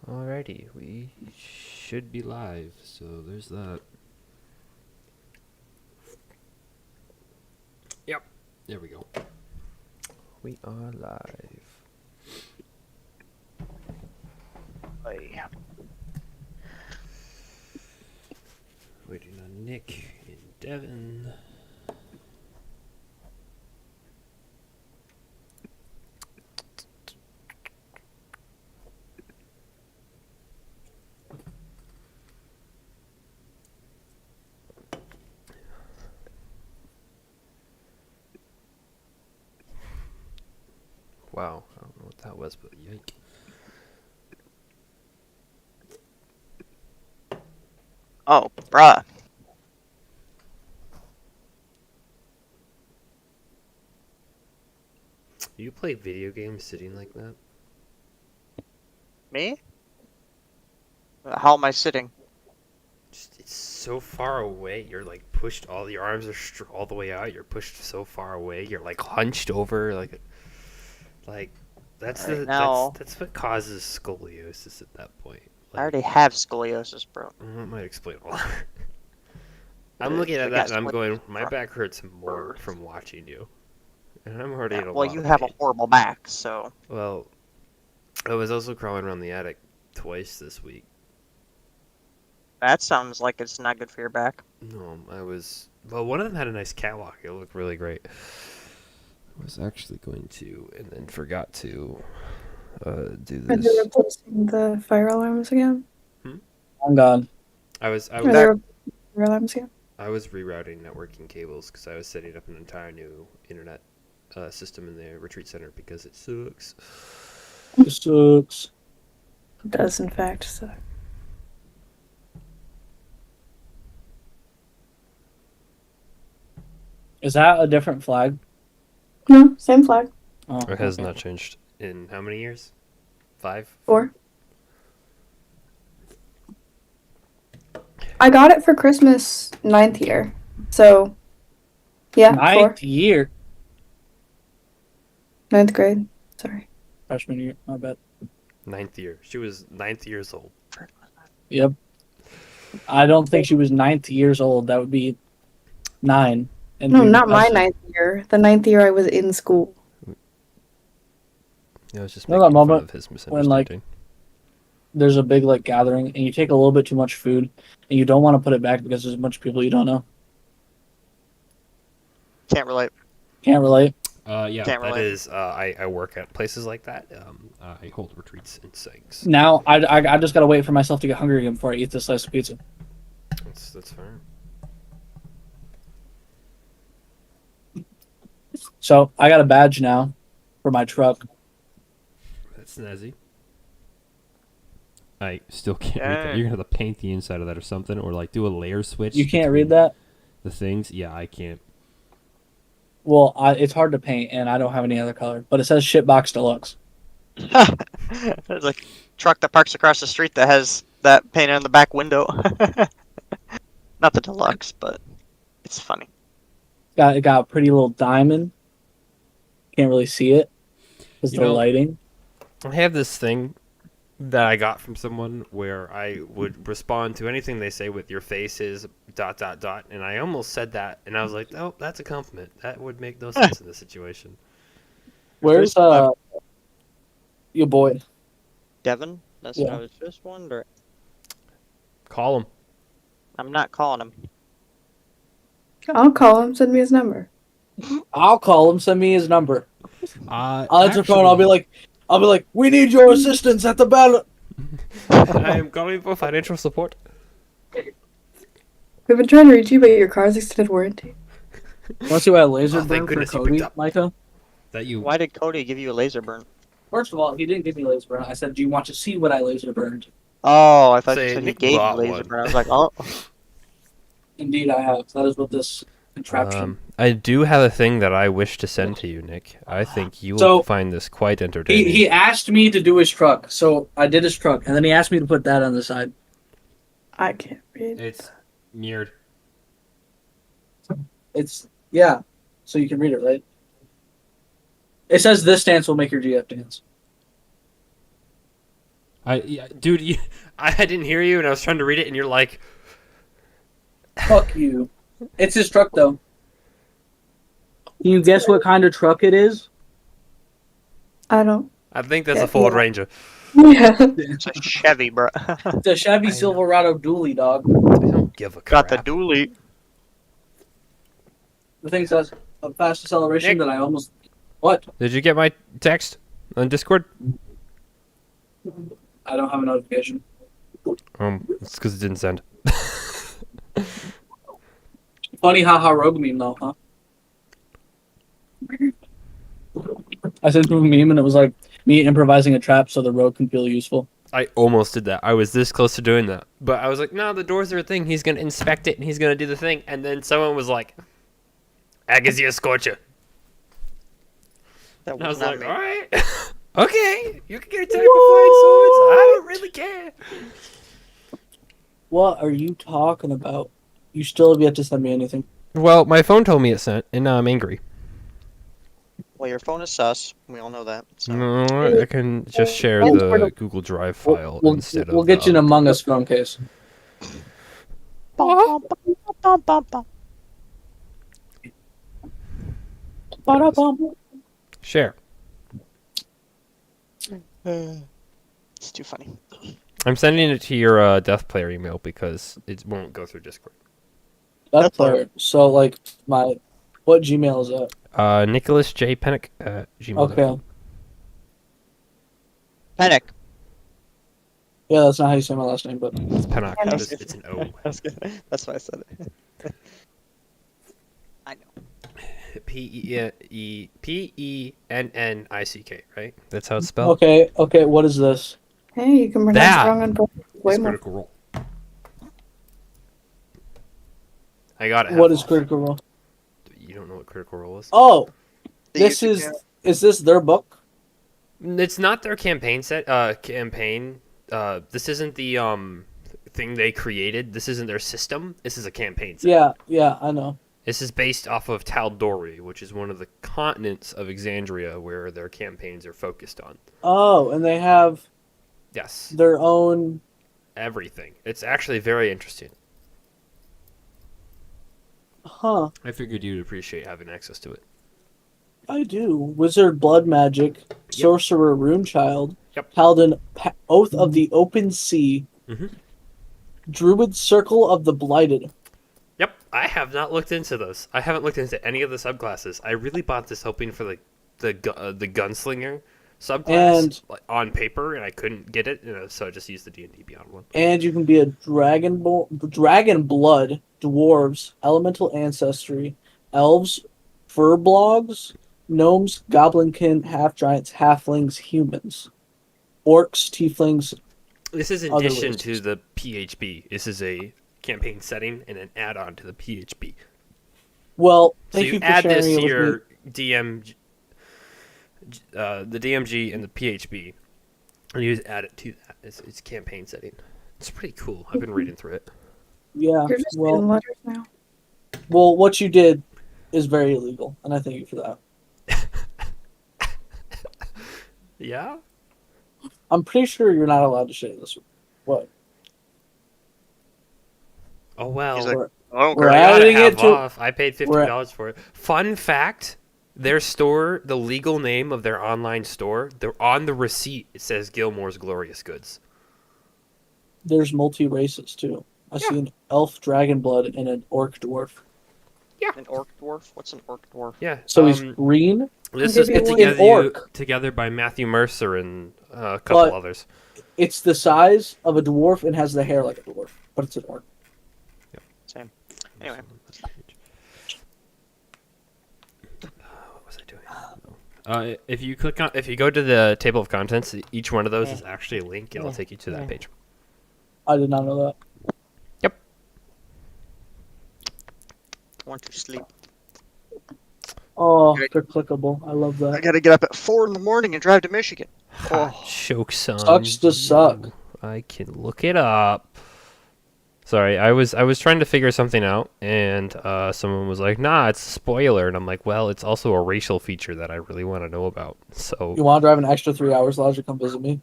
Alrighty, we should be live, so there's that. Yep, there we go. We are live. Hey. Waiting on Nick and Devin. Wow, I don't know what that was, but yike. Oh, bruh. You play video games sitting like that? Me? How am I sitting? Just, it's so far away. You're like pushed. All your arms are all the way out. You're pushed so far away. You're like hunched over. Like that's Alright, the now, that's what causes scoliosis at that point. I Like already have scoliosis, bro. that might explain a lot. I'm looking at I that got and I'm going, scoliosis my from back hurts more birth. from watching you, and I'm already Yeah, in a well, lot you of have a pain. horrible back, so Well, I was also crawling around the attic twice this week. that sounds like it's not good for your back. No, I was. Well, one of them had a nice catwalk. It looked really great. I was actually going to, and then forgot to do Are they this. replacing the fire alarms again? I'm gone. I Are was they replacing fire alarms again? I was rerouting networking cables because I was setting up an entire new internet system in the retreat center because it sucks. It sucks. It does, in fact, suck. Is that a different flag? No, same flag. Oh, It has okay. not changed in how many years? 5? 4. I got it for Christmas 9th year. So, yeah, 4. Ninth year. 9th grade. Sorry. Freshman year. My bad. 9th year. She was 9th years old. Yep. I don't think she was 9 years old. That would be 9. And No, we not my requested- 9th year. The 9th year I was in school. I was just You know making that fun moment of his when, like, misunderstanding. There's a big like gathering, and you take a little bit too much food, and you don't want to put it back because there's a bunch of people you don't know. Can't relate. Can't relate. Yeah, Can't that relate. is. I work at places like that. I hold retreats in Segs. Now I just gotta wait for myself to get hungry again before I eat this slice of pizza. That's fine. So I got a badge now for my truck. That's snazzy. I still can't read that. Yeah. You're gonna have to paint the inside of that or something, or like do a layer switch. You can't read between that. The things. Yeah, I can't. Well, it's hard to paint, and I don't have any other color. But it says Shitbox Deluxe. There's a truck that parks across the street that has that painted on the back window. Not the deluxe, but it's funny. It got a pretty little diamond. Can't really see it because You the know- lighting. I have this thing that I got from someone where I would respond to anything they say with "your face is ... and I almost said that, and I was like, "Oh, that's a compliment. That would make no sense in this situation." Where's your boy? Devin? That's Yeah. what I was just wondering. Call him. I'm not calling him. I'll call him. Send me his number. I'll call him. Send me his number. I'll I'll answer the phone. I'll be like, we need your assistance at the battle. I am calling for financial support. We've been trying to reach you, but your car's extended warranty. Want to see why I laser Oh, thank burn for goodness you Cody, picked up. Micah? That you. Why did Cody give you a laser burn? First of all, he didn't give me laser burn. I said, do you want to see what I laser burned? Oh, I thought Say you said he Nick gave you bought laser one. burn. I was like, oh. Indeed, I have. That is what this contraption. I do have a thing that I wish to send to you, Nick. I think you will So, find this quite entertaining. He asked me to do his truck, so I did his truck, and then he asked me to put that on the side. I can't read. It's mirrored. It's so you can read it, right? It says this dance will make your GF dance. Dude, I didn't hear you, and I was trying to read it, and you're like, Fuck you. It's his truck, though. Can you guess what kind of truck it is? I don't. I think that's Yeah, a Ford yeah. Ranger. Yeah. It's a Chevy, bro. It's a Chevy Silverado dually, dog. I don't give a crap. Got the dually. The thing says a fast acceleration Nick. that I almost. What? Did you get my text on Discord? I don't have a notification. It's because it didn't send. Funny haha rogue meme though, huh? I sent him a meme and it was like me improvising a trap so the rogue can feel useful. I almost did that. I was this close to doing that. But I was like, no, the doors are a thing. He's going to inspect it, and he's going to do the thing. And then someone was like, Agazia Scorcher. That And I was was not like, me. all right. Okay. You can get attacked with flying swords. I don't really care. What are you talking about? You still have yet to send me anything. Well, my phone told me it sent, and now I'm angry. Well, your phone is sus. We all know that. So. No, I can just share the Google Drive file instead of We'll get you an Among Us phone case. Ba-da-bum. Share. It's too funny. I'm sending it to your Death Player email because it won't go through Discord. That's player. So like what Gmail is that? Nicholas J. Pennick at gmail.com. Okay. Panic. Yeah, that's not how you say my last name, but It's Pennock. Pennick. It's an O. That's why I said it. I know. Pennick, right? That's how it's spelled. okay. What is this? Hey, you can pronounce That it wrong on both. Way It's more. Critical Role. I got it. What is Critical Role? You don't know what Critical Role is? Oh, The this YouTube is this their book? It's not their campaign set. Campaign. This isn't the thing they created. This isn't their system. This is a campaign set. Yeah, I know. This is based off of Tal'Dorei, which is one of the continents of Exandria where their campaigns are focused on. Oh, and they have Yes, their own. everything. It's actually very interesting. Huh? I figured you'd appreciate having access to it. I do. Wizard, blood magic, sorcerer, rune child, Yep. paladin, oath of the open sea, Mhm. druid, circle of the blighted. Yep, I have not looked into those. I haven't looked into any of the subclasses. I really bought this hoping for the gunslinger subclass And- on paper, and I couldn't get it, so I just used the D&D Beyond one. And you can be a dragon blood, dwarves, elemental ancestry, elves, furblogs, gnomes, goblinkin, half giants, halflings, humans, orcs, tieflings. This is in Other addition races. to the PHB. This is a campaign setting and an add-on to the PHB. Well, So thank you you for add sharing this it to with me. your the DMG and the PHB, and you just add it to that. It's campaign setting. It's pretty cool. I've been reading through it. Yeah. You're just reading Well, letters now. what you did is very illegal, and I thank you for that. Yeah. I'm pretty sure you're not allowed to share this. What? Oh well. He's like, We're- Oh, We're great. I gotta adding have it to- off. I paid $50 for it. Fun fact: their store, the legal name of their online store, they're on the receipt. It says Gilmore's Glorious Goods. There's multi races too. I see an elf dragon blood and an orc dwarf. An orc dwarf? What's an orc dwarf? Yeah. So he's green. This I'll is give put you one. together, Orc. together by Matthew Mercer and a couple But- others. It's the size of a dwarf and has the hair like a dwarf, but it's an orc. Same. Anyway. What was I doing? If you go to the table of contents, each one of those is actually a link, and it'll take you to that page. I did not know that. Want to sleep. Oh, Okay. they're clickable. I love I that. gotta get up at 4 in the morning and drive to Michigan. Oh, choke son. Sucks to suck. I can look it up. Sorry, I was trying to figure something out, and someone was like, "Nah, it's a spoiler," and I'm like, "Well, it's also a racial feature that I really want to know about." So You want to drive an extra 3 hours, Lodge, to come visit me?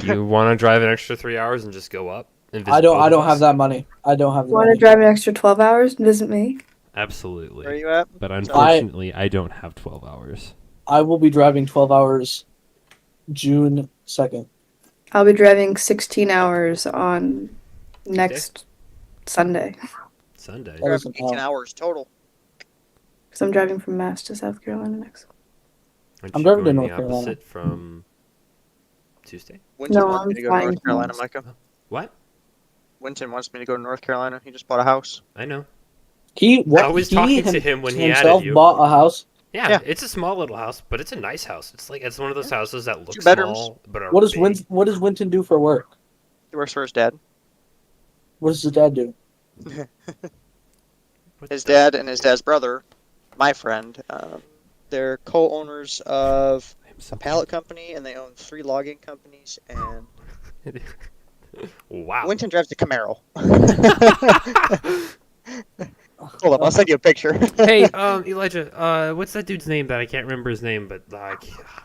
You want to drive an extra 3 hours and just go up? And visit I don't. both I of don't us? have that money. I don't have the Want money. to drive an extra 12 hours and visit me? Absolutely. Where are you at? But unfortunately, I don't have 12 hours. I will be driving 12 hours June 2nd. I'll be driving 16 hours on next Sunday Sunday. That You're is having an 18 hour. hours total. because I'm driving from Mass to South Carolina next. Aren't I'm you driving to going North the Carolina. opposite from Tuesday? Winton No, wants I'm me to go to flying North from Carolina, Tuesday. Micah. What? Winton wants me to go to North Carolina. He just bought a house. I know. I I was talking to him when he added himself you. bought a house. Yeah, Yeah. it's a small little house, but it's a nice house. It's one of those houses that look bedrooms. small but are What does big. What does Winton do for work? He works for his dad. What does his dad do? What His the- dad and his dad's brother, my friend, they're co-owners of I'm a so- pallet company, and they own 3 logging companies. And Wow. Winton drives a Camaro. Hold up, I'll send you a picture. Hey, Elijah, what's that dude's name that I can't remember his name, but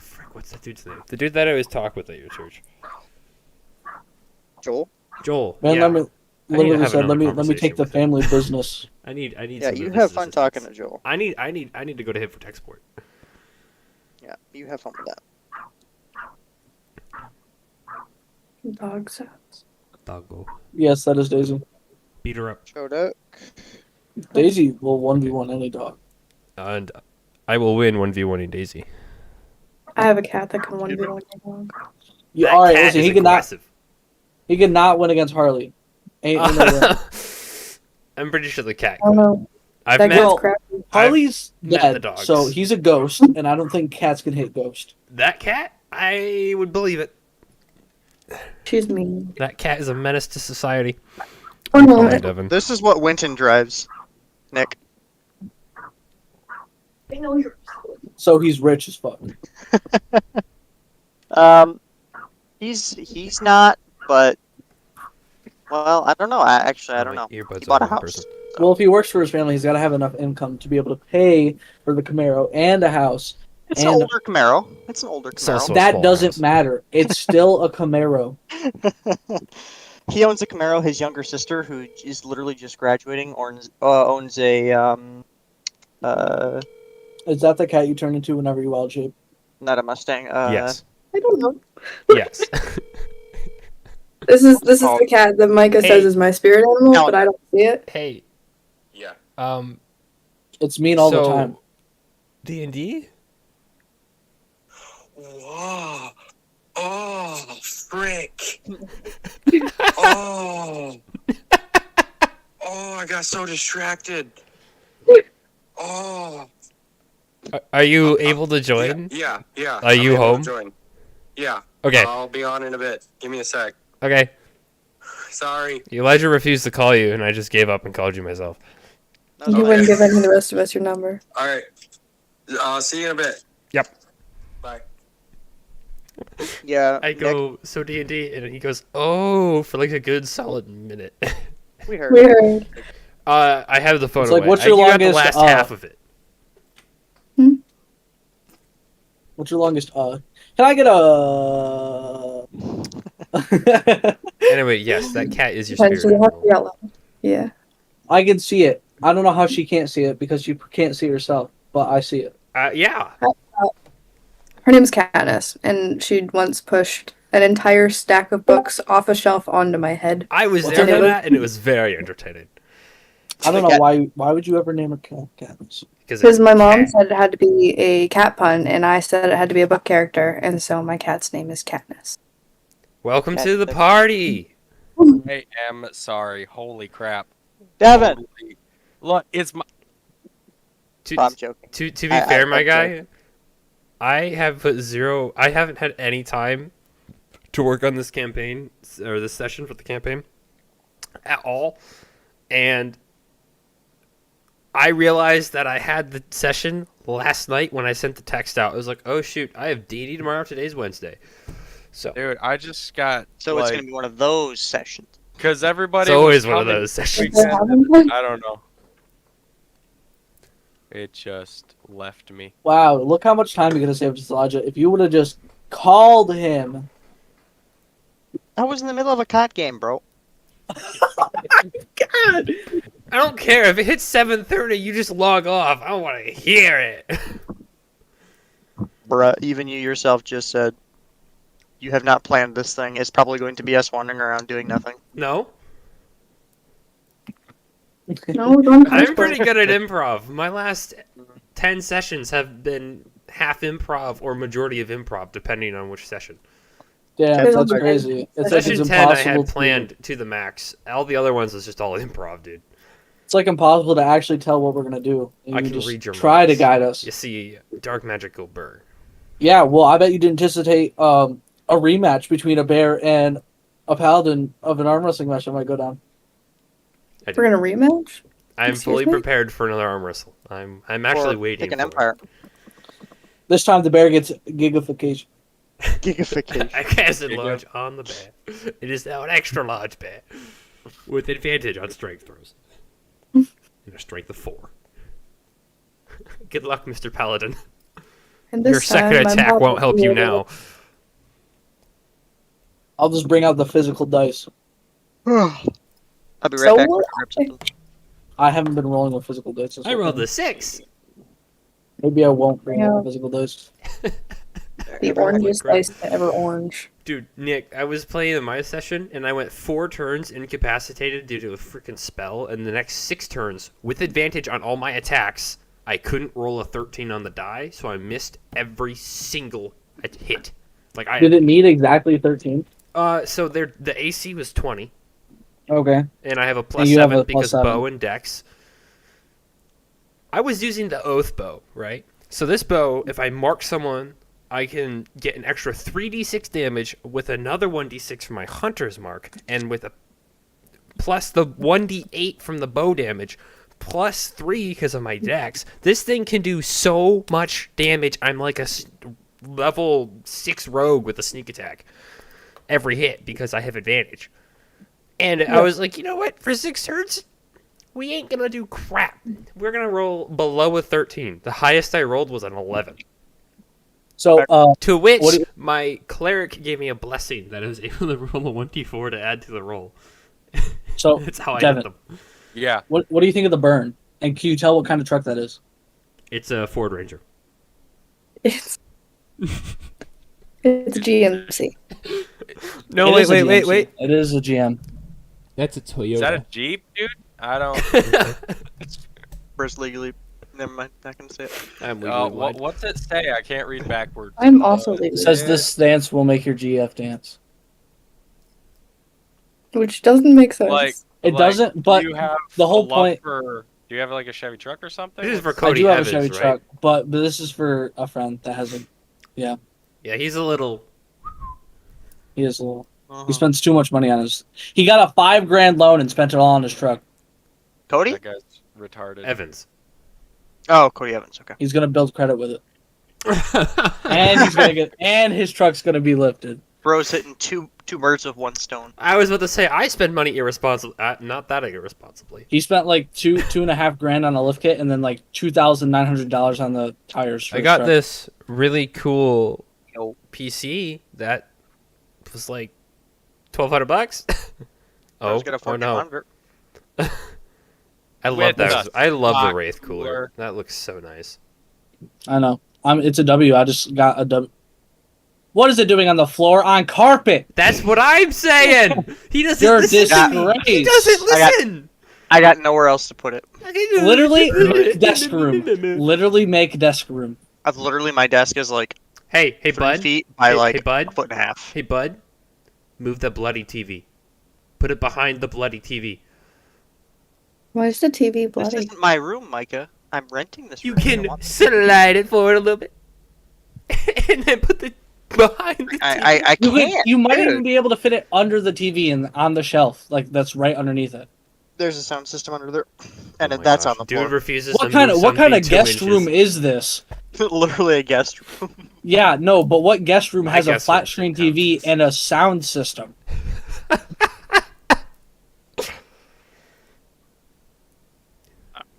frick, what's that dude's name? The dude that I always talk with at your church. Joel. Joel. Man, yeah. let me I need to literally have said, another let me conversation take the with him. family business. I need Yeah, some you of have his fun talking to assistance. Joel. I need to go to him for tech support. Yeah, you have fun with that. Dog sounds. Doggo. Yes, that is Daisy. Beat her up. Showed up. Daisy will 1v1 any dog. And I will win 1v1ing Daisy. I have a cat that can 1v1 your dog. You, That all right, cat listen, is he cannot. aggressive. He cannot win against Harley. Ain't no way. I'm pretty sure the cat I don't could. know. I've That met cat's Well, crappy. Harley's met dead, the dogs. so he's a ghost, and I don't think cats can hit ghost. that cat. I would believe it. She's mean. That cat is a menace to society. Oh no. Fine, Devin. This is what Winton drives, Nick. So he's rich as fuck. He's not, but well, I don't know. I don't know. Earbuds He bought a on in house. person. Well, if he works for his family, he's got to have enough income to be able to pay for the Camaro and a house. It's And- an older Camaro. It's an older It's Camaro. also- That small doesn't house. matter. It's still a Camaro. He owns a Camaro. His younger sister, who is literally just graduating, owns a Is that the cat you turn into whenever you wild shape? not a Mustang. Yes. I don't know. Yes. This is the called? cat that Micah Hey. says is my spirit animal, No. but I don't see it. Hey. Yeah. It's mean all the time. D&D? Whoa. Oh, frick. Oh. Oh, I got so distracted. Oh. Are you able to join? Yeah. Are you I'm able to home? Join. Yeah. Okay. I'll be on in a bit. Give me a sec. Okay. Sorry. Elijah refused to call you, and I just gave up and called you myself. That's You all wouldn't right. give any of the rest of us your number. All right. I'll see you in a bit. Yep. Bye. Yeah. I go, so D&D, and he goes, oh, for like a good solid minute. Nick, we heard. Weird. I have the phone It's like, away. what's your You got the longest, last half of it. What's your longest? Can I get a? Anyway, yes, that cat is your Depends, spirit you have to animal. be out loud. Yeah. I can see it. I don't know how she can't see it because she can't see herself, but I see it. Yeah. Her name's Katniss, and she once pushed an entire stack of books off a shelf onto my head. I was What's there her for name? that, and it was very entertaining. I don't The know cat- why. Why would you ever name a cat Katniss? Because my mom said it had to be a cat pun, and I said it had to be a book character, and so my cat's name is Katniss. Welcome Cat- to the party. I am sorry. Holy crap. Devin. Holy- Look, it's my. I'm joking. To be I- fair, I- my I'm guy, I have put zero. I haven't had any time to work on this campaign or this session for the campaign at all, and I realized that I had the session last night when I sent the text out. I was like, "Oh shoot, I have D&D tomorrow. Today's Wednesday." So Dude, I just got. So it's gonna be one of those sessions. Because everybody. it's always was one of coming. those sessions. Is it having fun? I don't know. It just left me. Wow, look how much time you could have saved with Elijah if you would have just called him. I was in the middle of a COD game, bro. God. I don't care if it hits 7:30. You just log off. I don't want to hear it. Bruh, even you yourself just said you have not planned this thing. It's probably going to be us wandering around doing nothing. No, No, don't I'm pretty good at improv. My last 10 sessions have been half improv or majority of improv, depending on which session. Damn, There's that's also- crazy. It's like Session it's 10 I impossible. had planned to the max. All the other ones was just all improv, dude. It's like impossible to actually tell what we're gonna do. And I you can just read your try to minds. guide us. You see, dark magical burr. Yeah, well, I bet you didn't anticipate a rematch between a bear and a paladin of an arm wrestling match that might go down. We're gonna rematch. I'm Excuse fully me? prepared for another arm wrestle. I'm actually Or waiting Pick an for empire. This time the bear gets gigification. Gigification. I cast it There you large on the bear. It is now an extra large bear with advantage on strength throws and a strength of 4. Good luck, Mr. Paladin. And Your this second time, I'm attack about won't to help be you able now. I'll just bring out the physical dice. I'll be right So back. will Grab something. I haven't been rolling with physical dice. this I whole rolled time. a 6. Maybe I won't bring out Yeah. the physical dice. The orangest dice to ever orange. Dude, Nick, I was playing in my session and I went 4 turns incapacitated due to a freaking spell, and the next 6 turns with advantage on all my attacks. I couldn't roll a 13 on the die, so I missed every single hit. Like Did it need exactly 13? so the AC was 20, Okay. and I have a plus you have 7 a plus because 7. bow and dex. I was using the oath bow, right? So this bow, if I mark someone, I can get an extra 3d6 damage with another 1d6 from my hunter's mark, and with a plus the 1d8 from the bow damage, plus 3 because of my dex. This thing can do so much damage. I'm like a level 6 rogue with a sneak attack every hit because I have advantage. And I was like, you know what? For 6 turns, we ain't gonna do crap. We're gonna roll below a 13. The highest I rolled was an 11. So, To which What do you- my cleric gave me a blessing that I was able to roll a 1d4 to add to the roll. so That's how I Devin. hit them. Yeah. what do you think of the burn? And can you tell what kind of truck that is? It's a Ford Ranger. It's it's GMC. No, It wait, is a wait, wait, GMC. wait. It is a GM. That's a Toyota. Is that a Jeep, dude? I don't. Where's legally? Never mind. Not gonna say it. I'm legally blind. What's it say? I can't read backwards. I'm also It legal, says this stance will make your GF dance. which doesn't make sense. Like, It doesn't, but do you have the whole a love point- For, do you have like a Chevy truck or something? This is for What's- I Cody do have Evans, a Chevy right? truck, but this is for a friend that has a. Yeah, he's a little. He is a little. Uh-huh. He spends too much money on his. He got a $5,000 loan and spent it all on his truck. Cody? That guy's retarded. Evans. Oh, Cody Evans. Okay. He's gonna build credit with it, and he's gonna get. And his truck's gonna be lifted. Bro's hitting two birds with one stone. I was about to say I spend money irresponsibly. Not that irresponsibly. He spent like two and a half grand on a lift kit, and then like $2,900 on the tires. For I his got truck. this really cool Yo. PC that was like $1,200. I was gonna oh no! 1400. I love With that. the I love the stock Wraith cooler. cooler. That looks so nice. I know. It's a W. I just got a W. What is it doing on the floor on carpet? That's what I'm saying. He doesn't You're listen to me. disgraced. He doesn't I got- listen. I got nowhere else to put it. Literally make desk room. Literally make desk room. I've literally my desk is like Hey, 3 bud. feet by Hey, like hey, bud. a foot and a half. Hey, bud. Move the bloody TV. Put it behind the bloody TV. Why is the TV This bloody? isn't my room, Micah. I'm renting this You room. I don't can want this. slide it forward a little bit, and then put the behind the TV. I You, can't. you might dude. even be able to fit it under the TV and on the shelf, like that's right underneath it. There's a sound system under there, Oh and my that's gosh. on the Dude floor. refuses What to kind move of something 2 guest inches. room is this? Literally a guest room. Yeah, no, but what guest room My has a guest flat room screen should TV count. and a sound system?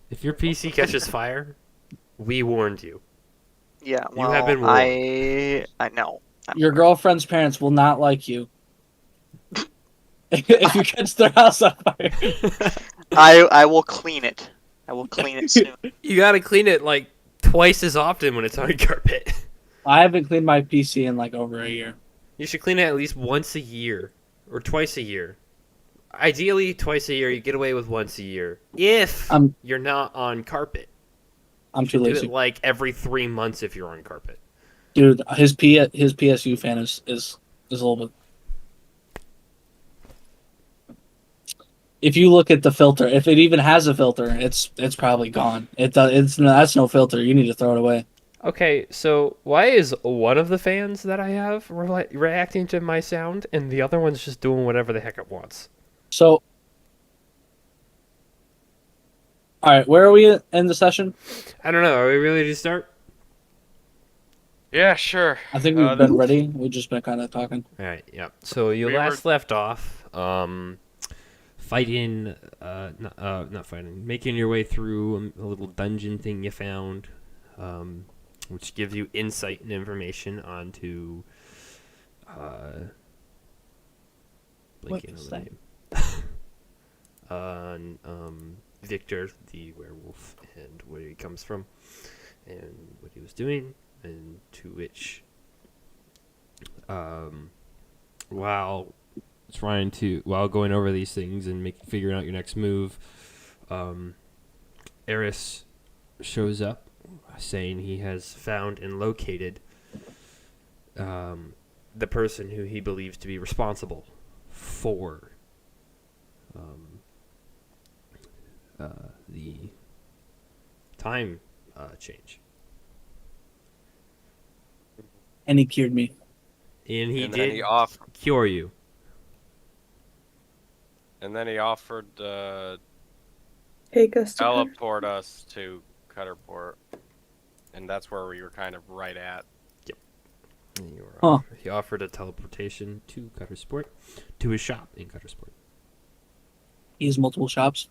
If your PC catches fire, we warned you. Yeah, You well, have been warned. I know. Your girlfriend's parents will not like you. if you catch their house on fire. I will clean it. I will clean it soon. You gotta clean it like twice as often when it's on carpet. I haven't cleaned my PC in like over a year. You should clean it at least once a year or twice a year. Ideally, twice a year. You get away with once a year if you're not on carpet. I'm too Do lazy. it like every 3 months if you're on carpet. Dude, his PSU fan is a little bit. If you look at the filter, if it even has a filter, it's probably gone. That's no filter. You need to throw it away. Okay, so why is one of the fans that I have reacting to my sound and the other one's just doing whatever the heck it wants? So, all right, where are we in the session? I don't know. Are we ready to start? Yeah, sure. I think we've been ready. We've just been kind of talking. All right, yeah. So you We last left off fighting, not fighting, making your way through a little dungeon thing you found, which gives you insight and information onto, blanking on the name, on Victor, the werewolf, and where he comes from, and what he was doing, and to which, while going over these things and figuring out your next move, Eris shows up saying he has found and located the person who he believes to be responsible for the time change. And he cured me. And he And did then he cure you. offered to Take us to teleport us to Cutterport, and that's where we were kind of right at. And you were Huh. He offered a teleportation to Cuttersport, to his shop in Cuttersport. He has multiple shops.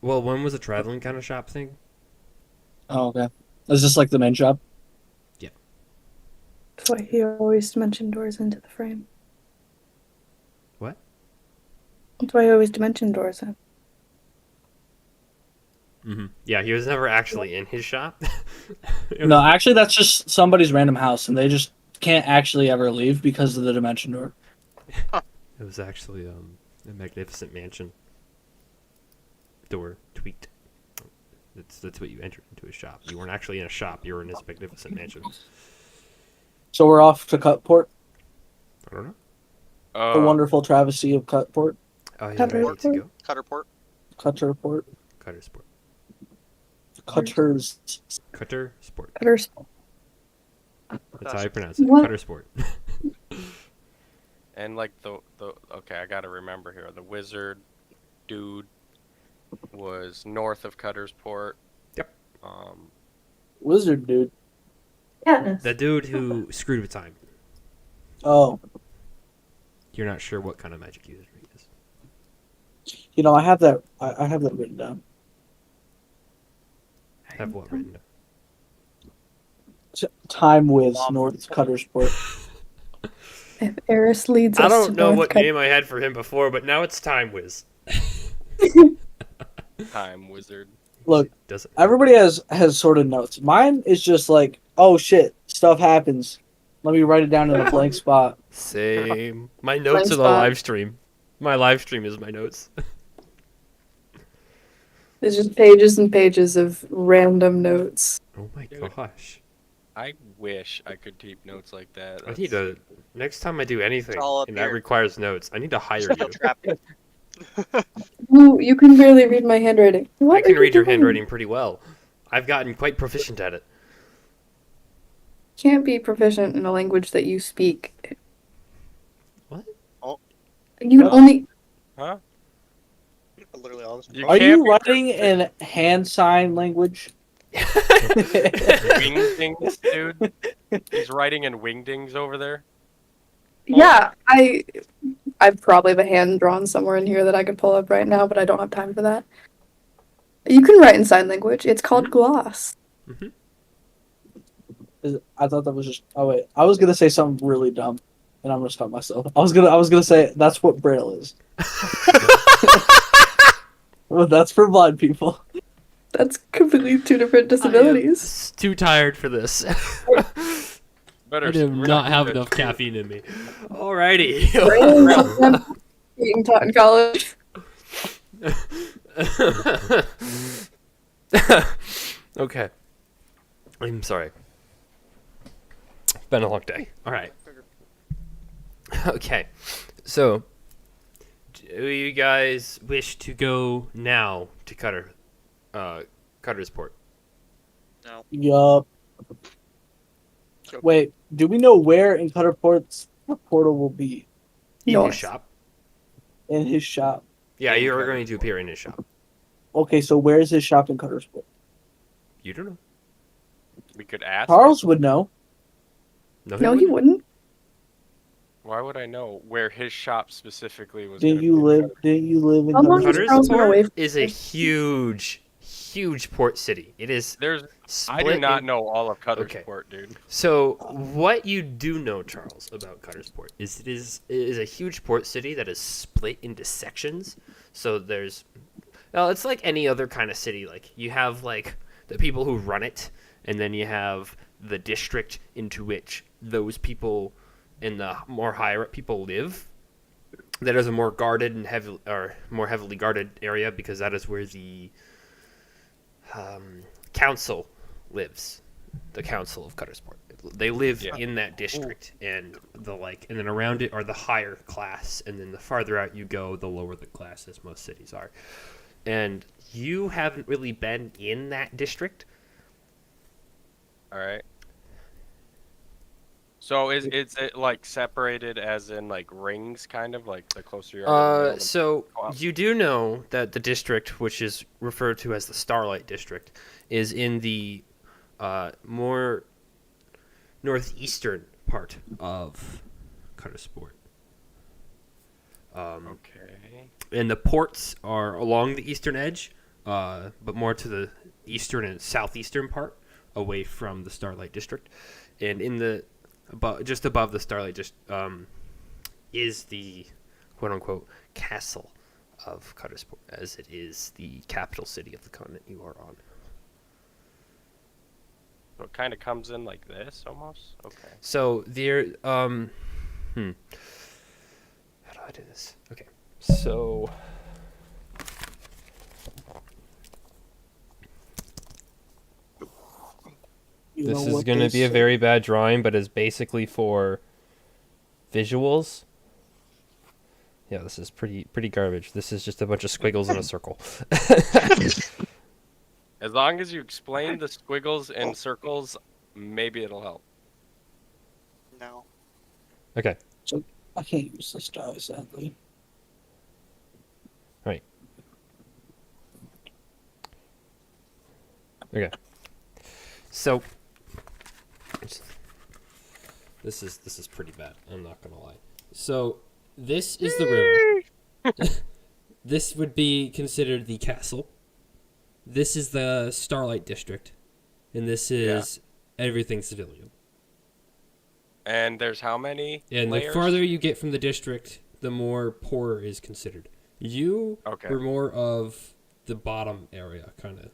Well, one was a traveling kind of shop thing. Oh, okay. Is this like the main shop? That's why he always dimension doors into the frame. What? That's why he always dimension doors in. Mm-hmm. Yeah, he was never actually in his shop. No, actually, that's just somebody's random house, and they just can't actually ever leave because of the dimension door. It was actually a magnificent mansion. Door tweaked. That's what you entered into his shop. You weren't actually in a shop. You were in his magnificent mansion. So we're off to Cutport, I don't know. the wonderful travesty of Cutport, Oh, yeah, ready to go. Cutterport. Cutterport, Cutter Sport. Cutters. Cutter Sport. Cutters. That's how you pronounce it. What? Cutter Sport. And like the okay, I gotta remember here. The wizard dude was north of Cuttersport. Yep. Wizard dude. Katniss. The dude who screwed with time. Oh, You're not sure what kind of magic user he is. you know, I have that. I have that written down. Have what written down? Time with North Cuttersport. If Eris leads us I don't to know North what Cut- name I had for him before, but now it's Time Whiz. Time wizard. Look, Doesn't everybody has sort of notes. Mine is just like, oh shit, stuff happens. Let me write it down in a blank spot. Same. My notes Blind are the spot. live stream. My live stream is my notes. There's just pages and pages of random notes. Oh my Dude. gosh. I wish I could keep notes like that. I need to. Next time I do anything It's all up and that here. requires notes, I need to hire Steel you. trap. You can barely read my handwriting. What I can are you read your doing? handwriting pretty well. I've gotten quite proficient at it. Can't be proficient in a language that you speak. What? You What? only. Huh? Literally all this. Are can't you be writing in hand sign language? wingdings, dude? He's writing in wingdings over there. Yeah, I probably have a hand drawn somewhere in here that I could pull up right now, but I don't have time for that. You can write in sign language. It's called gloss. I thought that was just. Oh wait, I was gonna say something really dumb. and I'm gonna stop myself. I was gonna say that's what Braille is. Well, that's for blind people. That's completely two different I am disabilities. too tired for this. Better. I do we're not have good. enough caffeine in me. Alrighty. Braille is something being taught in college. Okay. I'm sorry. It's been a long day. All right. Okay. So, do you guys wish to go now to Cuttersport? Yup. Yep. Wait, do we know where in Cutterport's the portal will be? In North. his shop? In his shop. Yeah, In you're going to Cuttersport. appear in his shop. Okay, so where is his shop in Cuttersport? You don't know. We could ask. Charles would know. No, he wouldn't. Why would I know where his shop specifically was? Didn't gonna you be? live? Didn't you live in How long Cuttersport? is Charles been away Cuttersport from is a here? huge port city. It is There's. split I do not in- know all of Okay. Cuttersport, dude. So, what you do know, Charles, about Cuttersport is it is a huge port city that is split into sections. So there's, well, it's like any other kind of city. Like you have like the people who run it, and then you have the district into which those people and the more higher up people live. That is a more guarded and more heavily guarded area because that is where the council lives. The council of Cuttersport. They live Yeah. in that district, and and then around it are the higher class, and then the farther out you go, the lower the class, as most cities are. And you haven't really been in that district. All right. So is it like separated as in like rings, kind of like the closer you are? to the middle, So go up. you do know that the district, which is referred to as the Starlight District, is in the more northeastern part of Cuttersport. Okay. And the ports are along the eastern edge, but more to the eastern and southeastern part, away from the Starlight District. And in the just above the Starlight District is the quote-unquote castle of Cuttersport, as it is the capital city of the continent you are on. So it kind of comes in like this almost. Okay. So there, how do I do this? Okay, so You this know is what going they to be a say. very bad drawing, but it's basically for visuals. Yeah, this is pretty garbage. This is just a bunch of squiggles in a circle. As long as you explain the squiggles and circles, maybe it'll help. No. Okay. I can't use this die, sadly. Okay. So this is pretty bad. I'm not gonna lie. So this is the room. This would be considered the castle. This is the Starlight District, and this is everything civilian. And there's how many And layers? the farther you get from the district, the more poorer is considered. You Okay. were more of the bottom area, kind of.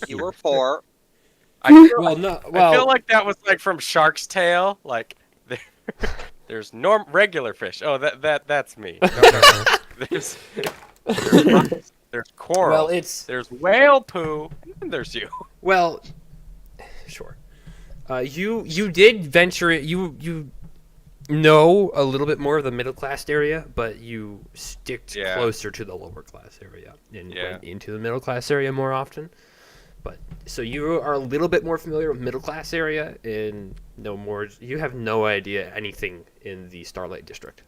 You were poor. I feel, Well, no. I Well, feel like that was like from Shark's Tale. Like there, there's regular fish. Oh, that's me. No. There's there's coral. well, it's There's whale poo. And there's you. well, sure. You did venture it. You know a little bit more of the middle class area, but you sticked Yeah. closer to the lower class area and Yeah. went into the middle class area more often. But so you are a little bit more familiar with middle class area and no more. You have no idea anything in the Starlight District.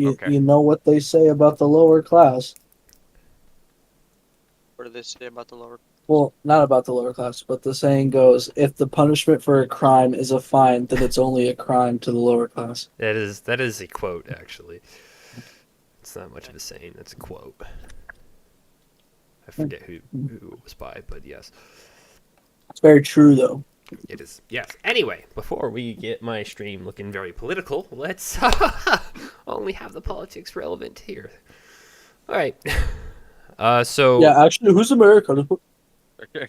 Okay. You know what they say about the lower class? What do they say about the lower? Well, not about the lower class, but the saying goes, if the punishment for a crime is a fine, then it's only a crime to the lower class. That is a quote, actually. It's not much of a saying. That's a quote. I forget who it was by, but yes. It's very true, though. It is. Yes. Anyway, before we get my stream looking very political, let's only have the politics relevant here. All right. So Yeah, actually, who's America? Okay.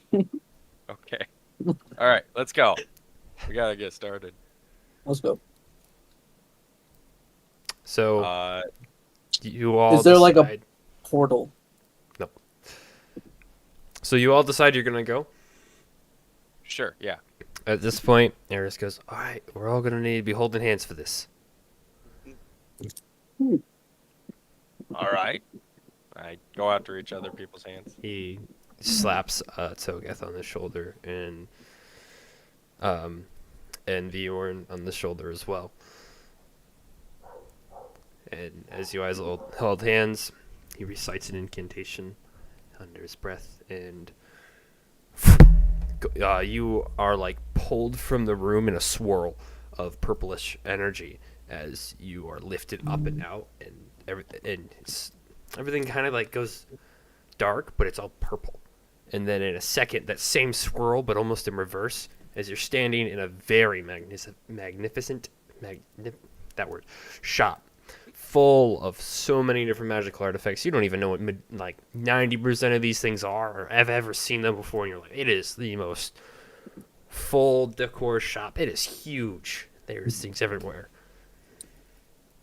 Okay. All right, let's go. We gotta get started. Let's go. so you all Is there like a- decide, Portal. so you all decide you're gonna go. Sure. Yeah. At this point, Eris goes, "All right, we're all gonna need to be holding hands for this." All right. I go after each other people's hands. He slaps Togeth on the shoulder and Viorn on the shoulder as well. And as you guys hold hands, he recites an incantation under his breath, and you are like pulled from the room in a swirl of purplish energy as you are lifted up and out, and everything kind of like goes dark, but it's all purple. And then in a second, that same swirl, but almost in reverse, as you're standing in a very magnificent shop, full of so many different magical artifacts. You don't even know what like 90% of these things are, or have ever seen them before. And you're like, it is the most full decor shop. It is huge. There's things everywhere.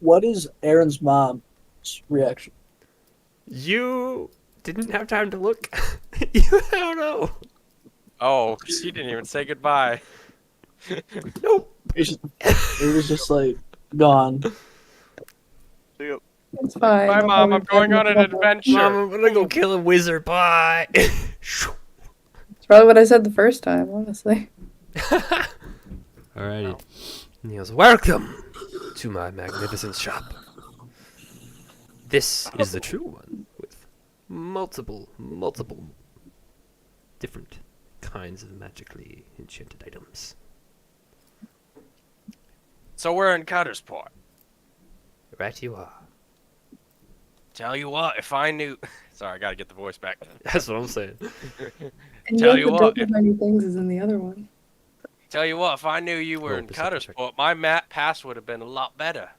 What is Aaron's mom's reaction? You didn't have time to look. You don't know. Oh, she didn't even say goodbye. Nope. It was just like gone. It's fine. Bye, Mom. I'm going on an adventure. Mom, I'm gonna go kill a wizard. Bye. It's probably what I said the first time, honestly. Alrighty. And he goes, "Welcome to my magnificent shop. This is the true one with multiple different kinds of magically enchanted items." So we're in Cuttersport. Right you are. Tell you what, if I knew. Sorry, I gotta get the voice back. That's what I'm saying. And Tell yet you the what, double many things is in the other one. Tell you what, if I knew you were Roll in perception check. Cuttersport, my map pass would have been a lot better.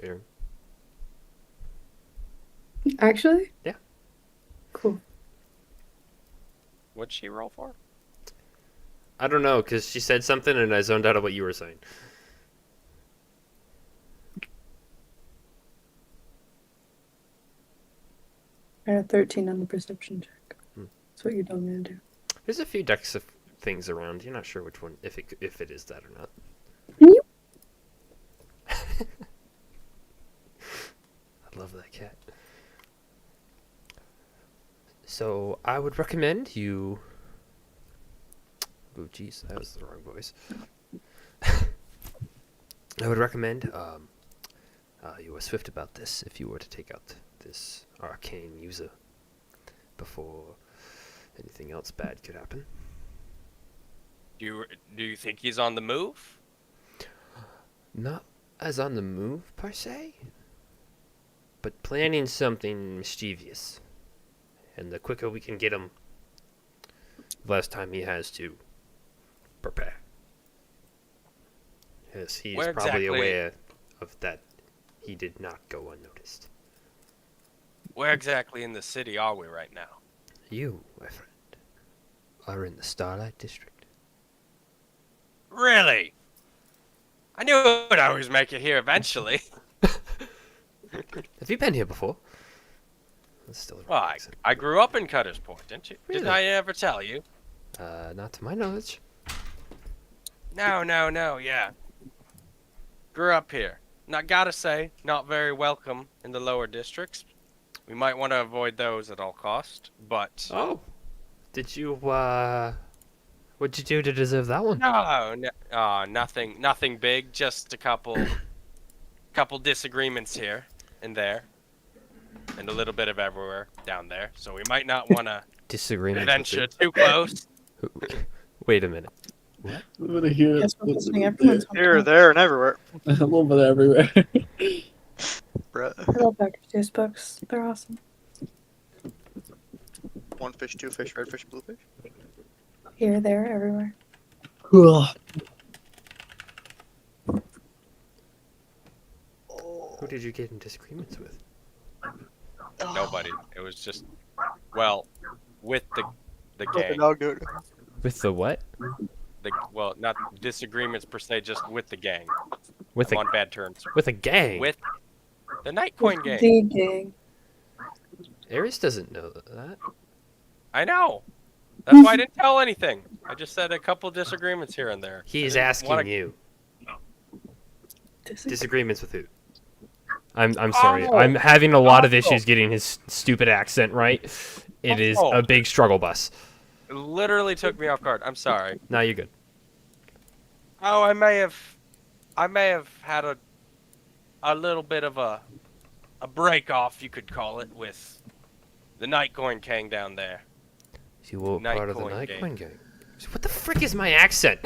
Aaron. Actually? Yeah. Cool. What'd she roll for? I don't know, because she said something and I zoned out of what you were saying. I got 13 on the perception check. Hmm. That's what you told me to do. There's a few decks of things around. You're not sure which one, if it is that or not. You- I love that cat. So I would recommend you. Oh, jeez, that was the wrong voice. I would recommend you are swift about this if you were to take out this arcane user before anything else bad could happen. Do you think he's on the move? Not as on the move per se, but planning something mischievous. And the quicker we can get him, the less time he has to prepare. Yes, he's Where probably exactly- aware of that he did not go unnoticed. Where exactly in the city are we right now? You, my friend, are in the Starlight District. Really? I knew I'd always make it here eventually. Have you been here before? That's still the Well, wrong accent. I grew up in Cuttersport, didn't you? Didn't Really? I ever tell you? Not to my knowledge. No, yeah. Grew up here. Not gotta say, not very welcome in the lower districts. We might want to avoid those at all cost, but Oh, did you, what'd you do to deserve that one? nothing big, just a couple disagreements here and there, and a little bit of everywhere down there. So we might not want to Disagreement. venture too close. Wait a minute. I'm gonna hear Guess we're listening. Everyone's on Here, top. there, and everywhere. a little bit everywhere. Bruh. I love Vector Taste books. They're awesome. One fish, two fish, red fish, blue fish. Here, there, everywhere. Ugh. Who did you get in disagreements with? Nobody. It was just, well, with the Let the gang. dog do it. With the what? Well, not disagreements per se, just with the gang. With I'm a on bad terms. with a gang. With the Nightcoin gang. The gang. Ares doesn't know that. I know. That's why I didn't tell anything. I just said a couple disagreements here and there. He's I didn't asking wanna- you. Disagree. Disagreements with who? I'm sorry. Oh. I'm having a lot of Oh. issues getting his stupid accent right. It is Oh. a big struggle bus. It literally took me off guard. I'm sorry. Now you're good. Oh, I may have had a little bit of a break off, you could call it, with the Nightcoin gang down there. You were part of the Nightcoin gang. Nightcoin gang. What the frick is my accent?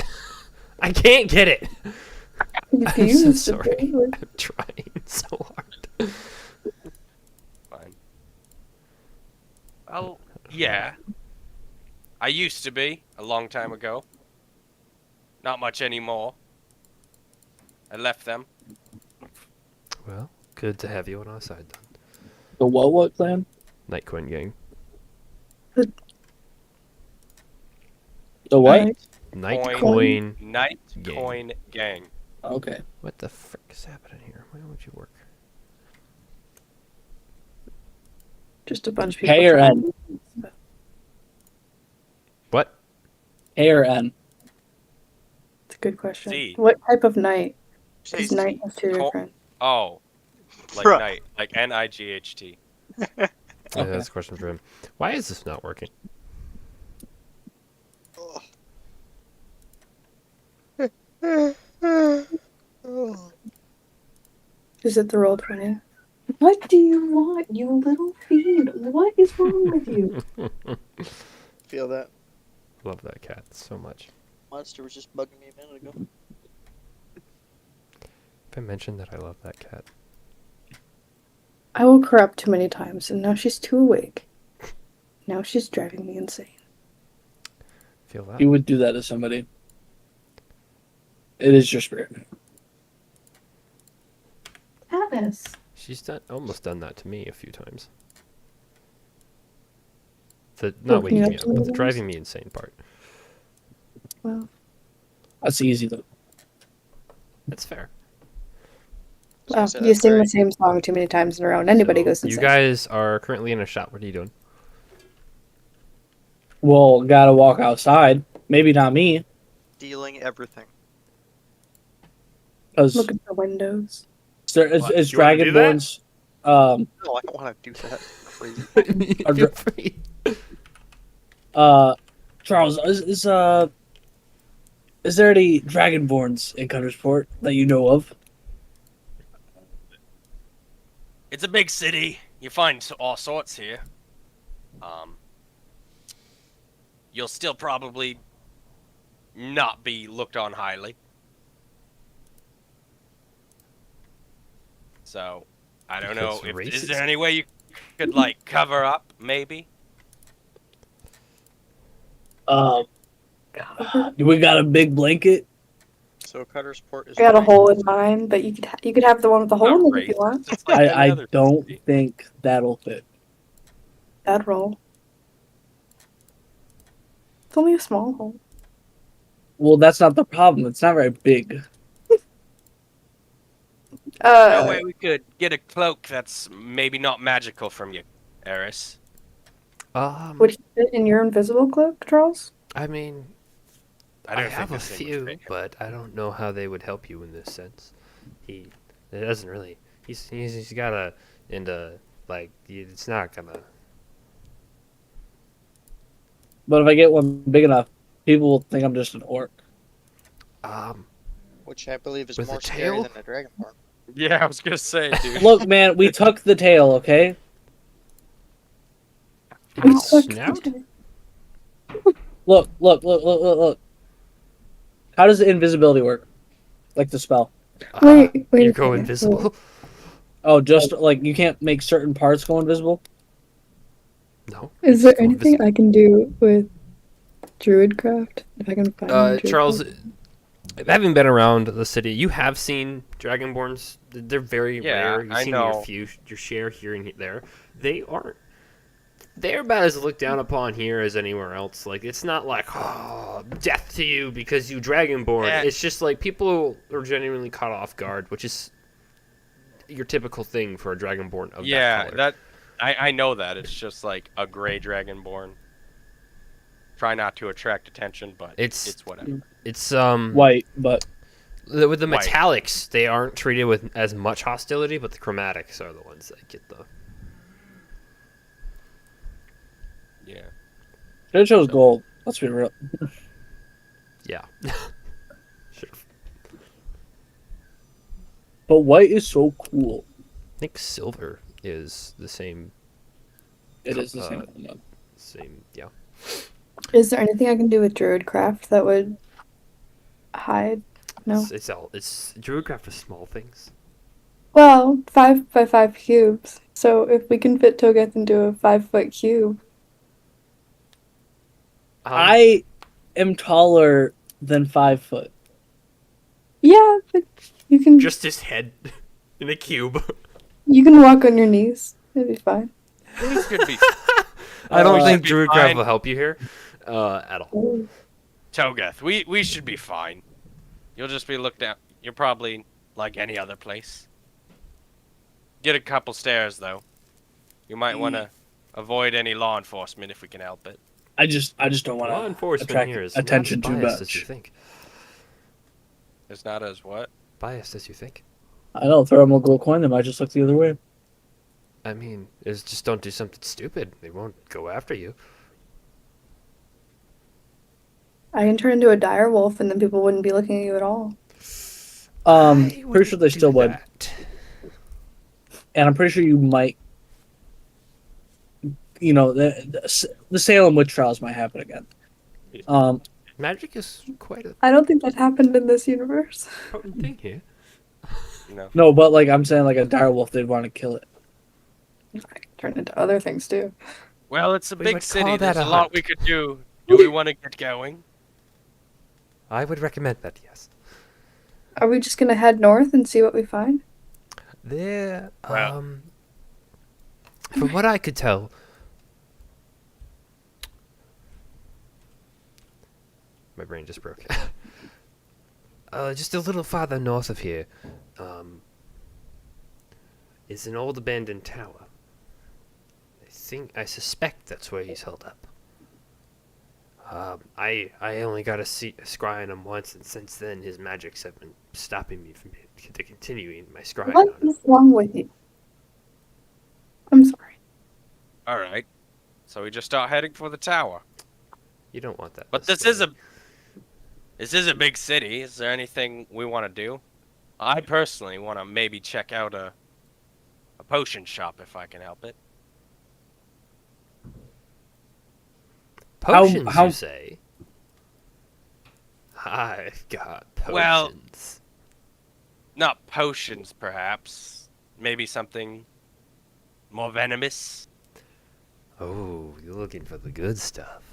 I can't get it. I'm so Confused a sorry. bit. I'm trying so hard. Fine. Well, yeah. I used to be a long time ago. Not much anymore. I left them. Well, good to have you on our side then. The what clan? Nightcoin gang. The what? Alright. Nightcoin. Nightcoin gang. Okay. What the frick is happening here? Why would you work? Just a bunch of people. K or trying- What? A or N? It's a good question. C. What type of night? Say Because night has two Col- different. Oh. Like Bruh. night. Like Night. Yeah, that's a question for him. Why is this not working? Is it the roll 20? What do you want, you little fiend? What is wrong with you? Feel that. Love that cat so much. Monster was just bugging me a minute ago. If I mentioned that I love that cat. I woke her up too many times, and now she's too awake. Now she's driving me insane. Feel that? You would do that to somebody. It is your spirit. Alice. She's almost done that to me a few times. The not Woken you waking me up up, but the sometimes? driving me insane part. Well, That's easy though. That's fair. well So you that's sing very- the same song too many times in a row, and anybody So, goes you insane. guys are currently in a shop. What are you doing? Well, gotta walk outside. Maybe not me, Stealing everything. because Look at the windows. What, it's you wanna do that? Dragonborn's. No, I don't want to do that. Crazy. Feel free. Charles, is there any Dragonborns in Cuttersport that you know of? It's a big city. You find all sorts here. You'll still probably not be looked on highly. So, I don't know. Because Is racist. there any way you could, like, cover up, maybe? We got a big blanket. So Cutter's Port is. I got a right. hole in mine, but you could have the one with the hole Not in it if you racist, want. it's like I any other don't city. think that'll fit. That'd roll. It's only a small hole. Well, that's not the problem. It's not very big. No way we could get a cloak that's maybe not magical from you, Eris. Would he fit in your invisible cloak, Charles? I mean, I I, don't have a think this thing would few, fit. but I don't know how they would help you in this sense. It doesn't really. He's got a into like it's not gonna. But if I get one big enough, people will think I'm just an orc. Which I believe is With a more scary tail? than a dragonborn. Yeah, I was gonna say, dude. Look, man, we tuck the tail, okay? With a Look, snout? Look. How does the invisibility work? Like the spell. Wait You a go second. invisible. Oh, just like you can't make certain parts go invisible? No. Is Just there go anything I can do with Druidcraft? If I can find Druidcraft? Charles, having been around the city, you have seen Dragonborns. They're very Yeah, rare. You've I seen know. your share here and there. They aren't. They're about as looked down upon here as anywhere else. Like, it's not like, oh, death to you because you Dragonborn. Eh. It's just like people are genuinely caught off guard, which is your typical thing for a Dragonborn of Yeah, that color. that I know that. It's just like a gray dragonborn. Try not to attract attention, but It's- it's whatever. It's White, but with the White. metallics, they aren't treated with as much hostility, but the chromatics are the ones that get the. Yeah. it shows gold. Let's be real. Yeah. Sure. But white is so cool. I think silver is the same. It is the Uh, same. Same. Yeah. Is there anything I can do with Druidcraft that would hide? No. It's Druidcraft for small things. Well, 5x5 cubes. So if we can fit Togeth into a 5-foot cube. I am taller than 5 foot. Yeah, but you can just his head in a cube. you can walk on your knees. It'd be fine. These could be I don't Uh, think be Druidcraft fine. will help you here, at all. Togeth. We should be fine. You'll just be looked at. You're probably like any other place. Get a couple stairs though. You might want to avoid any law enforcement if we can help it. I just don't want Law to enforcement attract here is attention not too as biased as you much. think. It's not as what? Biased as you think. I know, throw them a gold coin, they might just look the other way. I mean, it's just don't do something stupid. They won't go after you. I can turn into a dire wolf and then people wouldn't be looking at you at all. Pretty sure they still would. And I'm pretty sure you might, the Salem witch trials might happen again. Magic is quite a I don't think that happened in this universe. potent thing here. You know. No, but like I'm saying, like a dire wolf, they'd want to kill it. I can turn into other things too. Well, it's a We big would city. call that There's a a lot hunt. we could do. Do we want to get going? I would recommend that, yes. Are we just gonna head north and see what we find? There, Well- from what I could tell, my brain just broke. Just a little farther north of here, is an old abandoned tower. I suspect that's where he's held up. I only got to scry on him once, and since then his magics have been stopping me from continuing my scrying What on him. is wrong with you? I'm sorry. All right. So we just start heading for the tower. You don't want that. But this is a big city. Is there anything we want to do? I personally want to maybe check out a potion shop if I can help it. Potions, how- you say? I've got potions. Well- Not potions, perhaps. Maybe something more venomous. Oh, you're looking for the good stuff.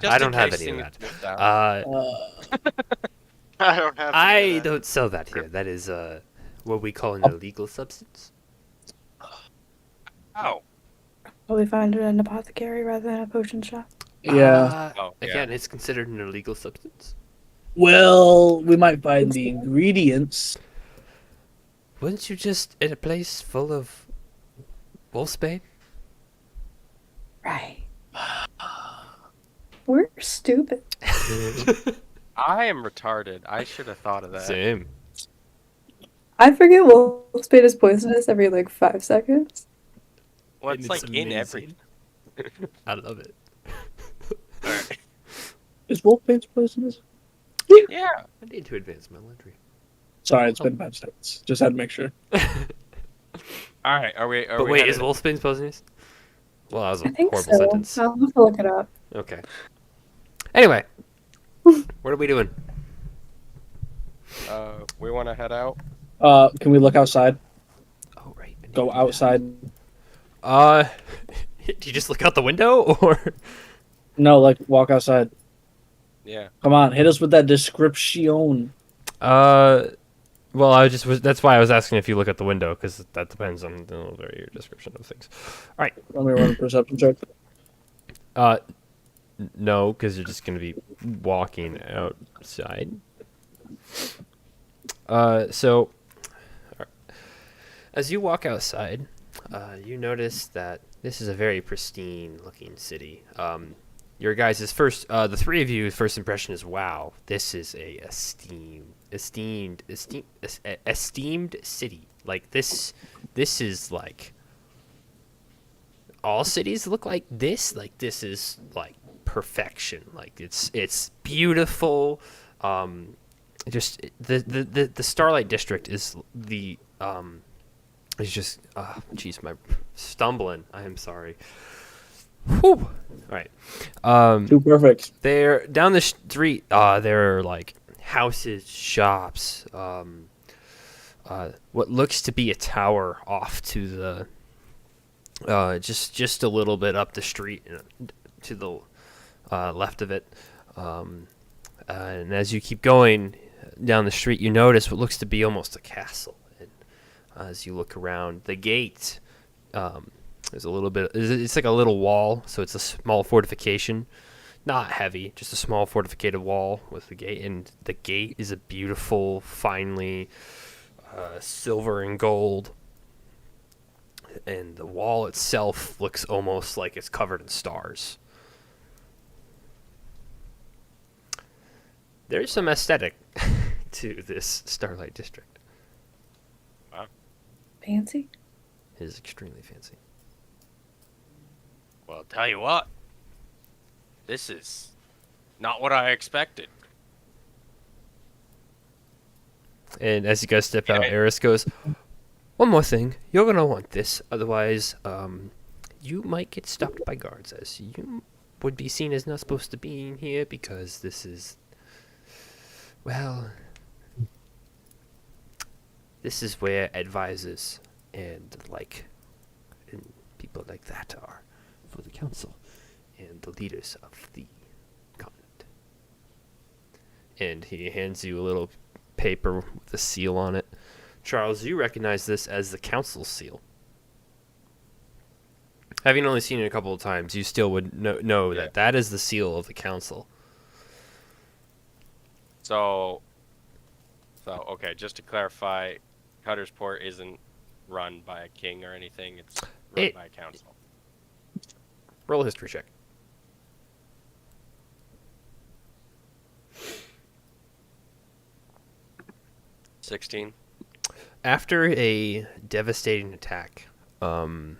Just I don't in have case any of things go down. I don't have. I don't sell that here. That is what we call an illegal substance. Oh. Will we find it in an apothecary rather than a potion shop? Yeah. Oh, yeah. Again, it's considered an illegal substance. Well, we might find the ingredients. Wouldn't you just in a place full of wolfsbane? Right. We're stupid. I am retarded. I should have thought of that. Same. I forget wolfsbane is poisonous every like 5 seconds. Well, And it's like in every. amazing. I love it. Alright. Is wolfbane poisonous? Yeah. I need to advance my laundry. Sorry, it's been 5 seconds. Just had to make sure. All right. Are we? Are But we wait, headed- is wolfsbane poisonous? Well, that was I a think horrible so. sentence. I'll have to look it up. Okay. Anyway, what are we doing? We want to head out. Can we look outside? Oh, right. I need Go to do that. outside. Do you just look out the window or? No, like walk outside. Yeah. Come on, hit us with that description. Well, that's why I was asking if you look at the window, because that depends on your description of things. Let me run a perception check. No, because you're just gonna be walking outside. So as you walk outside, you notice that this is a very pristine-looking city. Your guys' first, the three of you, first impression is, wow, this is a esteemed city. Like this is like all cities look like this. Like this is like perfection. Like it's beautiful. Just the Starlight District is the it's just jeez, my stumbling. I am sorry. Whew. All right. Too perfect. There down the street, there are like houses, shops, what looks to be a tower off to the just a little bit up the street to the left of it. And as you keep going down the street, you notice what looks to be almost a castle. And as you look around, the gate is a little bit. It's like a little wall, so it's a small fortification. Not heavy, just a small fortificated wall with the gate, and the gate is a beautiful, finely silver and gold, and the wall itself looks almost like it's covered in stars. There's some aesthetic to this Starlight District. Fancy. It is extremely fancy. Well, tell you what. This is not what I expected. And as you guys step out, Eris goes, one more thing. You're going to want this. Otherwise, you might get stopped by guards, as you would be seen as not supposed to be in here, because this is, well, this is where advisors and people like that are for the council and the leaders of the continent. And he hands you a little paper with a seal on it. Charles, you recognize this as the council seal. Having only seen it a couple of times, you still would know Yeah. that that is the seal of the council. So okay, just to clarify, Cuttersport isn't run by a king or anything. It's run by a council. Roll a history check. 16. After a devastating attack, right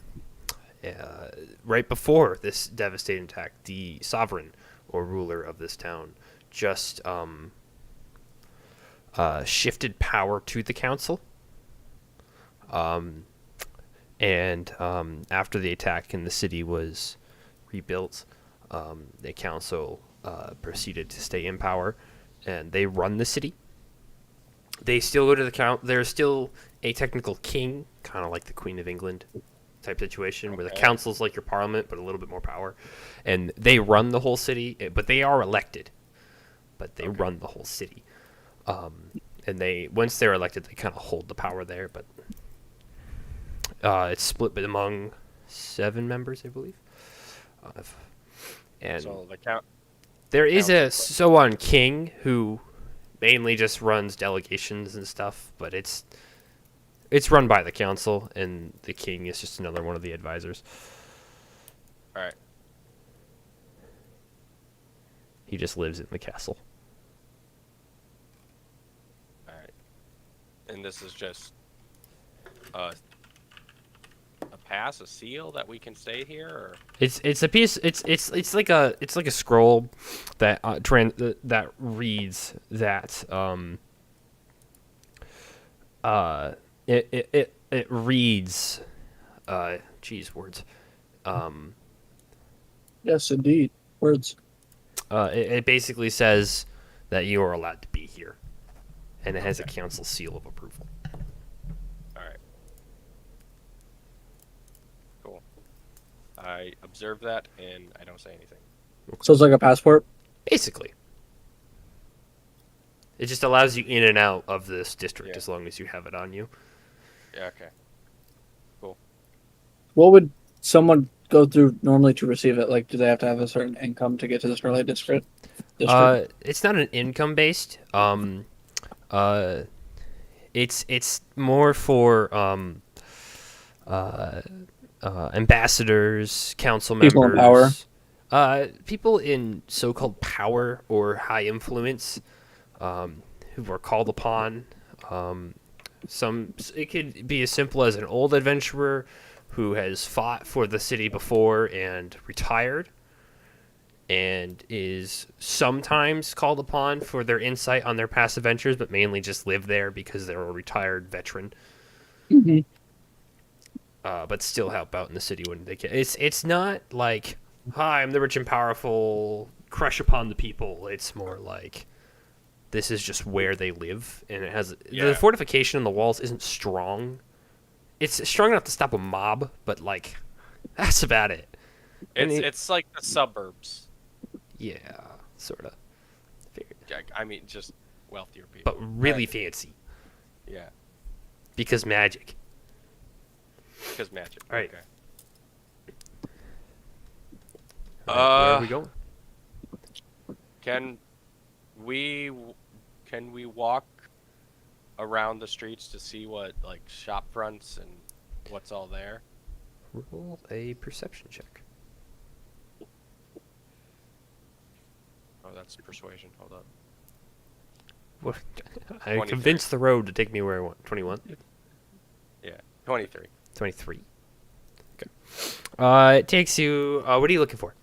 before this devastating attack, the sovereign or ruler of this town just shifted power to the council. And after the attack and the city was rebuilt, the council proceeded to stay in power, and they run the city. They still go to the count. There's still a technical king, kind of like the Queen of England type situation, where the council's like your parliament, but a little bit more power. And they run the whole city, but they are elected. But they run the whole city. And once they're elected, they kind of hold the power there. But it's split among 7 members, I believe. And So there is a council, Soan king who mainly just runs delegations and stuff, but it's run by the council, and the king is just another one of the advisors. all right. He just lives in the castle. All right. And this is just a pass, a seal that we can stay here, or It's a piece. It's like a scroll that that reads that it reads geez, words. Yes, indeed. Words. It basically says that you are allowed to be here, and it has a council seal of approval. all right. Cool. I observe that and I don't say anything. So it's like a passport. Basically. It just allows you in and out of this district Yeah. as long as you have it on you. Yeah, okay. What would someone go through normally to receive it? Like, do they have to have a certain income to get to the Starlight District? It's not an income based. It's more for ambassadors, council members, People in power. people in so-called power or high influence, who are called upon. It could be as simple as an old adventurer who has fought for the city before and retired, and is sometimes called upon for their insight on their past adventures, but mainly just live there because they're a retired veteran. Mhm. But still help out in the city when they can. It's not like, hi, I'm the rich and powerful, crush upon the people. It's more like, this is just where they live, and it has Yeah. the fortification on the walls isn't strong. It's strong enough to stop a mob, but like, that's about it. And It's like the suburbs. Yeah, sort of. I mean, just wealthier people. But really fancy Yeah, because magic. because magic. All right. Okay. Where are we Uh, going? Can we walk around the streets to see what like shop fronts and what's all there? Roll a perception check. Oh, that's persuasion. Hold up. What? I 23. convinced the road to take me where I want. 21? 23. 23. Okay. It takes you. What are you looking for?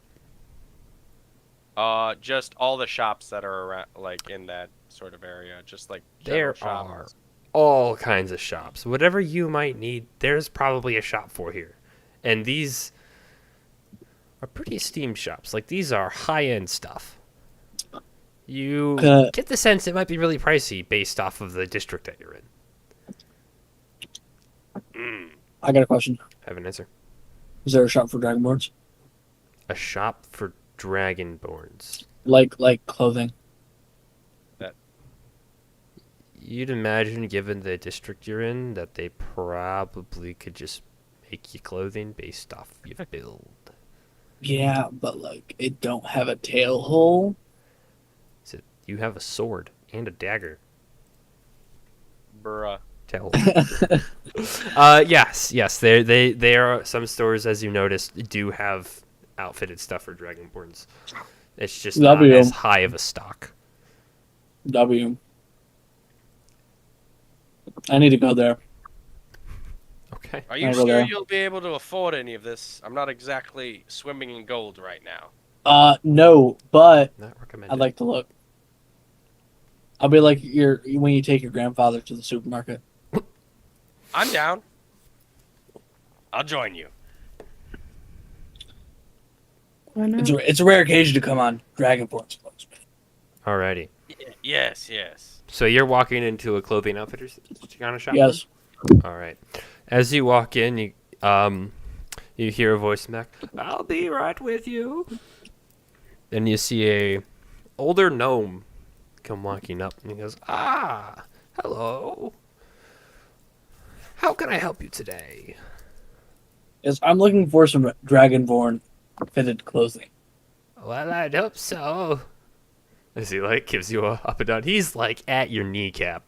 Just all the shops that are around, like in that sort of area, just like There general are shops. all kinds of shops. Whatever you might need, there's probably a shop for here. And these are pretty esteemed shops. Like, these are high-end stuff. You get the sense it might be really pricey based off of the district that you're in. I got a question. I have an answer. Is there a shop for Dragonborns? A shop for Dragonborns. Like clothing? You'd imagine, given the district you're in, that they probably could just make you clothing based off your build. Yeah, but like it don't have a tail hole. So you have a sword and a dagger. Bruh. Tell. Yes. They are, some stores, as you noticed, do have outfitted stuff for Dragonborns. It's just not W. as high of a stock. W. I need to go there. Okay. Are you I go sure there. you'll be able to afford any of this? I'm not exactly swimming in gold right now. No, but Not recommended. I'd like to look. I'll be like when you take your grandfather to the supermarket. I'm down. I'll join you. Why not? It's a rare occasion to come on Dragonborn's clothes. Alrighty. Yes. So you're walking into a clothing outfitter's kind of shop? Yes. All right. As you walk in, you hear a voice back. I'll be right with you. Then you see a older gnome come walking up, and he goes, "Ah, hello. How can I help you today?" Yes, I'm looking for some Dragonborn fitted clothing. Well, I'd hope so. As he like gives you a up and down. He's like at your kneecap.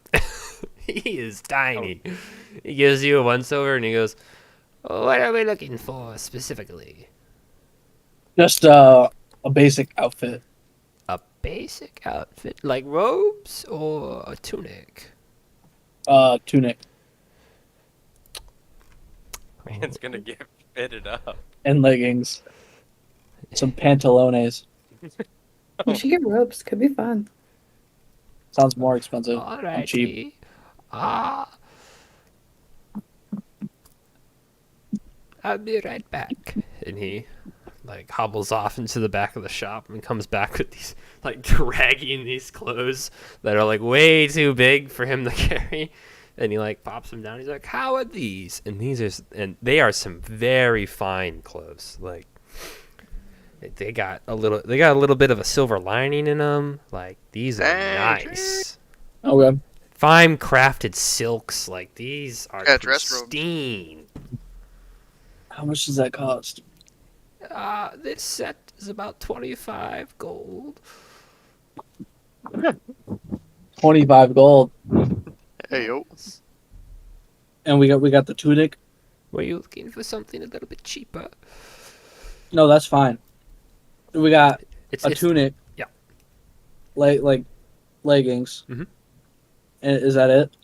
He is tiny. He gives you a once over, and he goes, "What are we looking for specifically?" Just a basic outfit. A basic outfit, like robes or a tunic? Tunic Man's gonna get fitted up. and leggings. Some pantalones. You should get ropes. Could be fun. Sounds more expensive and cheap. Alrighty. I'll be right back. And he like hobbles off into the back of the shop and comes back with these, like, dragging these clothes that are like way too big for him to carry. And he like pops them down. He's like, "How are these?" And they are some very fine clothes. Like they got a little bit of a silver lining in them. Like these are Dang. nice. Okay. Fine crafted silks. Like these are Yeah, dress robes. pristine. How much does that cost? This set is about 25 gold. 25 gold. Hey yo. And we got the tunic. Were you looking for something a little bit cheaper? No, that's fine. We got It's a tunic. yeah. Like leggings. Mhm. And is that it?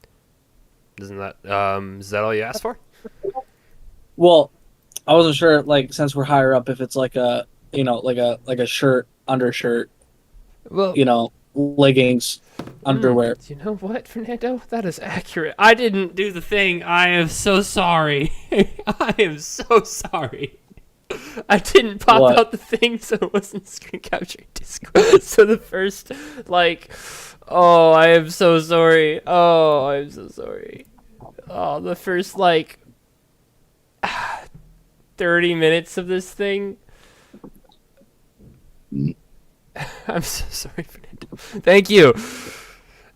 Isn't that is that all you asked for? Well, I wasn't sure. Like since we're higher up, if it's like a like a shirt, undershirt, Well, leggings, underwear. You know what, Fernando? That is accurate. I didn't do the thing. I am so sorry. I am so sorry. I didn't pop What? out the thing, so it wasn't screen capturing Discord. So the first, oh, I am so sorry. Oh, I'm so sorry. Oh, the first, 30 minutes of this thing. I'm so sorry, Fernando. Thank you.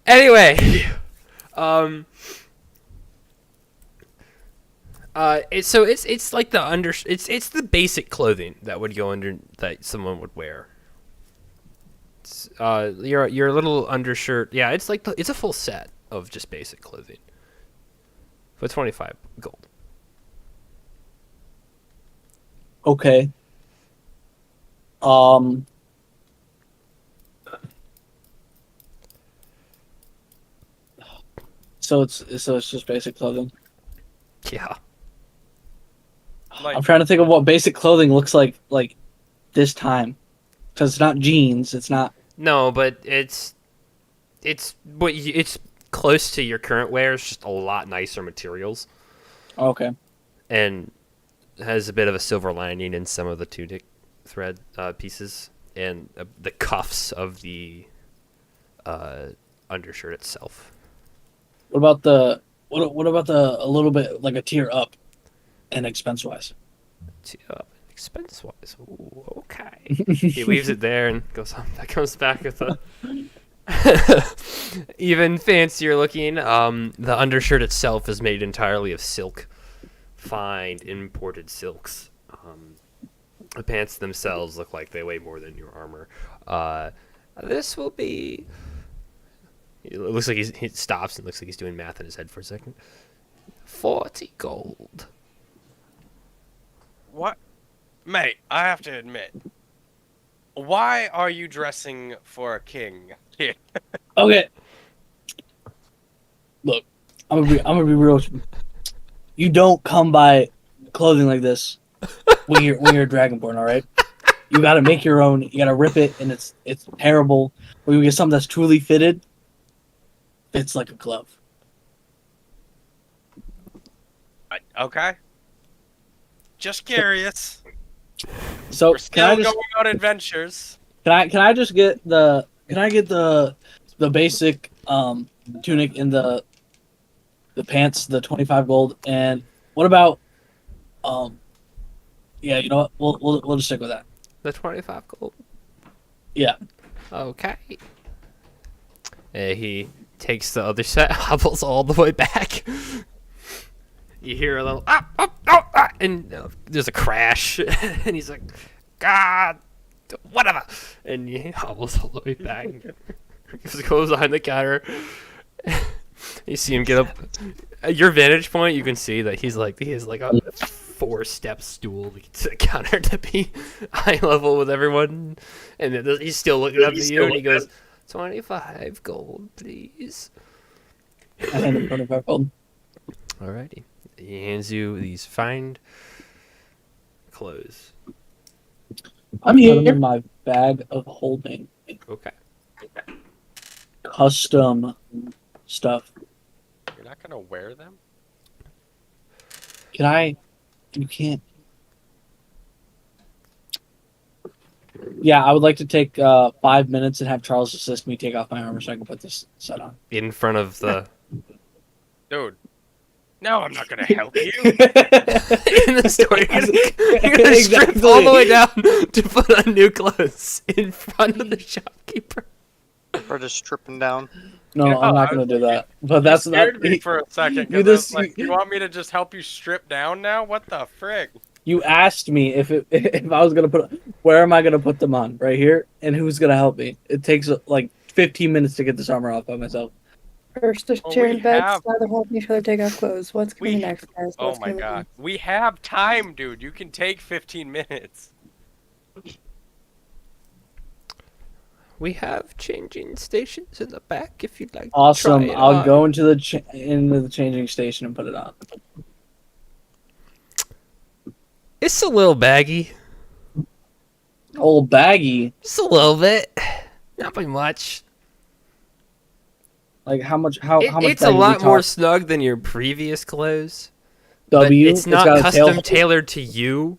Anyway, it's like it's the basic clothing that would go under that someone would wear. It's, your little undershirt, yeah, it's like it's a full set of just basic clothing for 25 gold. Okay. So it's just basic clothing. Yeah. I'm trying to think of what basic clothing looks like this time, because it's not jeans. It's not. No, but it's close to your current wear. It's just a lot nicer materials. Okay. And has a bit of a silver lining in some of the tunic thread pieces and the cuffs of the undershirt itself. What about the a little bit like a tier up, and expense wise? Expense wise, okay. He leaves it there and goes on. That comes back with a even fancier looking. The undershirt itself is made entirely of silk, fine imported silks. The pants themselves look like they weigh more than your armor. This will be. It looks like he stops and looks like he's doing math in his head for a second. 40 gold. What? Mate, I have to admit. Why are you dressing for a king here? Okay. Look, I'm gonna be real with you. You don't come by clothing like this when you're Dragonborn, all right? You gotta make your own. You gotta rip it, and it's terrible. When you get something that's truly fitted, it's like a glove. Okay. Just curious. So We're still going on adventures. Can I just get the basic tunic and the pants, the 25 gold, and what about yeah, you know what? We'll just stick with that. The 25 gold. Yeah. Okay. He takes the other set, hobbles all the way back. You hear a little and there's a crash, and he's like, "God, whatever," and he hobbles all the way back. Goes behind the counter. You see him get up. At your vantage point, you can see that he has like a 4-step stool to get to the counter to be eye level with everyone, and then he's still looking up at you, and he goes, 25 gold, please. I hand him 25 gold. Alrighty. He hands you these fine clothes. I'm putting in my bag of holding Okay. custom stuff. You're not gonna wear them? You can't. Yeah, I would like to take 5 minutes and have Charles assist me take off my armor so I can put this set on. In front of the. Dude. No, I'm not gonna help you. In the store, you're gonna strip all the way down to put on new clothes in front of the shopkeeper. Or just stripping down. No, Yeah, I'm not I gonna was do that. But You that's not. scared me for a second. you 'Cause I was just- like, you want me to just help you strip down now? What the frick? You asked me if I was gonna put. Where am I gonna put them on? Right here. And who's gonna help me? It takes like 15 minutes to get this armor off by myself. First to Well, share we in bed, have- neither helping each other take off clothes. What's We- coming next, guys? Oh What's my coming god. next? We have time, dude. You can take 15 minutes. We have changing stations in the back if you'd like. to Awesome. try it I'll on. go into the into the changing station and put it on. It's a little baggy, Old baggy. just a little bit, not by much. Like how much? How much? It's a baggy we lot more talk? snug than your previous clothes. W. But it's not got a tail custom hole. tailored to you.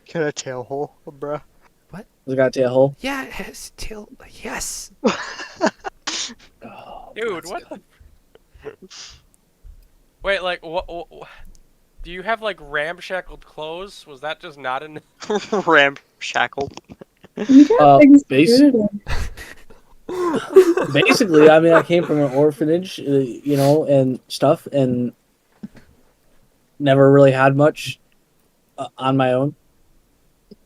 Get a tail hole, bruh. It's got a tail hole. Yeah, it has tail. Yes. Oh, Dude, that's what good. the? Wait, like, what? Do you have like ramshackled clothes? Was that just not in? Ramshackled. You got things base- to do. Basically, I mean, I came from an orphanage, you know, and stuff, and never really had much on my own.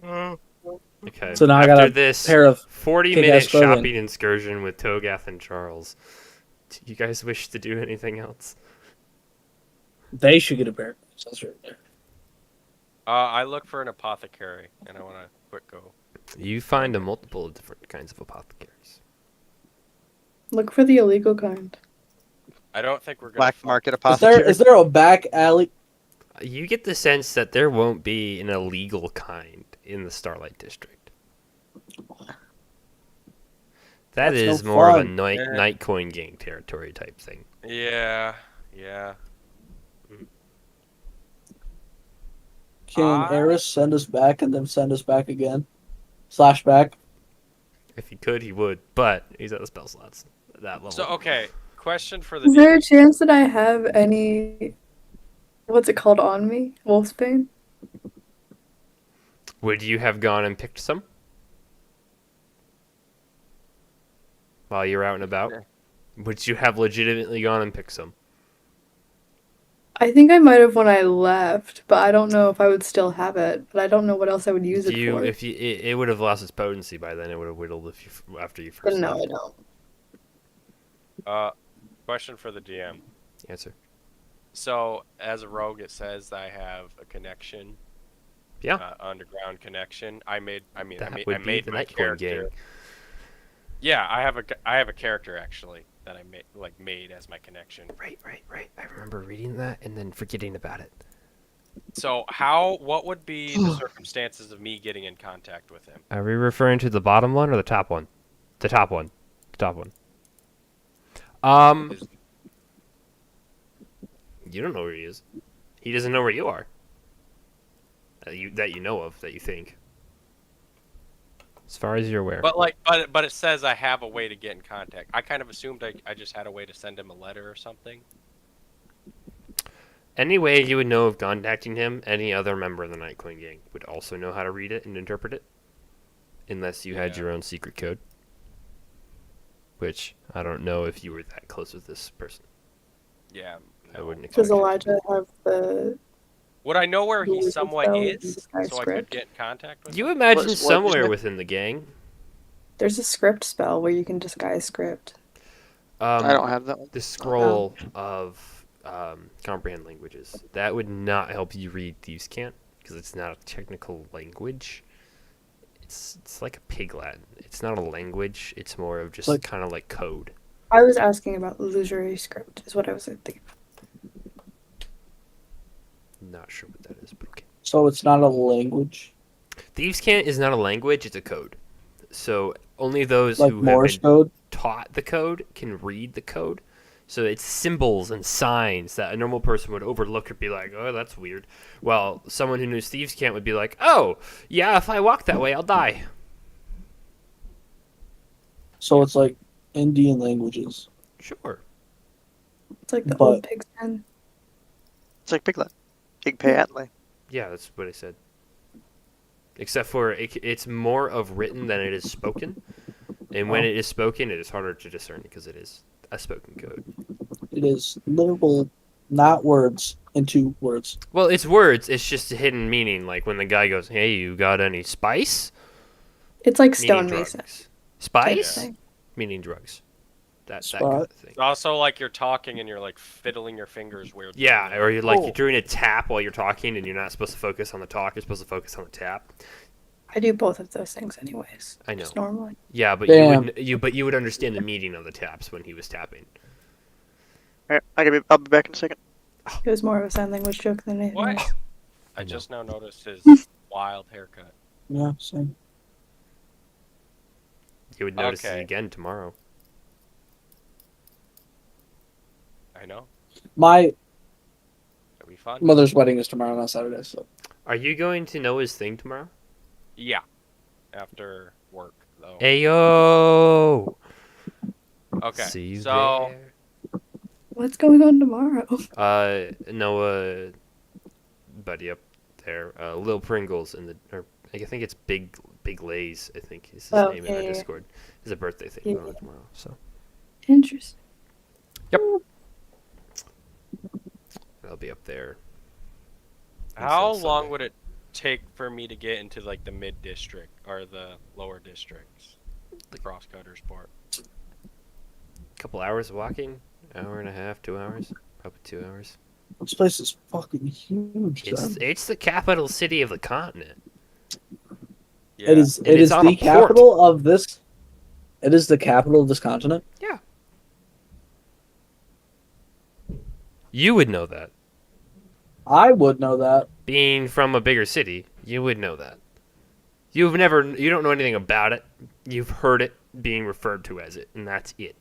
Okay. So now I After got a this pair of 40-minute kick-ass clothing. shopping excursion with Togath and Charles, do you guys wish to do anything else? They should get a pair. That's right there. I look for an apothecary, and I want to quick go. You find a multiple of different kinds of apothecaries. Look for the illegal kind. I don't think we're gonna. Black find- market Is apothecary. there a back alley? You get the sense that there won't be an illegal kind in the Starlight District. That That's is no more of a fun. night Yeah. Nightcoin gang territory type thing. Yeah, yeah. Can I- Eris send us back and then send us back again? Slash back. If he could, he would, but he's at the spell slots at that level. So okay, question for the. Is there a chance that I have any? What's it called on me? Wolfsbane? Would you have gone and picked some while you're out and about? Yeah. Would you have legitimately gone and picked some? I think I might have when I left, but I don't know if I would still have it. But I don't know what else I would use it for. If you, it would have lost its potency by then. It would have whittled if you after you But first. no, I left. don't. Question for the DM. Answer. So as a rogue, it says I have a connection. Yeah. Underground connection. I made That my would be the my Nightcoin character. gang. Yeah, I have a character actually that I made as my connection. Right. I remember reading that and then forgetting about it. So what would be the circumstances of me getting in contact with him? Are we referring to the bottom one or the top one? The top one. The top one. You don't know where he is. He doesn't know where you are. That you know of, that you think. As far as you're aware. But it says I have a way to get in contact. I kind of assumed I just had a way to send him a letter or something. Any way you would know of contacting him, any other member of the Nightcoin gang would also know how to read it and interpret it. Unless you had Yeah. your own secret code. Which, I don't know if you were that close with this person. Yeah. I wouldn't expect Does it. Elijah have the? Would I know where he Google somewhat spell is, and so I could script? get in contact with him? You imagine What is somewhere it? within the gang. There's a script spell where you can disguise script. I don't have that one. The scroll of comprehend languages. That would not help you read Thieves' Cant because it's not a technical language. It's like a pig Latin. It's not a language. It's more of just Like- kind of like code. I was asking about illusory script. Is what I was thinking. Not sure what that is, but okay. So it's not a language Thieves' Cant is not a language. It's a code. So only those like who have Morse been code. taught the code can read the code. So it's symbols and signs that a normal person would overlook or be like, oh, that's weird. Well, someone who knows Thieves' Cant would be like, oh, yeah, if I walk that way, I'll die. So it's like Indian languages. Sure. It's like the But- old pig's pen. It's like Piglet. Pig pay Atley. Yeah, that's what I said. Except for it's more of written than it is spoken, and when Oh. it is spoken, it is harder to discern because it is a spoken code. It is literal, not words, into words. Well, it's words. It's just a hidden meaning. Like when the guy goes, "Hey, you got any spice?" It's like Meaning stonemason. drugs. Spice, thing. meaning drugs. That Spot. kind of thing. It's also like you're talking and you're like fiddling your fingers weirdly. Yeah, or you're like Oh. you're doing a tap while you're talking, and you're not supposed to focus on the talk. You're supposed to focus on the tap. I do both of those things anyways. I know. Just normally. Yeah, but Damn. you would understand the meaning of the taps when he was tapping. Alright, I'll be back in a second. It was more of a sign language joke than anything What? else. I know. just now noticed his wild haircut. Yeah, same. You would notice Okay. it again tomorrow. I know. My It'll be fun. mother's wedding is tomorrow, not Saturday, so. Are you going to know his thing tomorrow? Yeah. After work though. Ayo! Okay. See you So there. What's going on tomorrow? Noah, buddy up there, Lil Pringles or I think it's Big Lays. I think is his Oh, name in yeah, our yeah. Discord. It's a birthday thing Yeah, going on yeah. tomorrow. So Interesting. I'll be up there. how Sunday. long would it take for me to get into like the mid district or the lower districts? The cross cutter sport. Couple hours of walking, hour and a half, 2 hours, probably 2 hours. This place is fucking huge. Sam. It's the capital city of the continent. Yeah. It is. And It it's is on the a port. capital of this. It is the capital of this continent. You would know that. I would know that. Being from a bigger city, you would know that. You don't know anything about it. You've heard it being referred to as it, and that's it.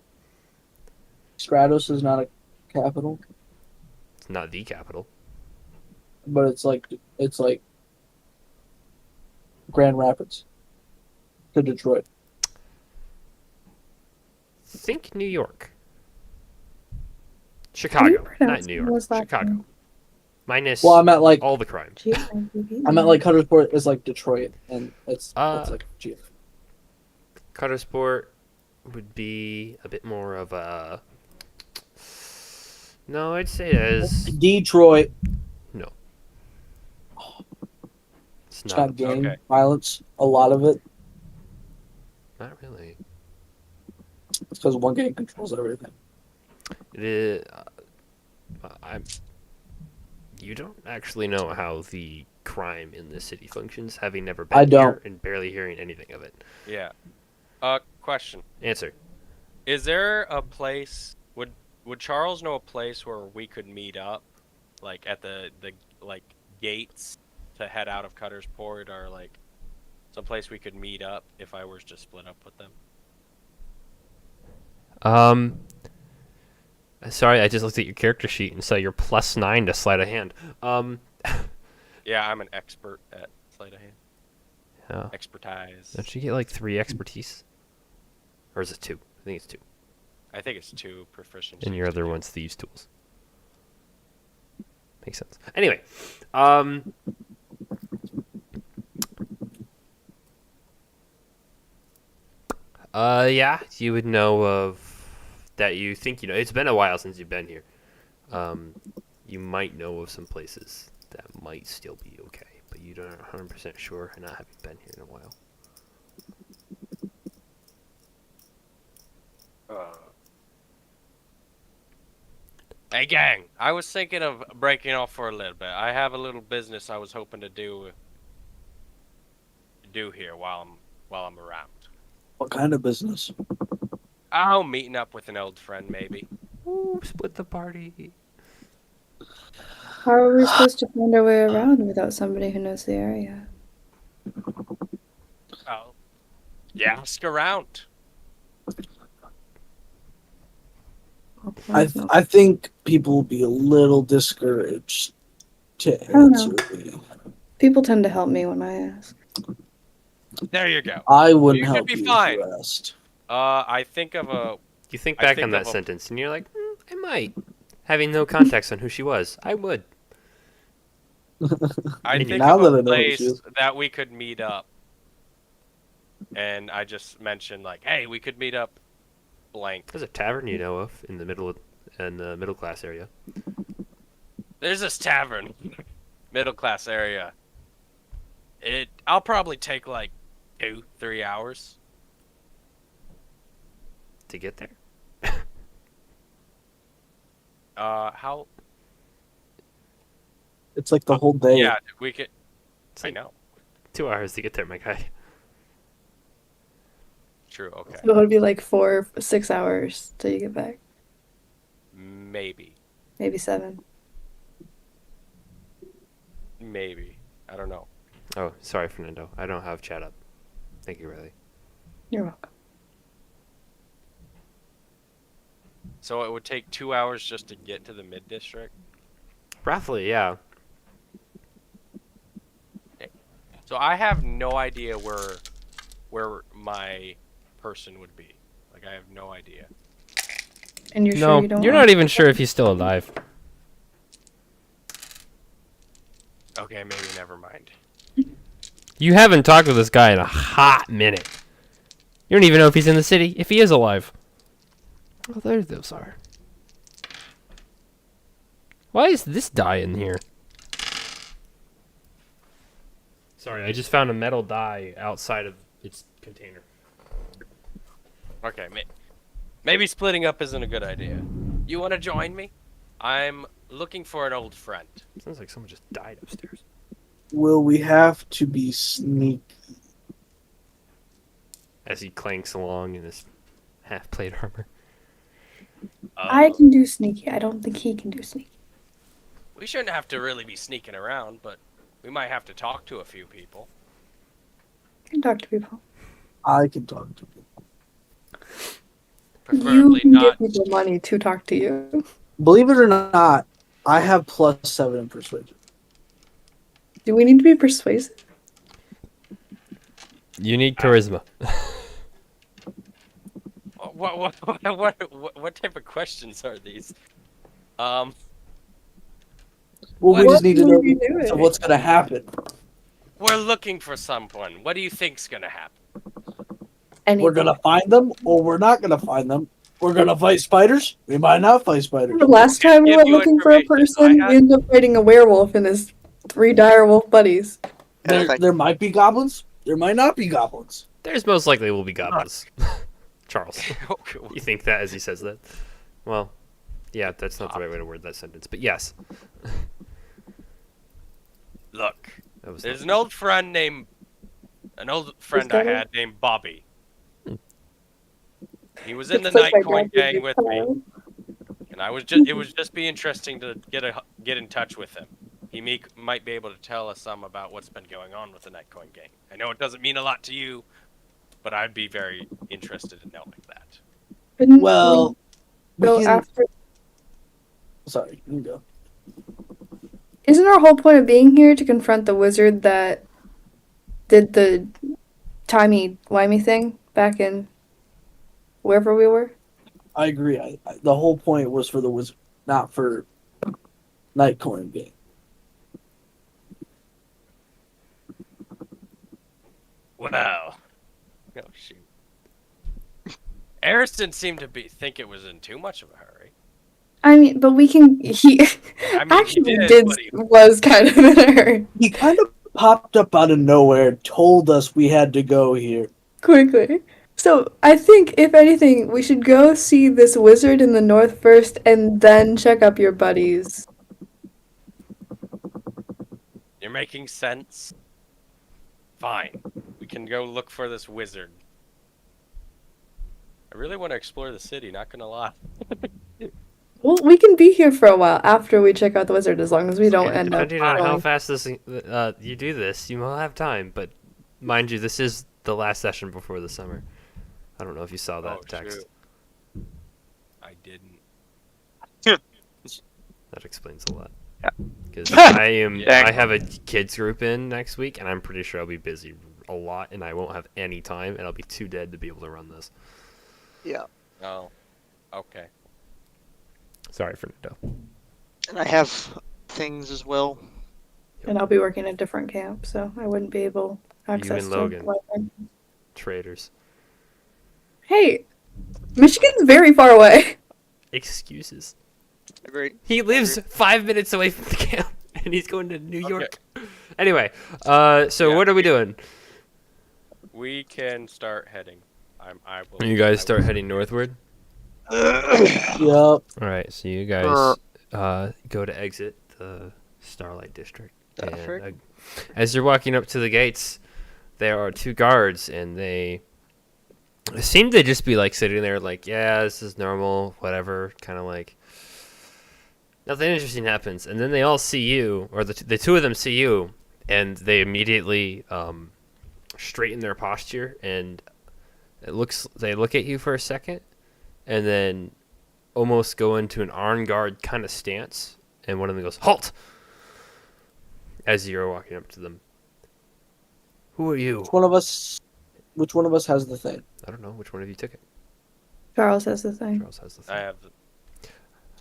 Stratos is not a capital, It's not the capital. but it's like Grand Rapids to Detroit. Think New York. How do you Chicago, not pronounce New Noah's York. last Chicago. name? Minus Well, I meant like all the crime. I meant like Cuttersport is like Detroit, and it's like Cuttersport would be a bit more of a. No, I'd say it is. Detroit. It's It's not. got gang okay. violence. A lot of it. Not really. It's because one gang controls everything. It is. I'm. You don't actually know how the crime in this city functions, having never been I here don't. and barely hearing anything of it. Yeah. Question. Answer. Is there a place would Charles know a place where we could meet up? Like at the like gates to head out of Cuttersport, or like someplace we could meet up if I were to split up with them? Sorry, I just looked at your character sheet and saw you're +9 to sleight of hand. Yeah, I'm an expert at sleight of hand. Yeah. Expertise. Don't you get like 3 expertise? Or is it 2? I think it's 2. I think it's 2 proficiency. And your other one's thieves' tools. Makes sense. Anyway, yeah, you would know of that. You think you know. It's been a while since you've been here. You might know of some places that might still be okay, but you don't 100% sure, and not having been here in a while. Hey gang, I was thinking of breaking off for a little bit. I have a little business I was hoping to do here while I'm around. What kind of business? Oh, meeting up with an old friend maybe. Ooh, split the party. How are we supposed to find our way around without somebody who knows the area? Oh. Yeah, ask around. I think people will be a little discouraged to don't know. answer me. People tend to help me when I ask. There you go. I wouldn't You should help be you fine. if you asked. I think of a You think I back think on that of a- sentence, and you're like, I might. having no context on who she was, I would. I Now think that of I a know who she place is. that we could meet up. And I just mentioned like, hey, we could meet up blank. There's a tavern you know of in the middle class area. There's this tavern, middle class area. I'll probably take like 2-3 hours. To get there. How? It's like the whole day. Yeah, we could. It's I like know. 2 hours to get there, my guy. True. Okay. So it'll be like 4-6 hours till you get back. Maybe. Maybe 7. Maybe. I don't know. Oh, sorry, Fernando. I don't have chat up. Thank you, Riley. You're welcome. So it would take 2 hours just to get to the mid district. Roughly, yeah. So I have no idea where my person would be. Like I have no idea. And you're No, sure you don't you're want- not even sure if he's still alive. Okay, maybe never mind. You haven't talked with this guy in a hot minute. You don't even know if he's in the city, if he is alive. Oh, there those are. Why is this dye in here? Sorry, I just found a metal dye outside of its container. Okay, maybe splitting up isn't a good idea. You want to join me? I'm looking for an old friend. Sounds like someone just died upstairs. Will we have to be sneaky? As he clanks along in his half-plate armor. I can do sneaky. I don't think he can do sneaky. We shouldn't have to really be sneaking around, but we might have to talk to a few people. I can talk to people. I can talk to people. You Preferably can not. give people money to talk to you. Believe it or not, I have +7 in persuasion. Do we need to be persuasive? You need charisma. What type of questions are these? Well, What we just need to would know we do so it? what's going to happen. We're looking for someone. What do you think's gonna happen? Anything. We're going to find them, or we're not going to find them. We're going to fight spiders. We might not fight spiders. The last time we Give went you looking for a information. person, I we had- ended up fighting a werewolf and his 3 dire wolf buddies. Yeah, like- There might be goblins. There might not be goblins. There's most likely will be goblins. Charles. You think that as he says that? Well, yeah, that's not the right way to word that sentence, but yes. Look, That was there's not- an old friend I that it? had named Bobby. He was in the It's like my Nightcoin dad gang did with this me, time. and it would just be interesting to get in touch with him. He might be able to tell us some about what's been going on with the Nightcoin gang. I know it doesn't mean a lot to you, but I'd be very interested in knowing that. Couldn't Well, we we go can... after. Sorry, you can go. Isn't our whole point of being here to confront the wizard that did the timey-wimey thing back in wherever we were? I agree. The whole point was for the wizard, not for Nightcoin game. Wow. Oh shoot. Ariston seemed to think it was in too much of a hurry. I mean, but we can. He I mean, actually he did but he- was kind of in a hurry. He kind of popped up out of nowhere, told us we had to go here. Quickly. So I think, if anything, we should go see this wizard in the north first, and then check up your buddies. You're making sense. Fine. We can go look for this wizard. I really want to explore the city, not gonna lie. Well, we can be here for a while after we check out the wizard, as long as we don't end up. Depending on how going- fast you do this, you will have time. But mind you, this is the last session before the summer. I don't know if you saw that text. Shoot. I didn't. That explains a lot. Yeah. Because I Dang. have a kids group in next week, and I'm pretty sure I'll be busy a lot, and I won't have any time, and I'll be too dead to be able to run this. Yeah. Oh. Okay. Sorry, Fernando. And I have things as well. And I'll be working at a different camp, so I wouldn't be able access and to Logan. Wi-Fi. Traitors. Hey, Michigan's very far away. Excuses. Agreed. He lives 5 minutes away from the camp, and he's going to New York. Anyway, so Yeah, what are we doing? We can start heading. I will. You guys I start will- heading northward. Yep. All right, so you guys go to exit the Starlight District. And, Perfect. as you're walking up to the gates, there are two guards, and they seem to just be like sitting there, like, yeah, this is normal, whatever, kind of like nothing interesting happens. And then they all see you, or the two of them see you, and they immediately straighten their posture, and they look at you for a second, and then almost go into an armed guard kind of stance, and one of them goes, "Halt!" as you're walking up to them. Who are you? Which one of us has the thing? I don't know. Which one of you took it? Charles has the thing. Charles has the thing. I have.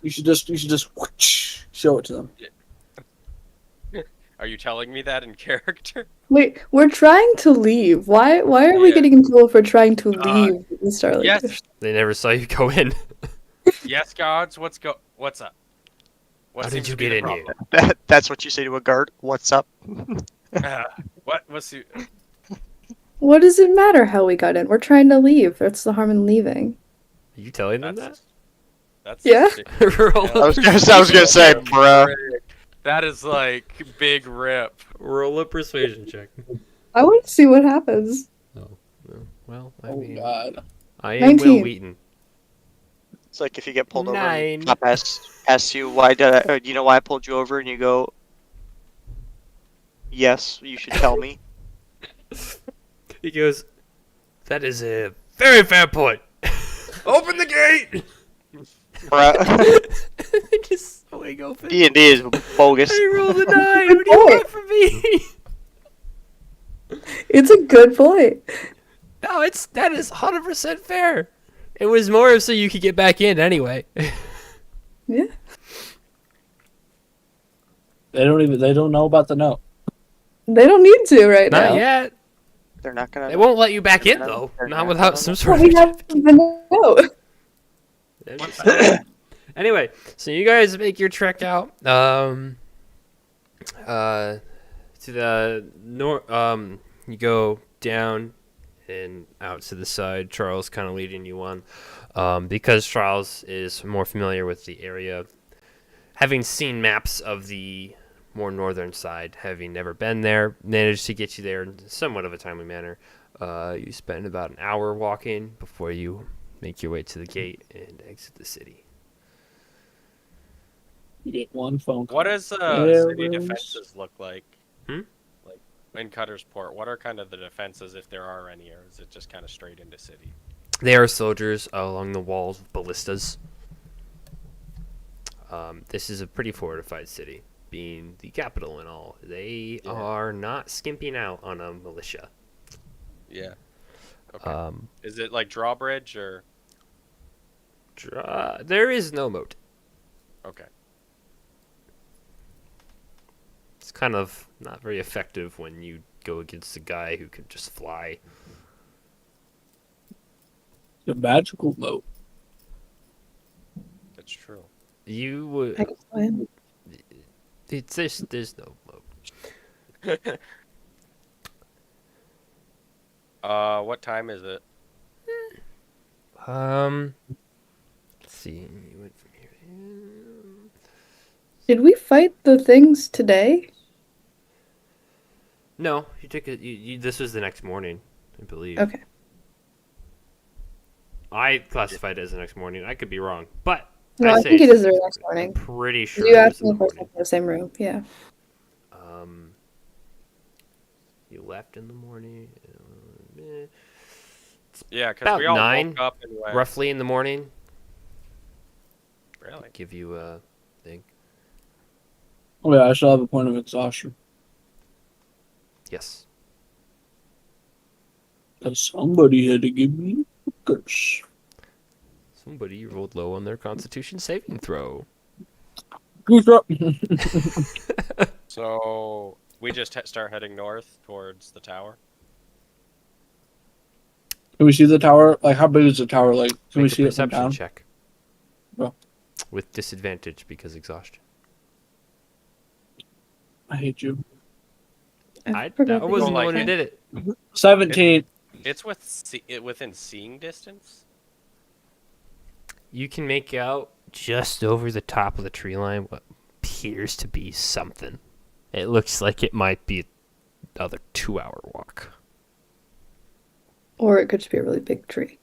You should just whoosh, show it to them. Are you telling me that in character? Wait, we're trying to leave. Why are we Yeah. getting in trouble for trying to leave the Starlight yes. District? They never saw you go in. Yes, gods. What's up? What How did seems you to be get the in here? problem? That's what you say to a guard. What's up? What's the? What does it matter how we got in? We're trying to leave. What's the harm in leaving? Are you telling them That's Yeah. that? Roll Yeah. I was gonna say, bruh. That is like big rip. Roll a persuasion check. I want to see what happens. Well, I Oh mean, God. I am Will 19. Wheaton. It's like if you get pulled over, Nine. and cop asks you why did I, or, do you know why I pulled you over, and you go, yes, you should tell me. He goes, "That is a very fair point. Open the gate." Bruh. They just swing open. D&D is bogus. I rolled a 9. What do you want from me? It's a good point. No, that is 100% fair. It was more so you could get back in anyway. Yeah. They don't know about the note. They don't need to right Not now. yet. They're not gonna. They won't let you back in They're though. not- Not without some Well, sort we of. have the note. I'm just saying. Anyway, so you guys make your trek out to the north. You go down and out to the side. Charles kind of leading you on, because Charles is more familiar with the area, having seen maps of the more northern side, having never been there, managed to get you there in somewhat of a timely manner. You spend about an hour walking before you make your way to the gate and exit the city. You get one phone call. What does city Arrows. defenses look like? Hmm? Like in Cutter's Port, what are kind of the defenses if there are any, or is it just kind of straight into city? There are soldiers along the walls with ballistas. This is a pretty fortified city, being the capital and all. They Yeah. are not skimping out on a militia. Yeah. Okay. Um, Is it like drawbridge or? there is no moat. Okay. It's kind of not very effective when you go against a guy who can just fly. The magical note. That's true. You would. I guess I am. There's no moat. What time is it? Let's see. You went from here. Did we fight the things today? No, you took it. This was the next morning, I believe. Okay. I classified it as the next morning. I could be wrong, but No, I say think it it's- is the next I'm morning. pretty sure You it was asked in me the for morning. the same room. Yeah. You left in the morning. Yeah, because About we all 9, woke up and went. Roughly in the morning. Really? Give you a thing. Oh yeah, I still have a point of exhaustion. Yes. Because somebody had to give me a curse. So Somebody rolled low on their Constitution saving throw. Goose up. So we just start heading north towards the tower. Can we see the tower? Like, how big is the tower? Like, can we Make a see it from perception down? check. Well. With disadvantage because exhaustion. I hate you. I forgot wasn't the like one who it. did it. 17. It's within seeing distance. You can make out just over the top of the tree line what appears to be something. It looks like it might be another 2-hour walk. Or it could just be a really big tree.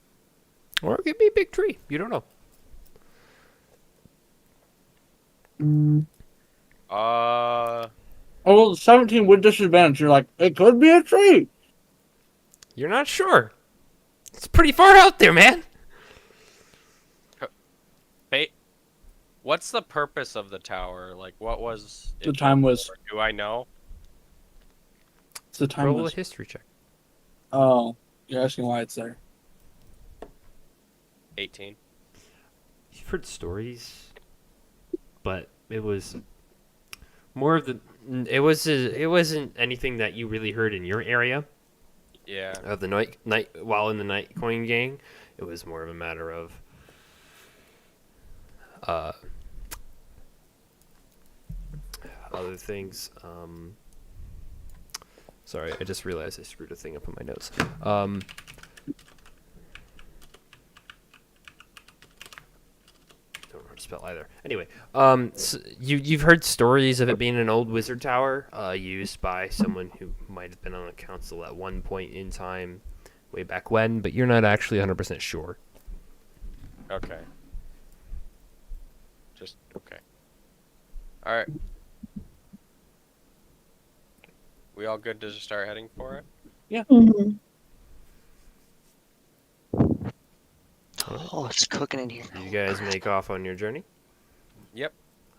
Or it could be a big tree. You don't know. Uh, Oh, well, 17 with disadvantage. You're like, it could be a tree. You're not sure. It's pretty far out there, man. hey, what's the purpose of the tower? Like, what was The it time for? was. Do I know? The time Roll a was. history check. Oh, you're asking why it's there. 18. You've heard stories, but it was more of the. It wasn't anything that you really heard in your area Yeah. of the night while in the Night Coin gang. It was more of a matter of other things. Sorry, I just realized I screwed a thing up on my notes. Don't know how to spell either. Anyway, so you've heard stories of it being an old wizard tower used by someone who might have been on the council at one point in time, way back when, but you're not actually 100% sure. Okay. Just okay. All right. We all good to just start heading for it? Mm-hmm. Oh, it's cooking in here. You guys make off on your journey. Yep.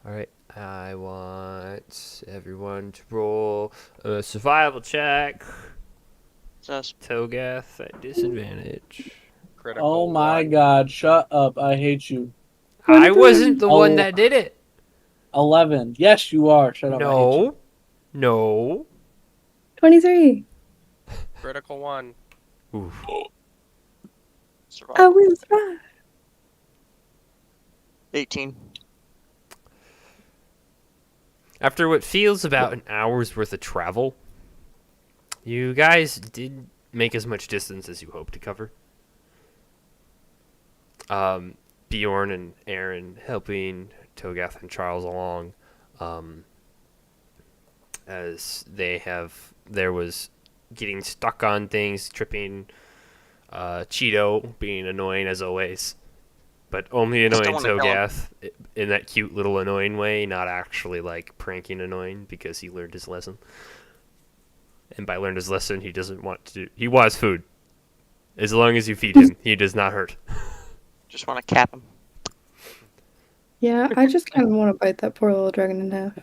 All right. I want everyone to roll a survival check. Just Togath at disadvantage. Critical. Oh my one. god, shut up. I hate you. I wasn't the one Oh. that did it. 11. Yes, you are. Shut up. I hate you. No. 23. Critical one. Oof. survive. I will survive. 18. After what feels about an hour's worth of travel, you guys did make as much distance as you hoped to cover. Bjorn and Aaron helping Togath and Charles along, as there was getting stuck on things, tripping, Cheeto being annoying as always, but only Just annoying don't wanna kill him. Togath in that cute little annoying way, not actually like pranking annoying because he learned his lesson. And by learned his lesson, he doesn't want to. He wants food. As long as you feed him, he does not hurt. Just want to cap him. Yeah, I just kind of want to bite that poor little dragon in half.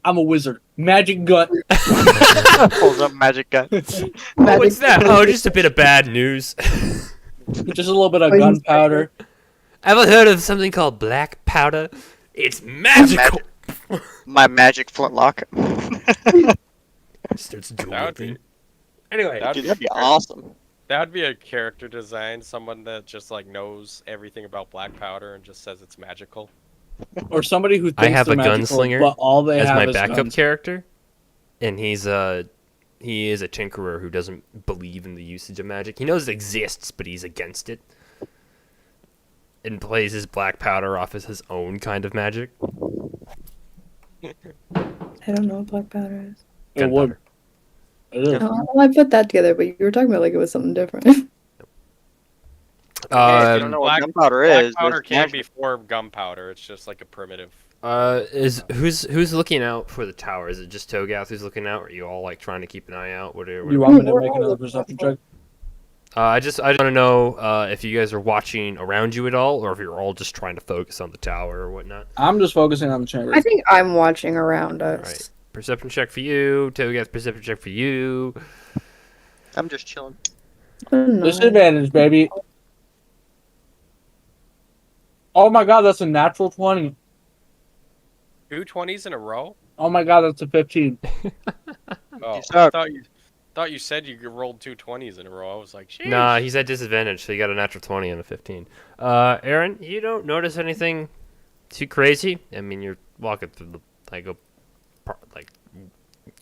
I'm a wizard. Magic gut. Pulls up magic gun. Oh, what's that? Oh, just a bit of bad news. Just a little bit of Oh, you gunpowder. Ever heard of something called black powder? It's magical. My magic flintlock. Starts doing That would be- thing. Anyway, That'd Dude, be that'd be great. awesome. That would be a character design. Someone that just like knows everything about black powder and just says it's magical. Or somebody who thinks I have they're a magical, gunslinger but all they as have my is backup guns. character, and he is a tinkerer who doesn't believe in the usage of magic. He knows it exists, but he's against it, and plays his black powder off as his own kind of magic. I don't know what black powder is. It would. Gunpowder. It is. Oh, well, I put that together, but you were talking about like it was something different. Hey, if you don't know what black- gunpowder Black is, powder it's can magic. be for gunpowder. It's just like a primitive. Who's looking out for the tower? Is it just Togath who's looking out, or are you all like trying to keep an eye out? What You want me to make another perception check? I just want to know if you guys are watching around you at all, or if you're all just trying to focus on the tower or whatnot. I'm just focusing on the chamber. I think I'm watching around us. Alright. Perception check for you. Togath, perception check for you. I'm just chilling. I don't know. Disadvantage, baby. Oh my god, that's a natural 20. 2 20s in a row? Oh my god, that's a 15. Oh, suck. thought you said you rolled 2 20s in a row. I was like, sheesh. Nah, he's at disadvantage, so you got a natural 20 and a 15. Aaron, you don't notice anything too crazy? I mean, you're walking through the like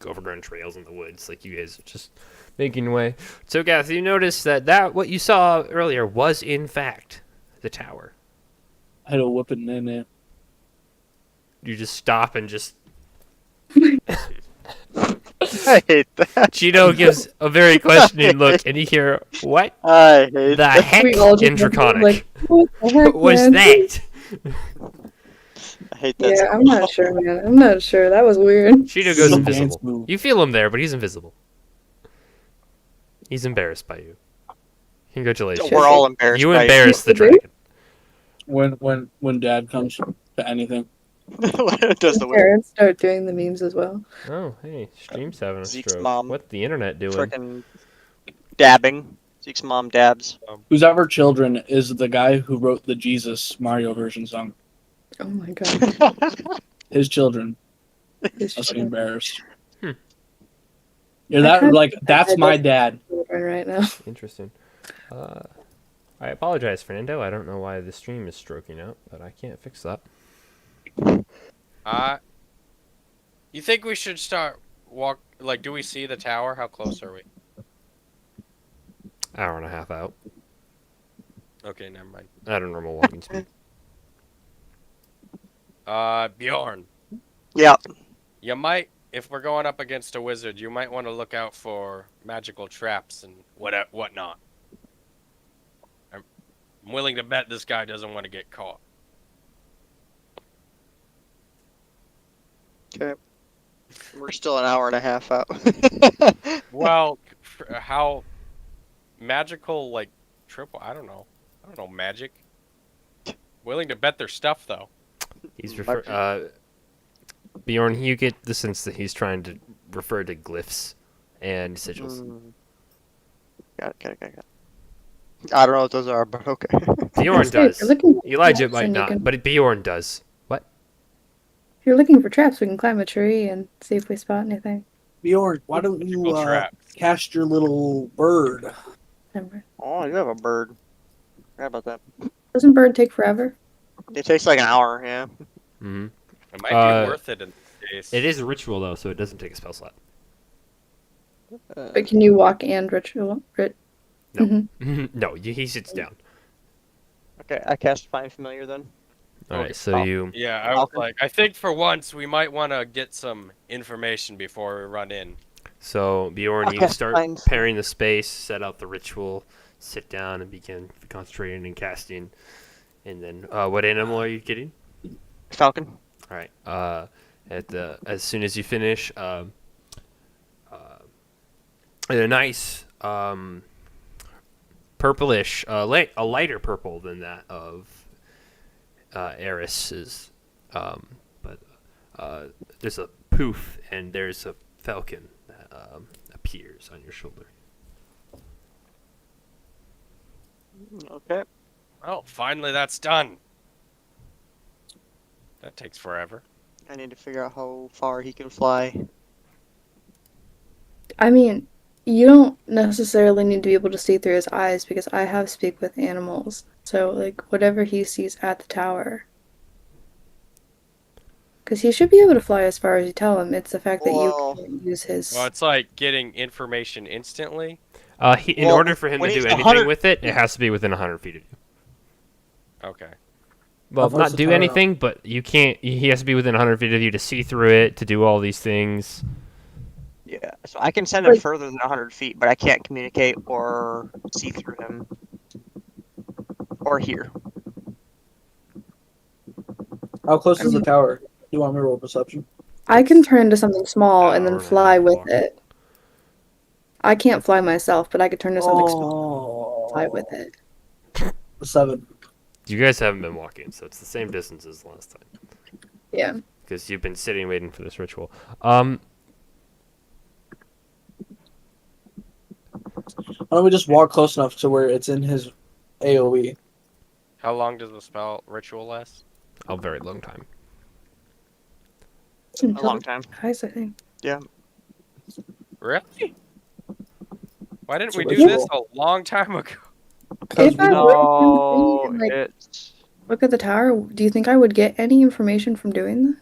overgrown trails in the woods, like you guys are just making your way. So, Gath, you notice that what you saw earlier was in fact the tower. I had a whooping in there. You just stop and just I hate that. Cheeto gives a very questioning look, and you hear, "What I hate the that. heck We all just in Draconic like, what the heck, was man? that?" I hate that. Yeah, I'm not sure, man. I'm not sure. That was weird. Cheeto goes Dance invisible. move. You feel him there, but he's invisible. He's embarrassed by you. Congratulations. We're all embarrassed. You by embarrassed the You do? dragon. When Dad comes to anything. It does the way. Parents start doing the memes as well. Oh, hey, stream's having a Zeke's stroke. mom. What's the internet doing? Frickin' dabbing. Zeke's mom dabs. Whose ever children is the guy who wrote the Jesus Mario version song. Oh my god. His children. It's Must just be embarrassed. Hmm. Yeah, I that kinda- like that's I my just- dad. children right now. Interesting. I apologize, Fernando. I don't know why the stream is stroking out, but I can't fix that. You think we should start walk? Like, do we see the tower? How close are we? Hour and a half out Okay, never mind. at a normal walking speed. Bjorn, Yeah. you might, if we're going up against a wizard, you might want to look out for magical traps and whatnot. I'm willing to bet this guy doesn't want to get caught. Okay. We're still an hour and a half out. Well, how magical, like triple? I don't know. Magic. Willing to bet their stuff though. He's Bjorn, you get the sense that he's trying to refer to glyphs and sigils. Got it. I don't know what those are, but okay. Bjorn Steve, does. you're looking for Elijah traps might and you not, can- but Bjorn does. What? If you're looking for traps, we can climb a tree and see if we spot anything. Bjorn, why don't you Magical trap. cast your little bird? Never. Oh, you have a bird. Forgot about that. Doesn't bird take forever? It takes like an hour, yeah. Mm-hmm. It might be worth it in this case. It is a ritual though, so it doesn't take a spell slot. But can you walk and ritual? No. Mhm. No, he sits down. Okay, I cast Find Familiar then. All right, Okay. so you. Yeah, I was Okay. like, I think for once we might want to get some information before we run in. So Bjorn, you Okay, start fine. pairing the space, set out the ritual, sit down, and begin concentrating and casting. And then, what animal are you getting? Falcon. All right. As soon as you finish, a nice purplish, a lighter purple than that of Eris's, but there's a poof and there's a falcon that appears on your shoulder. Okay. Oh, finally that's done. That takes forever. I need to figure out how far he can fly. I mean, you don't necessarily need to be able to see through his eyes because I have speak with animals. So, like, whatever he sees at the tower. Because he should be able to fly as far as you tell him. It's the fact that Well- you can't use his. Well, it's like getting information instantly. In Well, order for him to when do he's anything 100 with it, it has to be within 100 feet of you. Okay. Well, How far's not the do tower anything, but you can't. He has to be within 100 feet of you to see through it, to do all these things. Yeah, so I can send him Like- further than 100 feet, but I can't communicate or see through him. Or hear. How close is the tower? Do you want me to roll perception? I can turn into something small and Hour then and a fly half with walk. it. I can't fly myself, but I could turn into something Oh, small and fly with it. 7. You guys haven't been walking, so it's the same distance as last time. Yeah. Because you've been sitting waiting for this ritual. Why don't we just walk close enough to where it's in his AoE? How long does the spell ritual last? A very long time. A Until long it time. dies, I think. Really? Why didn't It's a we do this ritual. a long time ago? Because If I we were No, to like it's look at the tower, do you think I would get any information from doing that?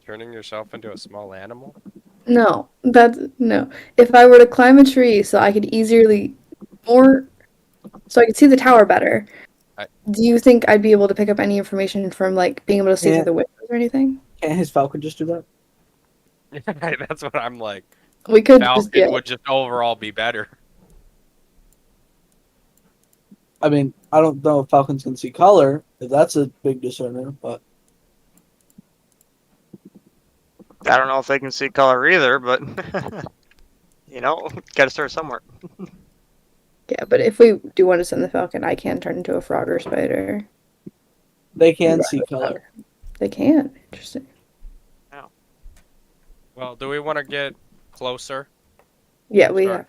Turning yourself into a small animal? No, no. If I were to climb a tree so I could easily so I could see the tower better, do you think I'd be able to pick up any information from like being able to see Yeah. through the windows or anything? can't his falcon just do that? That's what I'm like. We could Falcon just would just overall be better. I mean, I don't know if falcons can see color. If that's a big discerner, but I don't know if they can see color either, but gotta start somewhere. yeah. But if we do want to send the falcon, I can turn into a frog or spider. they can see color. They can. Interesting. Well, do we want to get closer? Yeah, we Sure. have.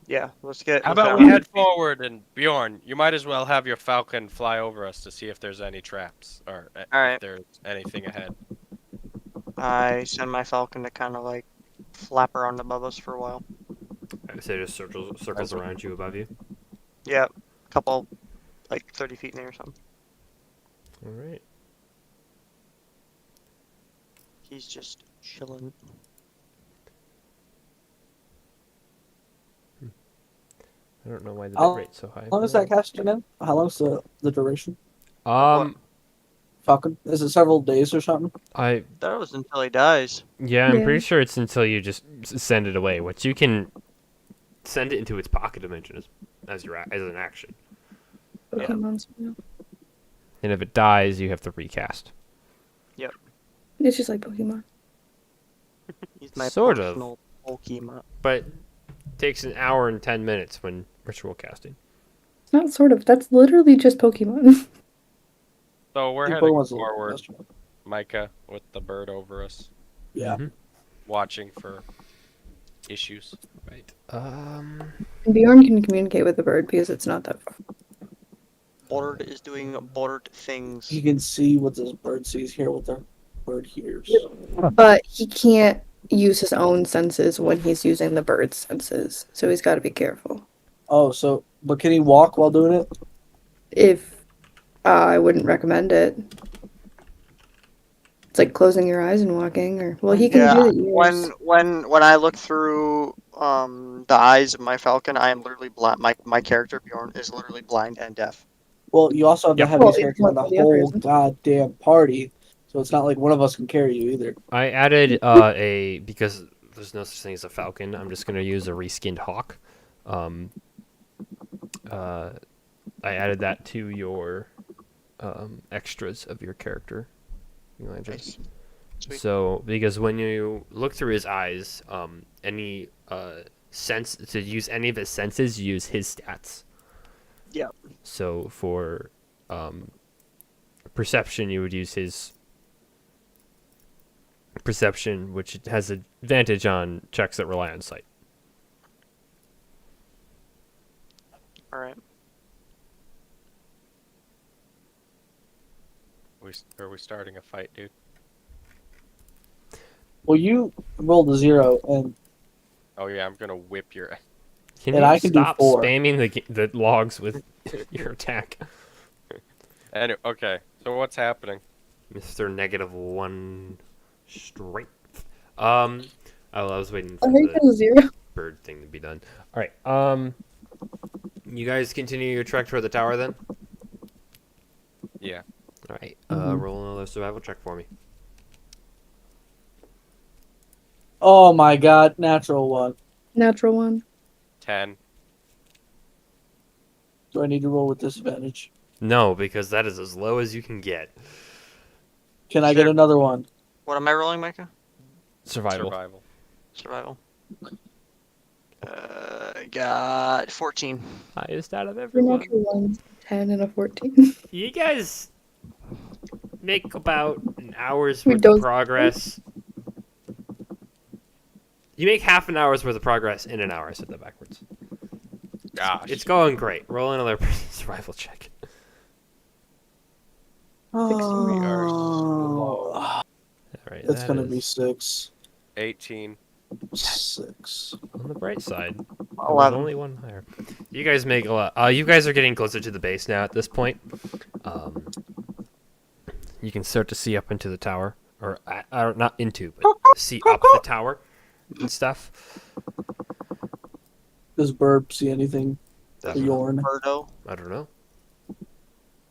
Yeah, let's get. How let's about have- we head forward and Bjorn, you might as well have your falcon fly over us to see if there's any traps or Alright. if there's anything ahead. I send my falcon to kind of like flap around above us for a while. I say just circles around you above you. Yeah, a couple, like 30 feet in the air or something. All right. He's just chilling. I don't know why the How bit rate's so high. How long is that casting in? How long's the duration? Falcon? Is it several days or something? I That was until he dies. yeah, I'm Yeah. pretty sure it's until you just send it away, which you can send it into its pocket dimension as an action. Pokemon's real. And if it dies, you have to recast. It's just like Pokemon. He's my Sort of. personal Pokemon. But takes an hour and 10 minutes when ritual casting. It's not sort of. That's literally just Pokemon. So we're I think heading Pokemon's a little forward, faster. Micah, with the bird over us, Yeah. Mhm. watching for issues. Right. And Bjorn can communicate with the bird because it's not that far. Bird is doing bird things. He can see what this bird sees, hear what the bird hears. But he can't use his own senses when he's using the bird's senses. So he's got to be careful. Oh, but can he walk while doing it? If I wouldn't recommend it. It's like closing your eyes and walking, or well, he can Yeah, do the ears. when I look through the eyes of my falcon, I am literally blind. My character Bjorn is literally blind and deaf. Well, you also have the Yep. heaviest Well, character in the it's not the other, whole isn't it? goddamn party, so it's not like one of us can carry you either. I added because there's no such thing as a falcon. I'm just gonna use a reskinned hawk. I added that to your extras of your character. Elijah. Nice. Sweet. So because when you look through his eyes, any sense to use any of his senses, you use his stats. Yep. So for perception, you would use his perception, which has advantage on checks that rely on sight. All right. Are we starting a fight, dude? Well, you rolled a 0, and Oh yeah, I'm gonna whip your. Can And you I can do stop 4. spamming the logs with your attack, Anyway, okay. So what's happening? Mr. -1 strength? Oh, I was waiting I for think the it was 0. bird thing to be done. All right. You guys continue your trek toward the tower then. Yeah. All right. Mhm. Roll another survival check for me. oh my god, natural 1. Natural 1. 10. Do I need to roll with disadvantage? No, because that is as low as you can get. Can I get Sure. another one? What am I rolling, Micah? Survival. Survival. Survival. Got 14. Highest out of The everyone. natural 1's 10 and a 14. You guys make about an hour's We worth of don't- progress. You make half an hour's worth of progress in an hour. I said that backwards. Gosh. It's going great. Roll another survival check. slow. All right, That's that gonna be is 6. 18. 6. on the bright side. There was 11. only one higher. You guys make a lot. You guys are getting closer to the base now. At this point, you can start to see up into the tower, or not into, but see up the tower and stuff. Does Burp see anything? Bjorn. Birdo. I don't know.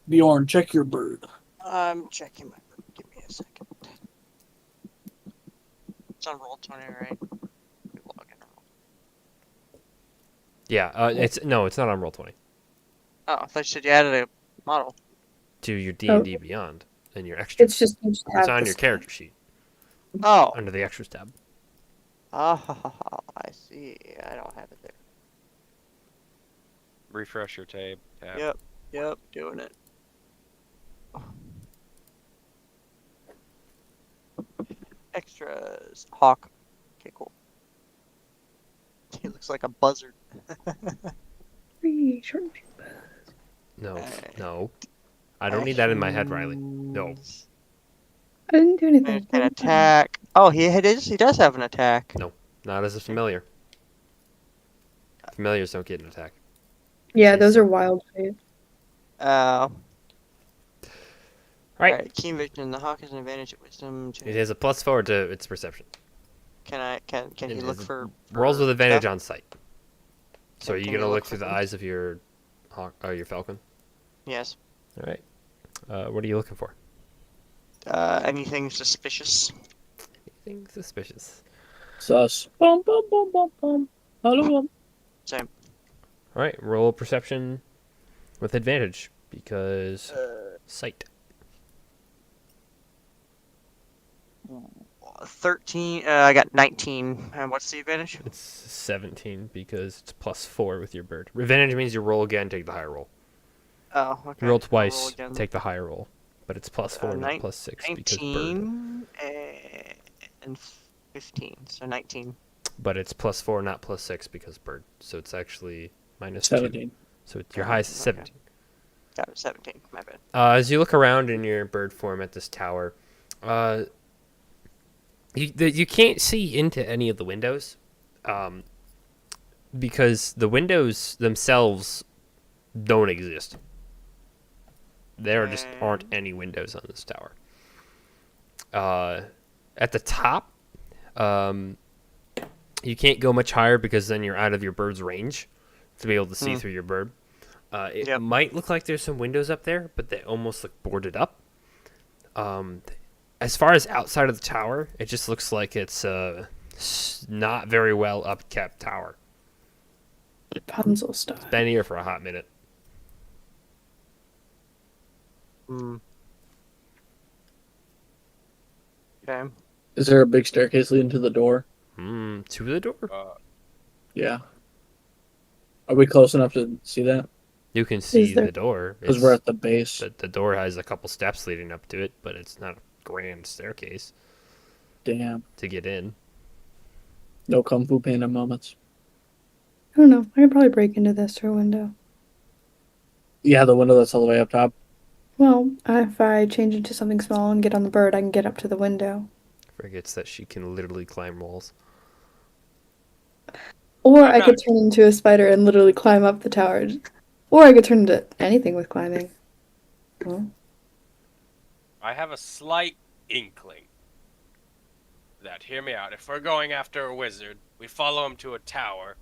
Bjorn, check your bird. I'm checking my bird. Give me a second. It's on roll 20, right? Let me log in. Yeah, it's not on roll 20. Oh, I thought you said you added a model. To your D&D Beyond and your extra. It's just you just have It's on this- your character sheet Oh. under the extras tab. Oh, I see. I don't have it there. Refresh your tab. Yep, doing it. Extras. Hawk. Okay, cool. He looks like a buzzard. Free short- No, Alright. no. I don't need that in my head, Riley. No. I didn't do anything. An attack. Oh, he does have an attack. Not as a familiar. Familiars don't get an attack. Yeah, those are wild shapes. Right. Alright, keen vision. The hawk has an advantage at wisdom. It has a +4 to its perception. Can he It look has for rolls with advantage stuff? on sight. So are you Can gonna you look look for through the things? eyes of your hawk, your falcon? Yes. All right. What are you looking for? Anything suspicious? Anything suspicious? Sus. Bum, bum, bum, bum, bum. Hello. Same. All right. Roll perception with advantage because sight. 13. I got 19. What's the advantage? It's 17 because it's +4 with your bird. Advantage means you roll again, take the higher roll. Oh, okay. You roll I'll twice, again. take the higher roll. But it's +4, not nine- +6 because bird. 19 and 15. So 19. But it's +4, not +6 because bird. So it's actually -2. 17. So your highest is Okay. 17. Got it. 17. My bad. As you look around in your bird form at this tower, you can't see into any of the windows, because the windows themselves don't exist. There just aren't any windows on this tower. At the top, you can't go much higher because then you're out of your bird's range to be able to see through your bird. It Yep. might look like there's some windows up there, but they almost look boarded up. As far as outside of the tower, it just looks like it's not very well upkept tower. Rapunzel stuff. Been here for a hot minute. Okay. Is there a big staircase leading to the door? To the door. Yeah. Are we close enough to see that? You can see there- the door. Because we're at the base. The door has a couple steps leading up to it, but it's not a grand staircase Damn. to get in. No Kung Fu Panda moments. I don't know. I could probably break into this through a window. Yeah, the window that's all the way up top. Well, if I change into something small and get on the bird, I can get up to the window. Forgets that she can literally climb walls. Or I'm I could not- turn into a spider and literally climb up the tower. Or I could turn into anything with climbing. Well, I have a slight inkling that, hear me out, if we're going after a wizard, we follow him to a tower.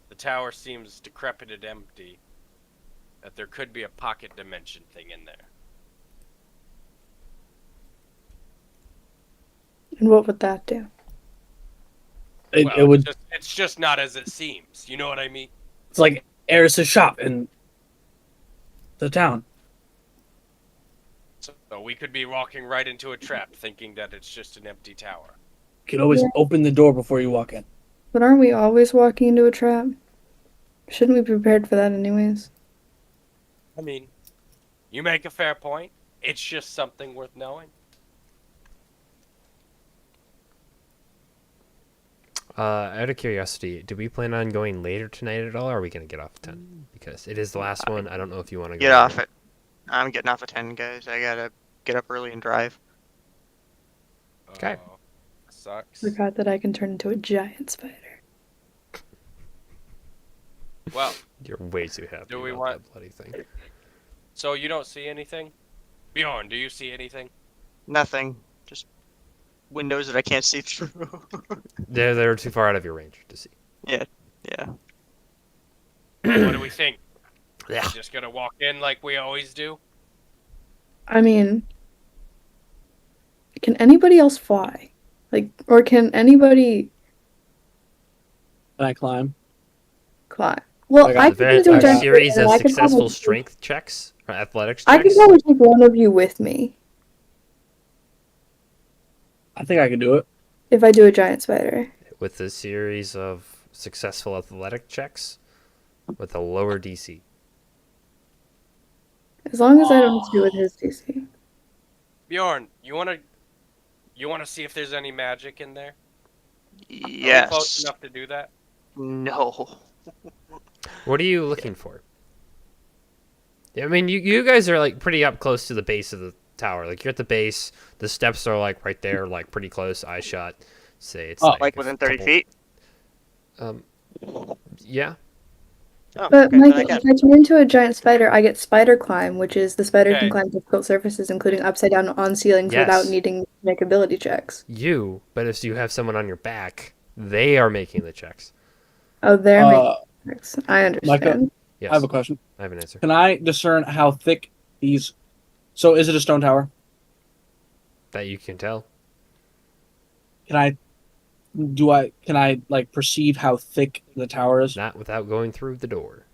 The tower seems decrepit and empty. That there could be a pocket dimension thing in there. and what would that do? It, Well, it would. it's just not as it seems. You know what I mean? It's like Eris's shop in the town. So we could be walking right into a trap, thinking that it's just an empty tower. You can always Yeah. open the door before you walk in. But aren't we always walking into a trap? Shouldn't we be prepared for that anyways? I mean, you make a fair point. It's just something worth knowing. Out of curiosity, do we plan on going later tonight at all, or are we gonna get off at 10? Because it is the last one. I don't know if you want to go. Get off later. it. I'm getting off at 10, guys. I gotta get up early and drive. Okay. Oh, sucks. Forgot that I can turn into a giant spider. Well, You're way too happy Do we about want- that bloody thing. so you don't see anything? Bjorn, do you see anything? Nothing. Just windows that I can't see through. They're too far out of your range to see. Yeah. What do we think? Yeah. Just gonna walk in like we always do? I mean, can anybody else fly? Like, or can anybody Can I climb? climb? Well, I got I the could A do a giant series spider, of and I could successful probably- strength checks or athletics I checks. could probably take one of you with me I think I can do it. if I do a giant spider. With a series of successful athletic checks with a lower DC. As long as I don't do with his DC. Bjorn, you wanna see if there's any magic in there? Are we close Yes. enough to do that? No. What are you looking for? I mean, you guys are like pretty up close to the base of the tower. Like you're at the base. The steps are like right there, like pretty close. Eye shot. Say it's Like a within 30 couple- feet? Yeah. Oh, But okay, then I Michael, got if I turn into a giant spider, I get spider climb, which is the spider can Okay. climb difficult surfaces, including upside down on ceilings, Yes. without needing to make ability checks. You, but if you have someone on your back, they are making the checks. Oh, they're Uh, making checks. I understand. Yes. I have a question. I have an answer. Can I discern how thick these? So is it a stone tower? That you can tell. Can I? Can I like perceive how thick the tower is? Not without going through the door.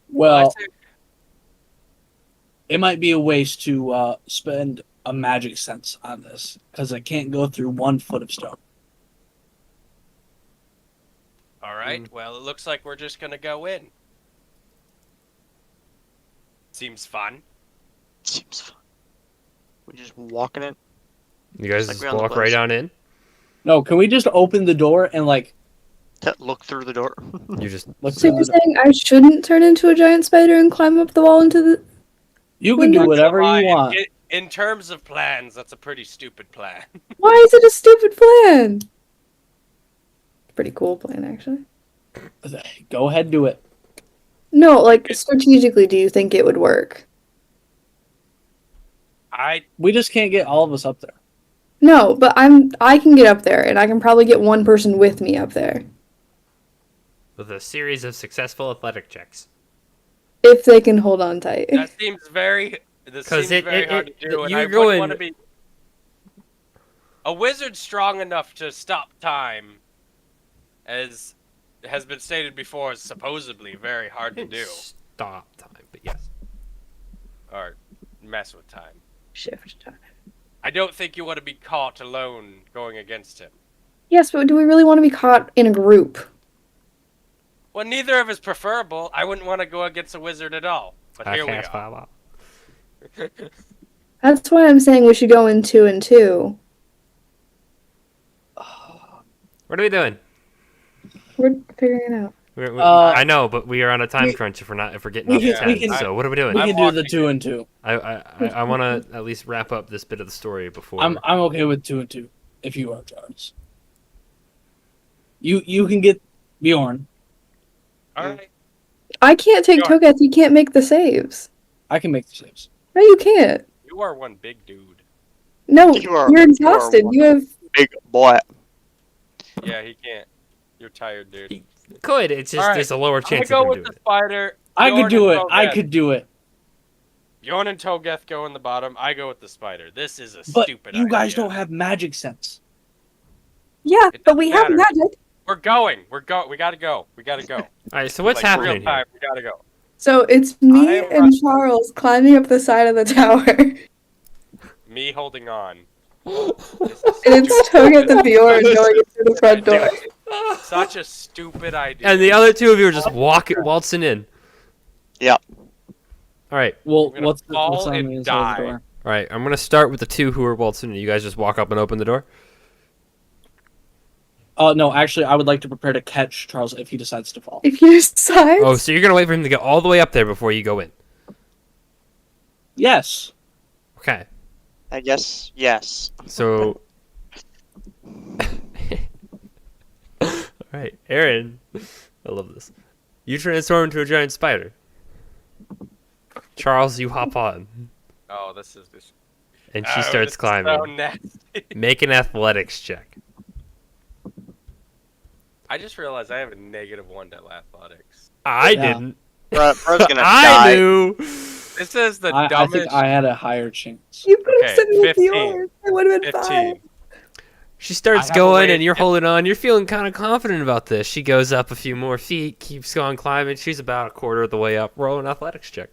Well, I say- it might be a waste to spend a magic sense on this because I can't go through 1 foot of stone. all right. Well, it looks like we're just gonna go in. Seems fun. Seems fun. We just walking it. You guys like just we're on the walk right bus. on in. No, can we just open the door and like Look through the door. You just look So through you're the door? saying I shouldn't turn into a giant spider and climb up the wall into the... You can do That's whatever Why, you want. In terms of plans, that's a pretty stupid plan. Why is it a stupid plan? Pretty cool plan, actually. Go ahead, do it. No, like, strategically, do you think it would work? We just can't get all of us up there. No, but I can get up there, and I can probably get one person with me up there. with a series of successful athletic checks. If they can hold on tight. That seems very. This 'Cause seems very it- hard it- to do, and you're I going- wouldn't want to be. A wizard strong enough to stop time, as has been stated before, is supposedly very hard to do, Stop time, but yes. or mess with time. Shift time. I don't think you want to be caught alone going against him. Yes, but do we really want to be caught in a group? Well, neither of us preferable. I wouldn't want to go against a wizard at all. But I here we cast are. Fireball. That's why I'm saying we should go in 2 and 2. What are we doing? We're figuring it out. I know, but we are on a time we- crunch if we're getting we up can- to we 10. can- So what are we doing? We I'm can do the watching 2 and 2. I want to at least wrap up this bit of the story before. I'm okay with 2 and 2 if you are, Charles. You can get Bjorn. All right. I can't take Sure. Togeth. You can't make the saves. I can make the saves. No, you can't. You are one big dude. No, You are- you're you are exhausted. one. You have. Big boy. Yeah, he can't. You're tired, dude. Could. It's just All right. there's a lower I chance go of him with doing the it. spider. I Bjorn could do and it. I Togeth. could do it. Bjorn and Togeth go in the bottom. I go with the spider. This is a But stupid you guys idea. don't have magic sense. Yeah, It but we have doesn't matter. magic. We're going. We gotta go. We gotta go. All right. So what's Like, happening real here? time. We gotta go. So it's me I am and rushing. Charles climbing up the side of the tower. And Me holding on. it's Togeth and Bjorn going into the front door. Such a stupid idea. And the other two of you are just waltzing in. Yep. All right. Well, We're gonna what's fall on and the inside of the die. door? All right. I'm gonna start with the two who are waltzing in. You guys just walk up and open the door. No, actually, I would like to prepare to catch Charles if he decides to fall. If you decide, Oh, so you're gonna wait for him to get all the way up there before you go in? Yes. Okay. I guess yes. So. All right, Aaron. I love this. You transform into a giant spider. Charles, you hop on, Oh, this is this. and she Oh, starts this is climbing. So nasty. Make an athletics check. I just realized I have a -1 to athletics. I Yeah. didn't. Bro's gonna I die. knew. This is the I dumbest. think I had a higher chance. you could have Okay, said it with 15. yours. It would have been 15. fine. She starts I have a going, way and you're to- holding on. You're feeling kind of confident about this. She goes up a few more feet, keeps going climbing. She's about a quarter of the way up. Roll an athletics check.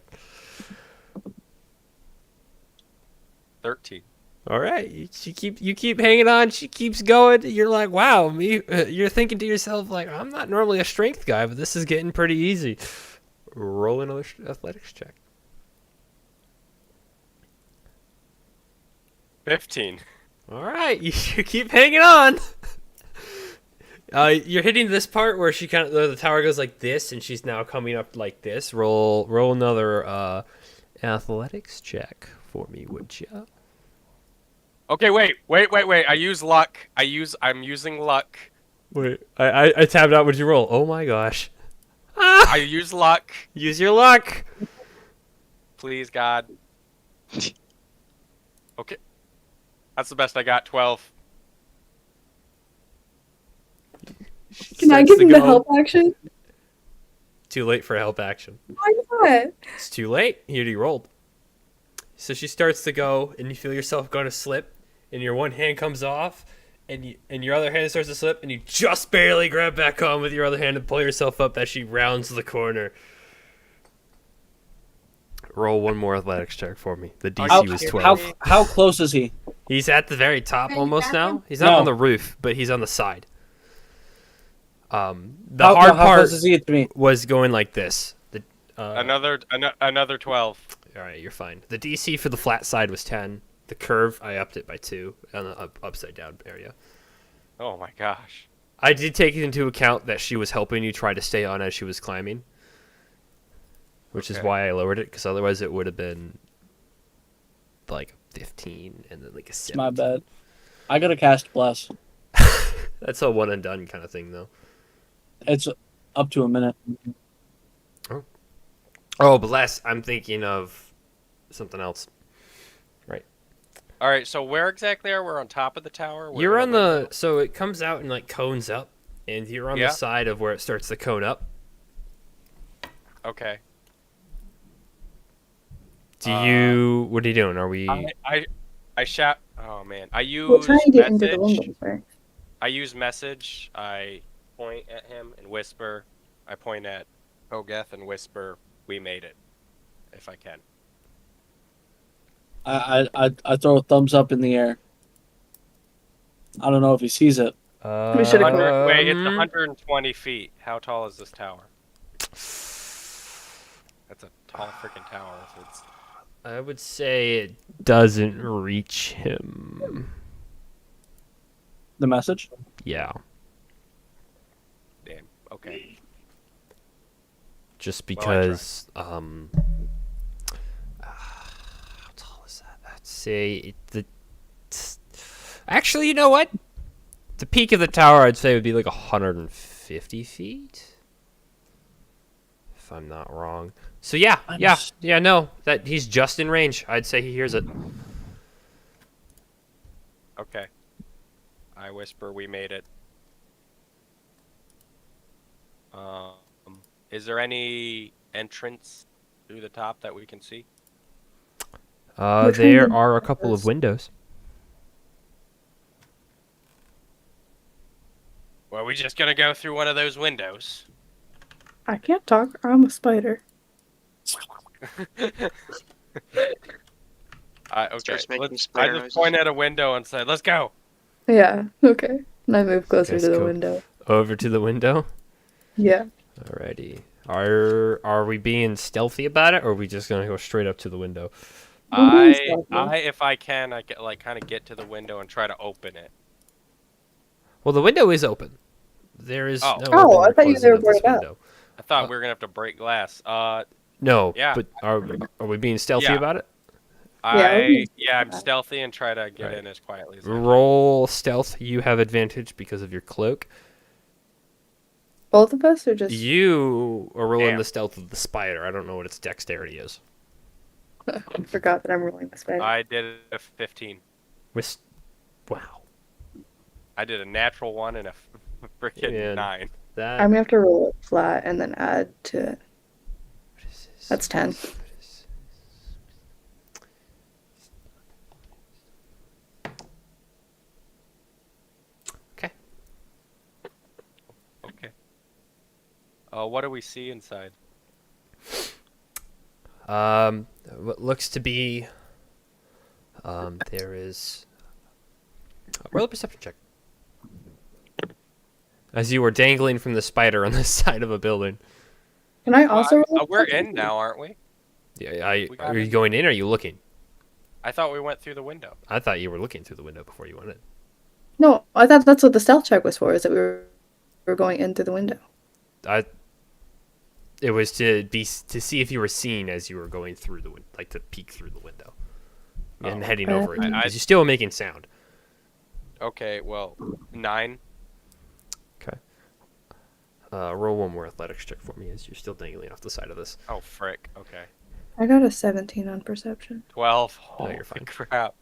13. All right, you keep hanging on. She keeps going. You're like, wow, me. You're thinking to yourself like, I'm not normally a strength guy, but this is getting pretty easy. Roll another athletics check. 15. All right, you keep hanging on. You're hitting this part where she kind of the tower goes like this, and she's now coming up like this. Roll another athletics check for me, would you? Okay, wait. I use luck. I'm using luck. Wait, I tabbed out. What'd you roll? Oh my gosh! I use luck. Use your luck. Please, God. Okay. That's the best I got. 12. Can I Starts give to him the go. help action? Too late for help action. Why not? It's too late. He already rolled. So she starts to go, and you feel yourself going to slip, and your one hand comes off, and your other hand starts to slip, and you just barely grab back on with your other hand and pull yourself up as she rounds the corner. Roll one more athletics check for me. The How- DC was how- 12. How close is he? He's at the very top almost now. He's not No. on the roof, but he's on the side. The how, hard how part close is he to me? was going like this. Another 12. All right, you're fine. The DC for the flat side was 10. The curve, I upped it by 2 on the upside down area. Oh my gosh. I did take into account that she was helping you try to stay on as she was climbing, which is Okay. why I lowered it, because otherwise it would have been like 15 and then like a 7. My bad. I gotta cast Bless. That's a one and done kind of thing, though. It's up to a minute. Oh, bless. I'm thinking of something else. All right, so where exactly are we? We're on top of the tower? We're You're in on a window? the, so it comes out and like cones up, and you're on Yeah. the side of where it starts to cone up. Okay. Do you? What are you doing? Are we? I shout. Oh man, I use We're trying to get into the message. window first. I use message. I point at him and whisper. I point at Hogeth and whisper, "We made it." If I can. I throw a thumbs up in the air. I don't know if he sees it. We should've gone- Wait, it's 120 feet. How tall is this tower? That's a tall freaking tower. If it's I would say it doesn't reach him. The message. Yeah, damn. Okay. just Well, I tried. because. How tall is that? I'd say the. Actually, you know what? The peak of the tower, I'd say, would be like 150 feet. If I'm not wrong. So yeah, I'm yeah, s- yeah. No, that he's just in range. I'd say he hears it. Okay. I whisper, "We made it." Is there any entrance through the top that we can see? Which There one are a couple of is- windows. Well, are we just gonna go through one of those windows? I can't talk. I'm a spider. Okay. Starts making I spider just noises. point at a window and say, "Let's go." Yeah. Okay. And I move closer Guys, to the go. window. Over to the window. Yeah. Alrighty. Are we being stealthy about it, or are we just gonna go straight up to the window? We're being stealthy. If I can, I get kind of get to the window and try to open it. Well, the window is open. There is Oh. no Oh, opening I or thought you closing were of this boarded up. window. I thought we were gonna have to break glass. No, Yeah. but are we being stealthy Yeah. about it? I'm that. stealthy and try to get Right. in as quietly as I can. Roll stealth. You have advantage because of your cloak. Both of us, or just You are rolling Damn. the stealth of the spider. I don't know what its dexterity is. I forgot that I'm rolling this way. I did a 15. Wow. I did a natural 1 and a freaking Yeah. 9. That. I'm gonna have to roll it flat and then add to it. what is this? That's 10. What is- Okay. Okay. What do we see inside? What looks to be. There is. Roll a perception check. As you were dangling from the spider on the side of a building. Can I also roll? We're in now, aren't we? Yeah, We got are you it. going in or are you looking? I thought we went through the window. I thought you were looking through the window before you went in. No, I thought that's what the stealth check was for, is that we were going in through the window. It was to see if you were seen as you were going through the window, like to peek through the window and Oh. heading over it I- because you're still making sound. Okay, well, 9. Roll one more athletics check for me as you're still dangling off the side of this. Oh, frick. Okay. I got a 17 on perception. 12. No, Oh, you're fine. crap.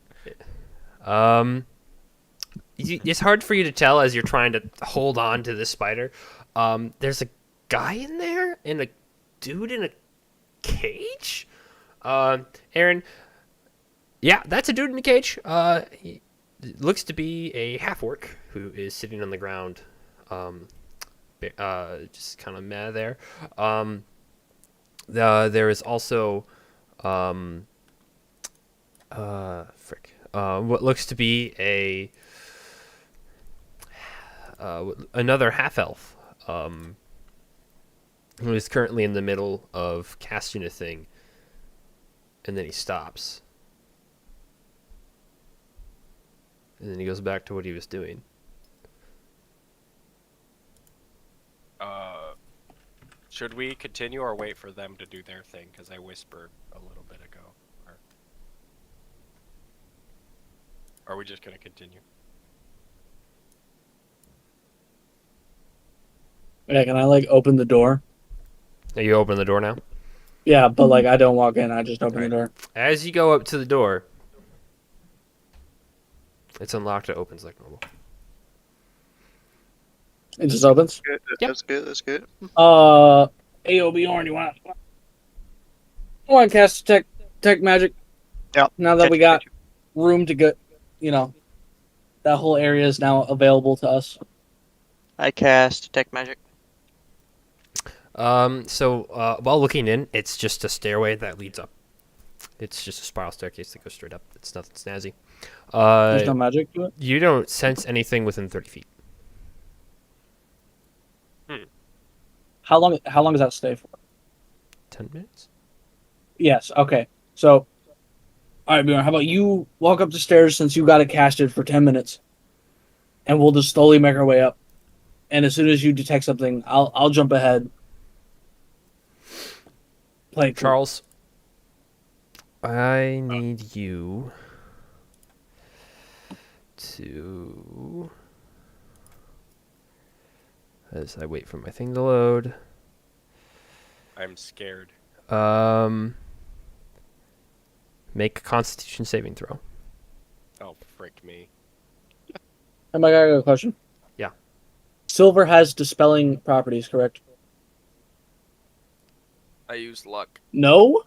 It's hard for you to tell as you're trying to hold on to this spider. There's a guy in there and a dude in a cage. Aaron, yeah, that's a dude in a cage. He looks to be a half orc who is sitting on the ground, just kind of mad there. There is also, what looks to be another half elf, who is currently in the middle of casting a thing, and then he stops, and then he goes back to what he was doing. Should we continue or wait for them to do their thing? Because I whispered a little bit ago. Or are we just going to continue? Yeah, can I like open the door? Now you open the door now. Yeah, but like I don't walk in. I just open the door. As you go up to the door, it's unlocked. It opens like normal. It just opens. Good. Yep. That's good. That's good. Ayo, Bjorn, you want to cast tech magic? Yep. Now that we got room to go, that whole area is now available to us. I cast detect magic. While looking in, it's just a stairway that leads up. It's just a spiral staircase that goes straight up. It's nothing snazzy. There's no magic to it. You don't sense anything within 30 feet. How long does that stay for? 10 minutes? Yes. Okay. So, all right, Bjorn. How about you walk up the stairs since you got it casted for 10 minutes, and we'll just slowly make our way up. And as soon as you detect something, I'll jump ahead. Play it cool. Charles, I need you to... As I wait for my thing to load. I'm scared. Make a Constitution saving throw. Oh, frick me. Hey, Mike, I got a question. Yeah. Silver has dispelling properties, correct? I used luck. No.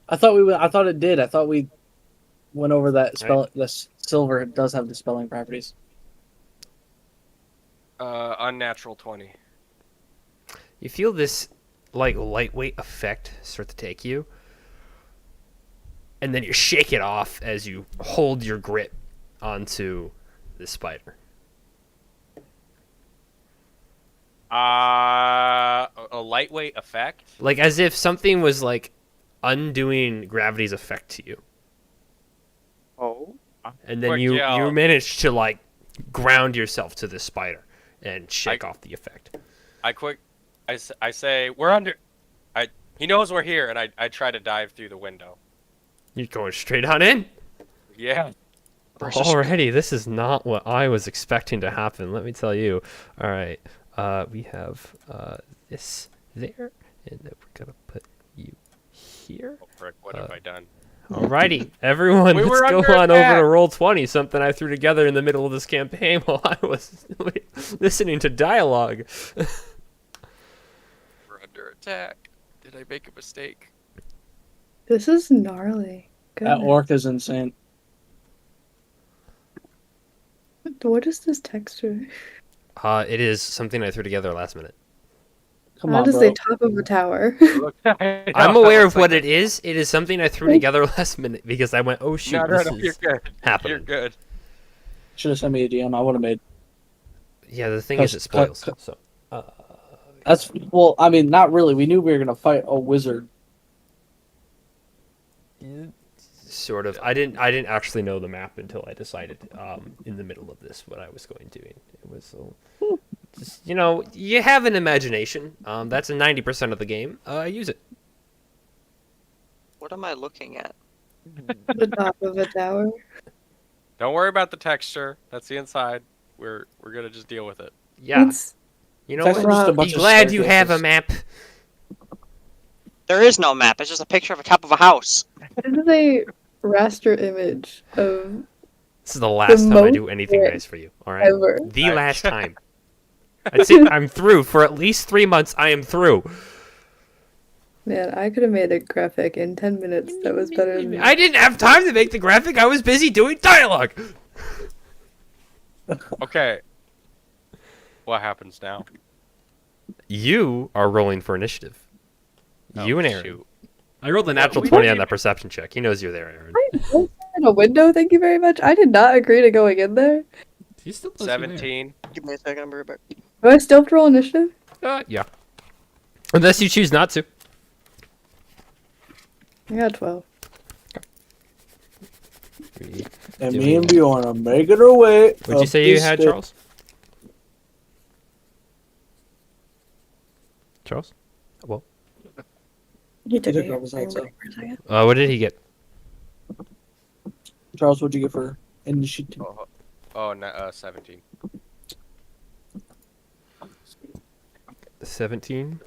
I thought it did. I thought we went over that spell. The silver does have dispelling properties. Unnatural 20. You feel this like lightweight effect start to take you, and then you shake it off as you hold your grip onto the spider. A lightweight effect? Like as if something was like undoing gravity's effect to you. Oh. And then Quick you yell. manage to like ground yourself to this spider and shake off the effect. I say we're under. He knows we're here, and I try to dive through the window. You're going straight on in. Yeah. Alrighty, this is not what I was expecting to happen. Let me tell you. All right, we have this there, and then we're gonna put you here. Oh, frick, what have I done? Alrighty, everyone, We let's were go under on over attack. to Roll20, something I threw together in the middle of this campaign while I was listening to dialogue. We're under attack. Did I make a mistake? This is gnarly. That Goodness. orc is insane. What is this texture? It is something I threw together last minute. Come How on, does bro. the top of a tower? I'm aware of what it is. It is something I threw together last minute because I went, oh shoot, No, this you're is good. happening. You're good. Should have sent me a DM. I would have made. Yeah, the thing is, it spoils. So, That's well. I mean, not really. We knew we were gonna fight a wizard. sort of. I didn't actually know the map until I decided in the middle of this what I was going to do. It was so. Just, you have an imagination. That's a 90% of the game. Use it. What am I looking at? The top of a tower. Don't worry about the texture. That's the inside. We're gonna just deal with it. Yeah. It's You know It's what? actually just a Be bunch Be of glad you have a staircases. map. There is no map. It's just a picture of the top of a house. this is a raster image of This is the last time I most do anything rare nice for you. All right. ever. The Alright. last time. That's it. I'm through. For at least 3 months, I am through. Man, I could have made a graphic in 10 minutes that was better than I didn't have time to make the graphic. I was busy doing dialogue. Okay. What happens now? You are rolling for initiative. You and Aaron. Shoot. I rolled a natural we 20 don't on that perception check. He knows you're there, Aaron. in a window. Thank you very much. I did not agree to going in there. He's still 17. Give me a second. I'll be right back. Do I still have to roll initiative? Yeah. Unless you choose not to. I got 12. And me and Bjorn are making our way. What'd you say you had, Charles? Charles? Well, You took took it off his headset. for a second. what did he get? Charles, what'd you get for initiative? Oh, no, 17. 17.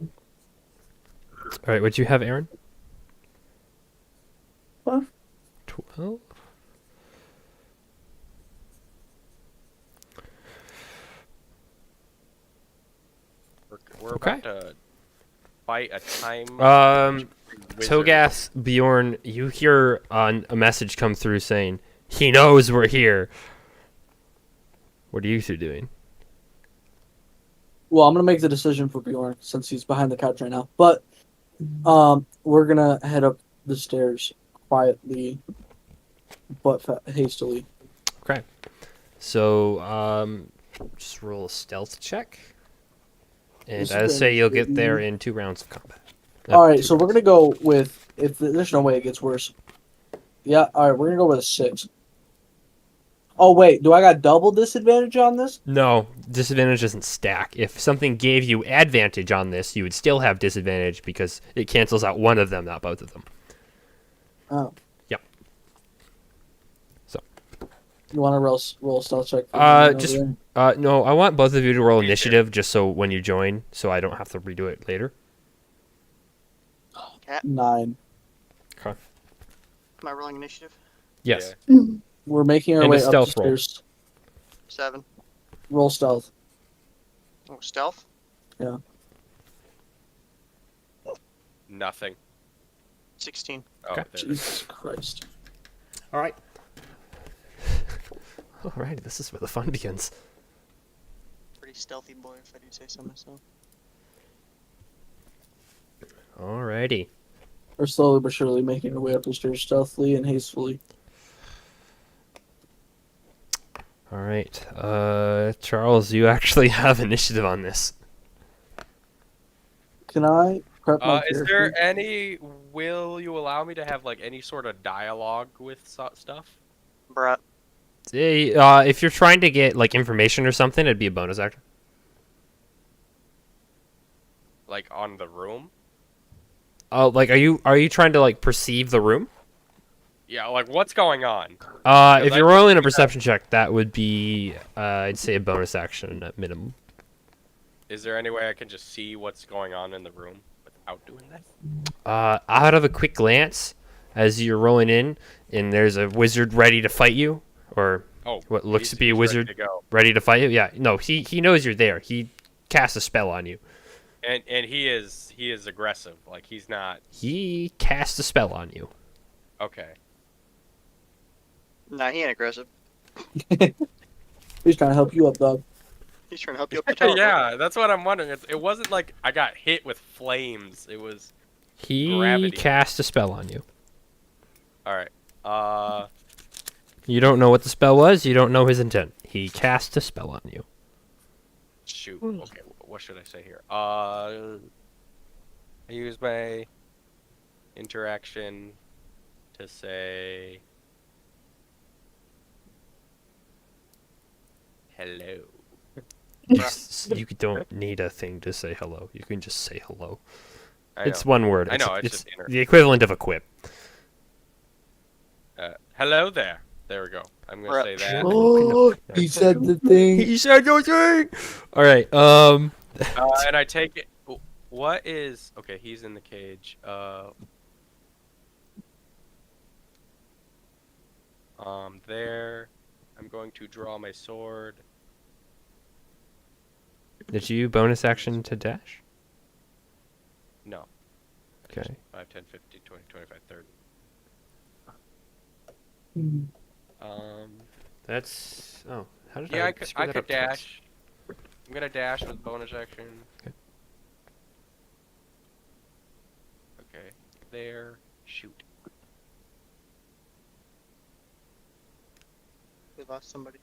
All right, what'd you have, Aaron? 12. 12. We're Okay. about to fight a time. wizard. Togath, Bjorn, you hear a message come through saying, he knows we're here. What are you two doing? Well, I'm gonna make the decision for Bjorn since he's behind the couch right now. But we're gonna head up the stairs quietly, but hastily. Okay. So, just roll a stealth check. And I'd say you'll get there in 2 rounds of combat. All right, so we're gonna go with if there's no way it gets worse. Yeah, all right, we're gonna go with a 6. Oh wait, do I got double disadvantage on this? No, disadvantage doesn't stack. If something gave you advantage on this, you would still have disadvantage because it cancels out one of them, not both of them. Oh. Yep. So. You want to roll stealth check? Just no. I want both of you to roll initiative, just so when you join, so I don't have to redo it later. 9. Am I rolling initiative? Yes. We're making our And a way up the stealth roll. stairs. 7. Roll stealth. Oh, stealth? Nothing. 16. Oh, Okay. there it is. Jesus Christ. All right. All right. This is where the fun begins. Pretty stealthy boy, if I do say so myself. Alrighty. We're slowly but surely making our way up the stairs stealthily and hastily. All right. Charles, you actually have initiative on this. Can I prep my Is character? there any? Will you allow me to have like any sort of dialogue with stuff? Bruh. If you're trying to get like information or something, it'd be a bonus action. Like on the room? Oh, like are you trying to like perceive the room? Yeah, like what's going on? If I you're think rolling a we perception check, that would be I'd say a bonus action at minimum. Is there any way I can just see what's going on in the room without doing that? Out of a quick glance, as you're rolling in, and there's a wizard ready to fight you, or Oh, what looks to be a he's ready wizard to go. ready to fight you. Yeah, no, he knows you're there. He cast a spell on you. And he is aggressive. Like he's not He cast a spell on you. okay. Nah, he ain't aggressive. He's trying to help you up, dog. He's trying to help you up the tower. bro. Yeah, that's what I'm wondering. It wasn't like I got hit with flames. It was He Gravity. cast a spell on you. all right. You don't know what the spell was. You don't know his intent. He cast a spell on you. Shoot. Okay, what should I say here? I use my interaction to say hello. You don't need a thing to say hello. You can just say hello. I It's know. one word. I know, It's it's just inner. the equivalent of a quip. Hello there. There we go. I'm gonna Right. say that. Oh, he said the thing. said your thing. All right. And I take it. What is okay? He's in the cage. There. I'm going to draw my sword. Did you bonus action to dash? No. Okay. 5, 10, 15, 20, 25, 30. Hmm. That's How did Yeah, I I could screw that up twice? dash. I'm gonna dash with bonus action. Okay. Okay. There. Shoot. We lost somebody.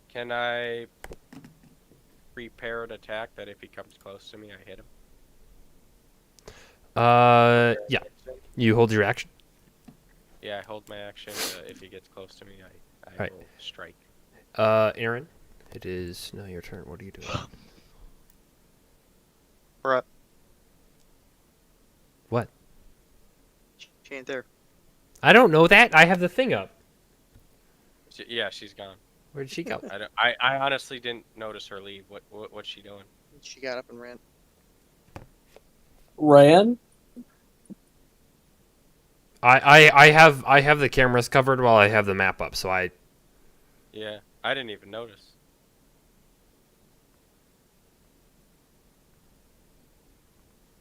Can I prepare an attack that if he comes close to me, I hit him? Yeah. You hold your action. Yeah, I hold my action. If he gets close to me, I Right. will strike. Aaron, it is now your turn. What are you doing? We're up. What? She ain't there. I don't know that. I have the thing up. Yeah, she's gone. Where did she go? I honestly didn't notice her leave. What's she doing? She got up and ran. Ran? I have the cameras covered while I have the map up, so I Yeah, I didn't even notice.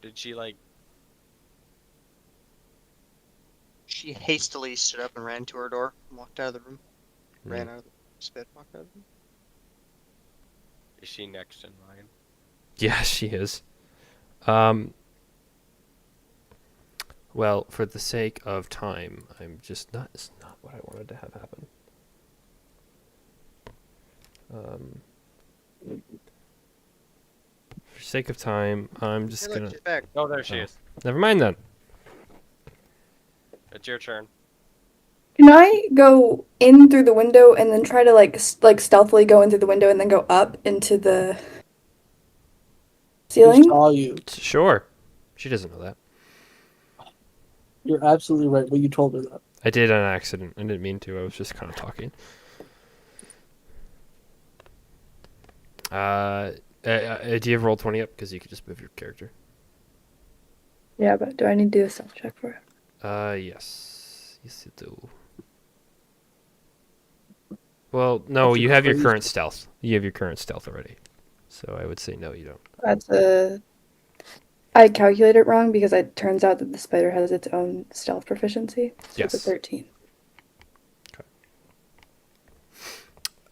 Did she like? She hastily stood up and ran to her door and walked out of the room. Ran out of the spit, walked out of the room. Is she next in line? Yeah, she is. Well, for the sake of time, I'm just not. It's not what I wanted to have happen. For sake of time, I'm just Hey, look, gonna. she's back. Oh, there she Oh. is. Never mind then. It's your turn. Can I go in through the window and then try to like stealthily go in through the window and then go up into the He ceiling? saw you. Sure. She doesn't know that. You're absolutely right, but you told her that. I did on accident. I didn't mean to. I was just kind of talking. Do you have roll 20 up? Because you could just move your character. Yeah, but do I need to do a stealth check for it? Yes. Yes, you do. Well, no, That's you have your crazy. current stealth. You have your current stealth already. So I would say no, you don't. That's a. I calculated it wrong because it turns out that the spider has its own stealth proficiency. So it's a Yes. 13.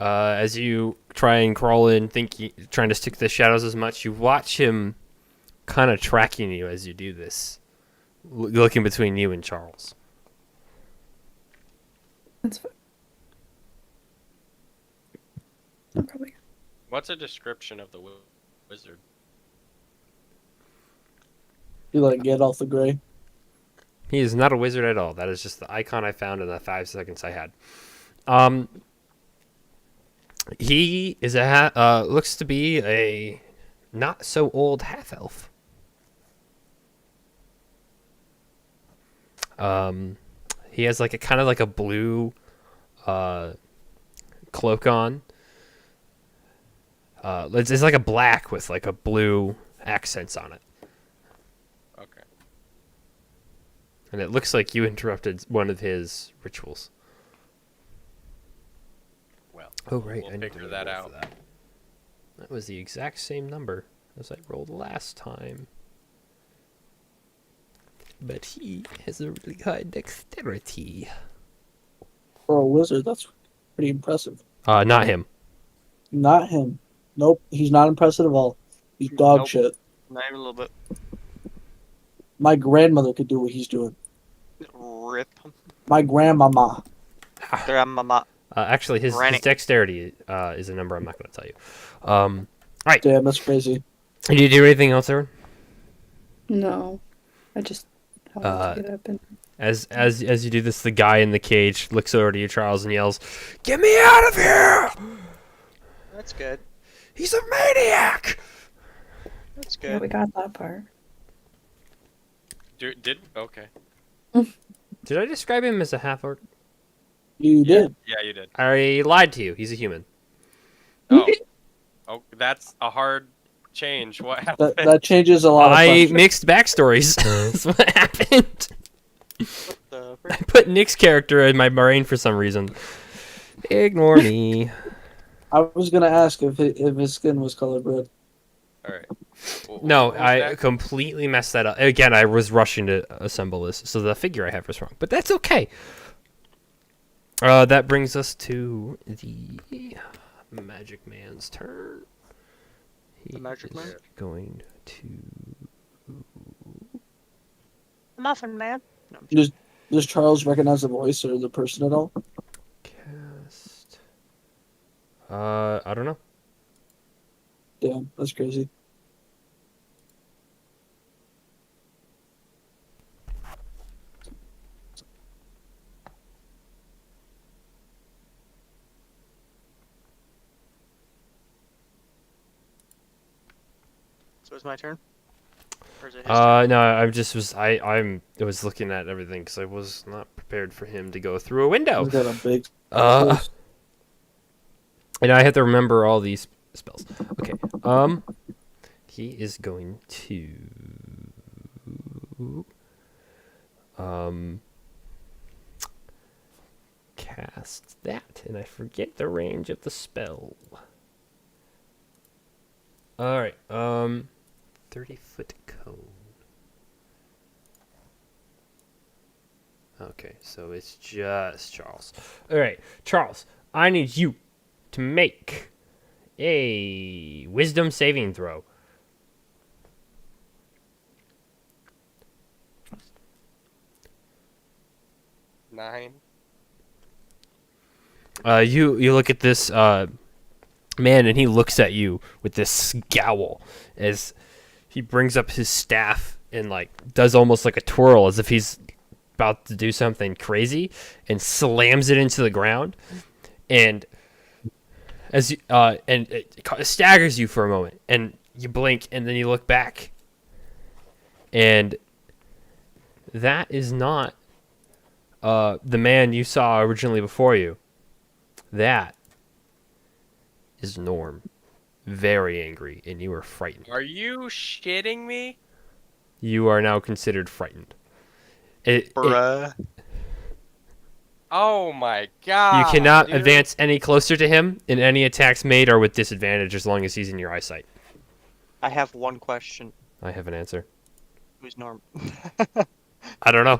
As you try and crawl in, trying to stick to the shadows as much, you watch him kind of tracking you as you do this, looking between you and Charles. That's fine. I'm probably. What's a description of the wizard? You like get off the gray. He is not a wizard at all. That is just the icon I found in the 5 seconds I had. He is looks to be a not so old half elf. He has like a kind of like a blue cloak on. It's like a black with like a blue accents on it. Okay. And it looks like you interrupted one of his rituals. Well. Oh, right. We'll I need to figure that roll out. for that. That was the exact same number as I rolled last time. But he has a really high dexterity. For a wizard, that's pretty impressive. Not him. Not him. Nope, he's not impressive at all. He's dog Nope. shit. Not even a little bit. My grandmother could do what he's doing. Rip. My grandmama. Grandmama. Actually, his Granny. dexterity is a number I'm not going to tell you. Damn, that's crazy. Did you do anything else, Aaron? No, I just wanted to get up and. As you do this, the guy in the cage looks over to you, Charles, and yells, "Get me out of here! That's good. He's a maniac!" That's Yeah, we good. got that part. Okay. Did I describe him as a half orc? You did. Yeah, you did. I lied to you. He's a human. Oh. Oh, that's a hard change. What happened? That changes a lot of I questions. mixed backstories. That's what happened. What the frick? I put Nick's character in my brain for some reason. Ignore me. I was gonna ask if his skin was colored red. All right. No, What was I that? completely messed that up. Again, I was rushing to assemble this, so the figure I have was wrong. But that's okay. That brings us to the Magic Man's turn. He The Magic is Man? going to Muffin Man. No, I'm Does Charles recognize the voice or the person at all? cast. I don't know. Damn, that's crazy. So it's my turn. Or is it his turn? No, I was looking at everything because I was not prepared for him to go through a window. He's got a big. Uh, and I have to remember all these spells. Okay. He is going to cast that, and I forget the range of the spell. All right. 30-foot cone. Okay, so it's just Charles. All right, Charles, I need you to make a wisdom saving throw. Nine. You look at this man, and he looks at you with this scowl as he brings up his staff and like does almost like a twirl as if he's about to do something crazy, and slams it into the ground, and as you, and it staggers you for a moment, and you blink, and then you look back, and that is not the man you saw originally before you. That is Norm, very angry, and you are frightened. Are you shitting me? You are now considered frightened. Bruh. Oh my god. You cannot dude. advance any closer to him, and any attacks made are with disadvantage as long as he's in your eyesight. I have one question. I have an answer. Who's Norm? I don't know.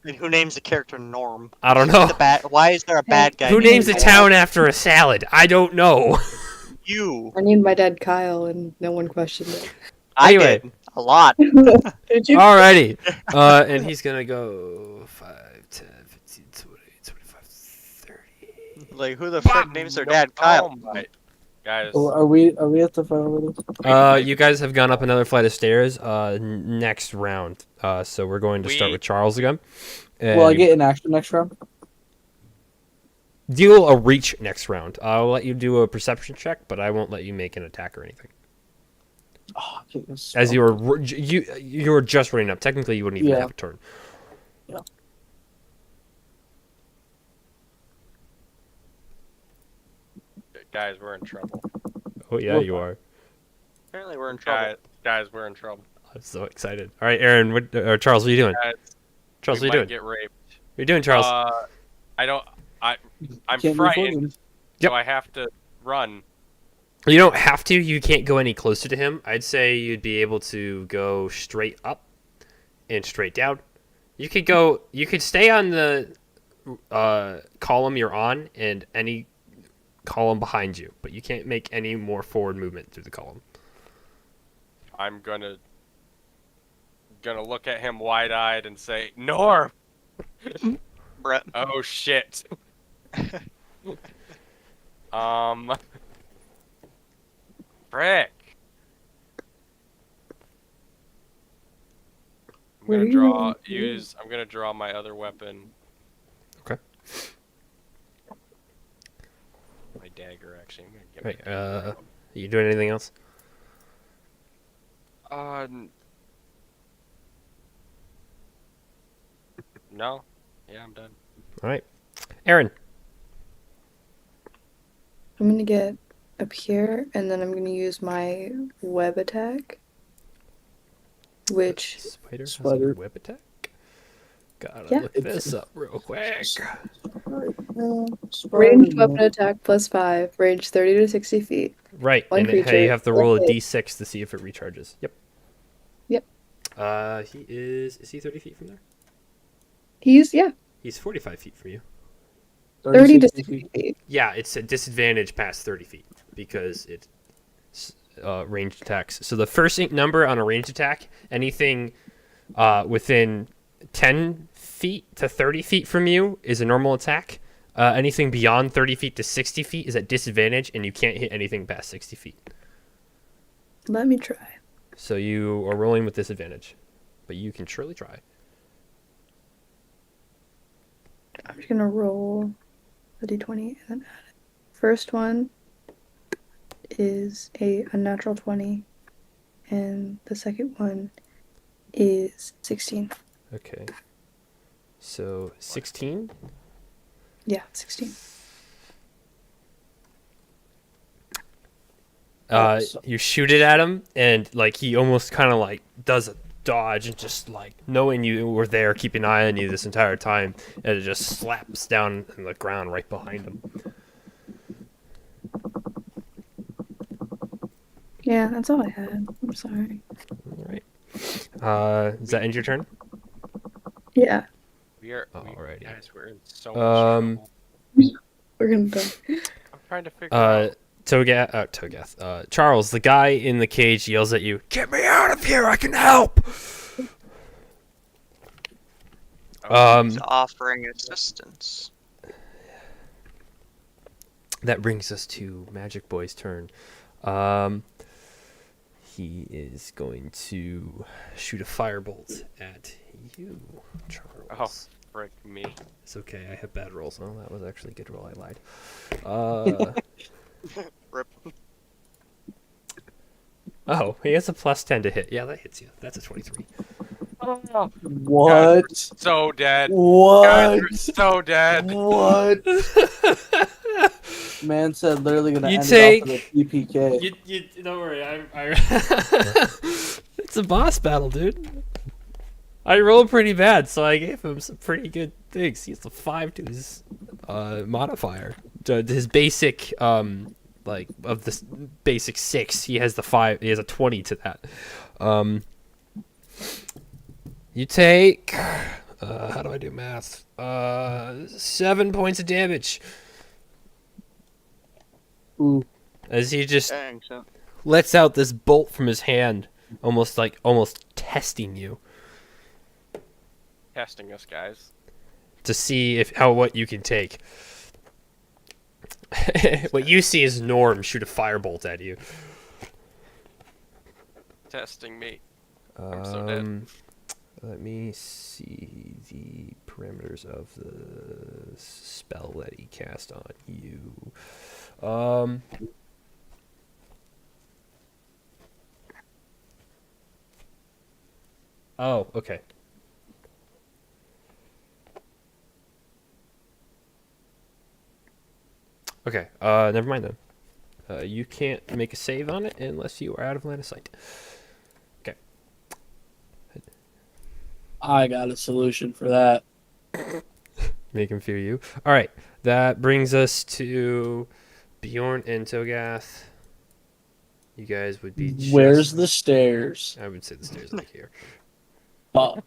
And who names the character Norm? I don't know. Why is there a bad guy? Who named names a Norm? town after a salad? I don't know. You. I named my dad Kyle, and no one questioned it. I Anyway. did. A lot. Did you? Alrighty. And he's going to go 5, 10, 15, 20, 25, 30. Like, who the frick names their dad Kyle? Oh my. Guys. Oh, are we at the front over this? You guys have gone up another flight of stairs next round. So we're going to start We- with Charles again. Will I And- get an action next round? deal a reach next round. I'll let you do a perception check, but I won't let you make an attack or anything. Oh, okay, that's- As you were just running up. Technically, you wouldn't even Yeah. have a turn. Guys, we're in trouble. Oh yeah, you are. Apparently, we're in trouble. Guys, we're in trouble. I'm so excited. All right, Aaron, or Charles, what are you doing? Guys, Charles, we what are you might doing? get raped. What are you doing, Charles? I don't. I'm Can't move frightened, forward. Yep. so I have to run. You don't have to. You can't go any closer to him. I'd say you'd be able to go straight up and straight down. You could go. You could stay on the column you're on and any column behind you, but you can't make any more forward movement through the column. I'm gonna look at him wide-eyed and say, "Norm." Brett. Oh shit. Frick. I'm What gonna are you draw. gonna do? I'm gonna draw my other weapon. Okay. My dagger, actually. I'm gonna get Right. my dagger out. You doing anything else? No. Yeah, I'm done. All right, Aaron. I'm gonna get up here, and then I'm gonna use my web attack, which Spider has a Spider. whip attack. Gotta Yeah. look this up real quick. ranged weapon attack +5, range 30 to 60 feet. Right, One and creature, you have to roll a one hit. d6 to see if it recharges. Yep. Yep. He is he 30 feet from there? He's He's 45 feet from you. 30 to 60 feet. Yeah, it's a disadvantage past 30 feet because it's ranged attacks. So the first number on a ranged attack, anything within 10 feet to 30 feet from you is a normal attack. Anything beyond 30 feet to 60 feet is at disadvantage, and you can't hit anything past 60 feet. Let me try. So you are rolling with disadvantage, but you can surely try. I'm just gonna roll a d20 and then add it. First one is a unnatural 20, and the second one is 16. Okay. So 16. Yeah, 16. You shoot it at him, and like he almost kind of like does a dodge, and just like knowing you were there, keeping an eye on you this entire time, and it just slaps down in the ground right behind him. Yeah, that's all I had. I'm sorry. All right. Does that end your turn? Yeah, Alrighty. Guys, we're in so much Um, trouble. we're gonna go. I'm trying to figure out. Togath, Charles, the guy in the cage yells at you, "Get me out of here! I can help!" He's offering assistance. That brings us to Magic Boy's turn. He is going to shoot a firebolt at you, Charles. Frick me. It's okay. I have bad rolls. Oh, that was actually a good roll. I lied. Rip. Oh, he has a +10 to hit. Yeah, that hits you. That's a 23. What? So dead. Guys, What? we're so dead. What? Man said literally gonna You end take- it off with a PPK. You don't worry. It's a boss battle, dude. I rolled pretty bad, so I gave him some pretty good things. He has a 5 to his modifier. To his basic, like of the basic 6, he has the 5. He has a 20 to that. You take. How do I do math? 7 points of damage Ooh. as he just Dang, so lets out this bolt from his hand, almost testing you Testing us, guys. to see what you can take. What you see is Norm shoot a firebolt at you. Testing me. I'm so dead. Let me see the parameters of the spell that he cast on you. Oh, okay. Okay, never mind then. You can't make a save on it unless you are out of line of sight. Okay. I got a solution for that. Make him fear you. All right, that brings us to Bjorn and Togath. You guys would be Where's just... the stairs? I would say the stairs like here. Fuck.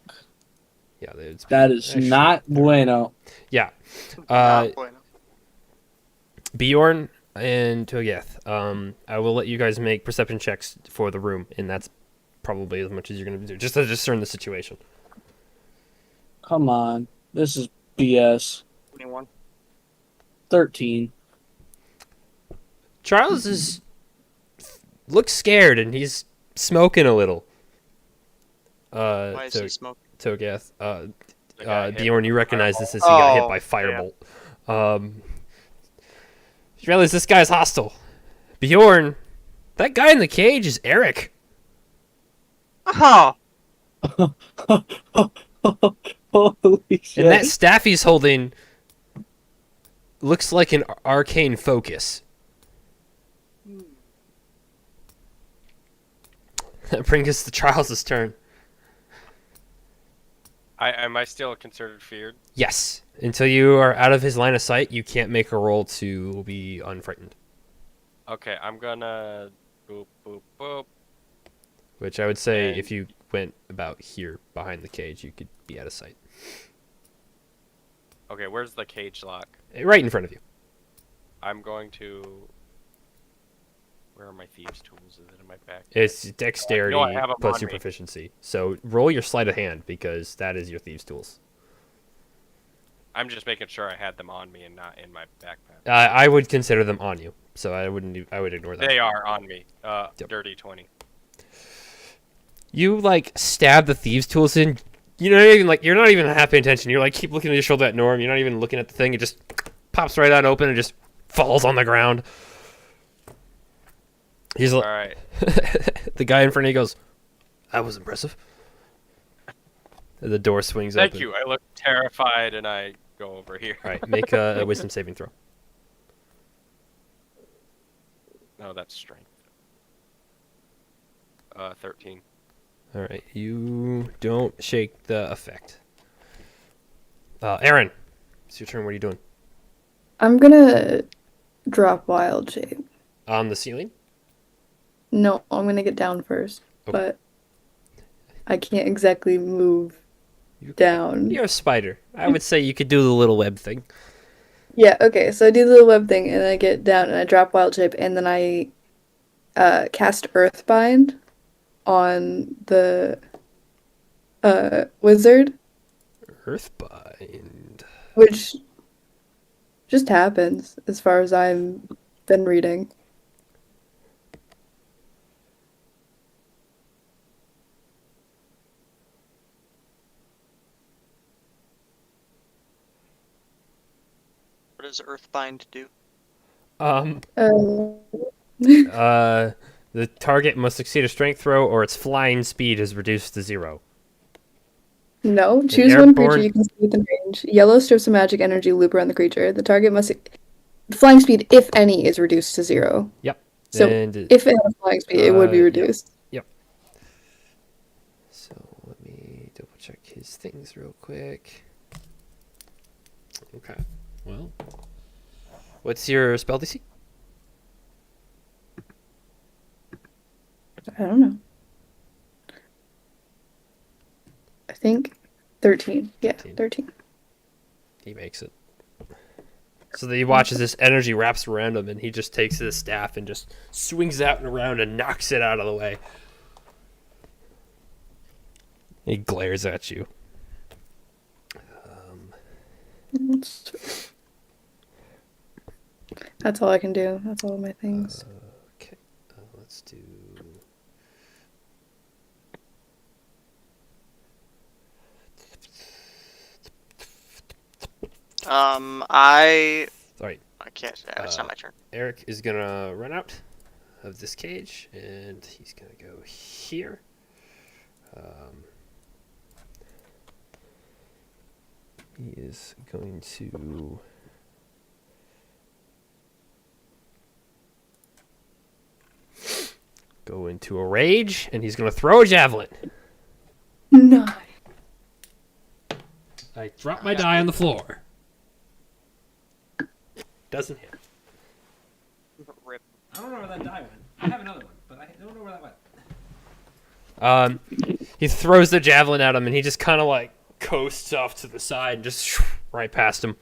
Yeah, it's... That is actually- not bueno. Yeah. Not bueno. Bjorn and Togath. I will let you guys make perception checks for the room, and that's probably as much as you're going to do, just to discern the situation. Come on. This is BS. 21. 13. Charles looks scared, and he's smoking a little. Why is he smoking? Togath. The guy hit Bjorn, with you the recognize fireball. this as he got hit Oh, by yeah. firebolt. You realize this guy's hostile. Bjorn, that guy in the cage is Eric. Oh, Holy shit. And that staff he's holding looks like an arcane focus. That brings us to Charles's turn. Am I still considered feared? Yes. Until you are out of his line of sight, you can't make a roll to be unfrightened. Okay, I'm gonna boop boop boop. Which I would say And- if you went about here behind the cage, you could be out of sight. Okay, where's the cage lock? Right in front of you. I'm going to. Where are my thieves' tools? Is it in my back? It's dexterity I have 'em plus on your me. proficiency. So roll your sleight of hand because that is your thieves' tools. I'm just making sure I had them on me and not in my backpack. I would consider them on you, so I would ignore that. They are on me. Yep. Dirty 20. You like stab the thieves' tools in. You're not even half paying attention. You're like keep looking at your shoulder at Norm. You're not even looking at the thing. It just pops right out open and just falls on the ground. He's All like, right. the guy in front of you goes, "That was impressive." And the door swings Thank open. you. I look terrified and I go over here. All right, make a wisdom saving throw. No, that's strength. 13. All right, you don't shake the effect. Aaron, it's your turn. What are you doing? I'm gonna drop wild shape. On the ceiling? No, I'm gonna get down first, Okay. but I can't exactly move You- down. You're a spider. I would say you could do the little web thing. Yeah, okay, so I do the little web thing, and I get down, and I drop wild shape, and then I cast Earthbind on the wizard, Earthbind. which just happens as far as I've been reading. what does Earthbind do? Um, Uh, the target must succeed a strength throw, or its flying speed is reduced to 0. no, choose one creature airborne- you can see within range. Yellow strips of magic energy loop around the creature. The target must. Flying speed, if any, is reduced to 0. Yep. So And if it has flying speed, it would be yeah. reduced. so let me double check his things real quick. Okay. Well, what's your spell DC? I don't know. I think 13. Yeah, 13. 13. He makes it. So he watches this energy wraps around him, and he just takes his staff and just swings out and around and knocks it out of the way. He glares at you. That's all I can do. That's all of my things. Okay, let's do. I Sorry. can't. It's not my turn. Eric is gonna run out of this cage, and he's gonna go here. He is going to. Go into a rage, and he's gonna throw a javelin. No. I drop my die on the floor. Doesn't hit. Rip. I don't know where that die went. I have another one, but I don't know where that went. He throws the javelin at him, and he just kind of like coasts off to the side, just right past him.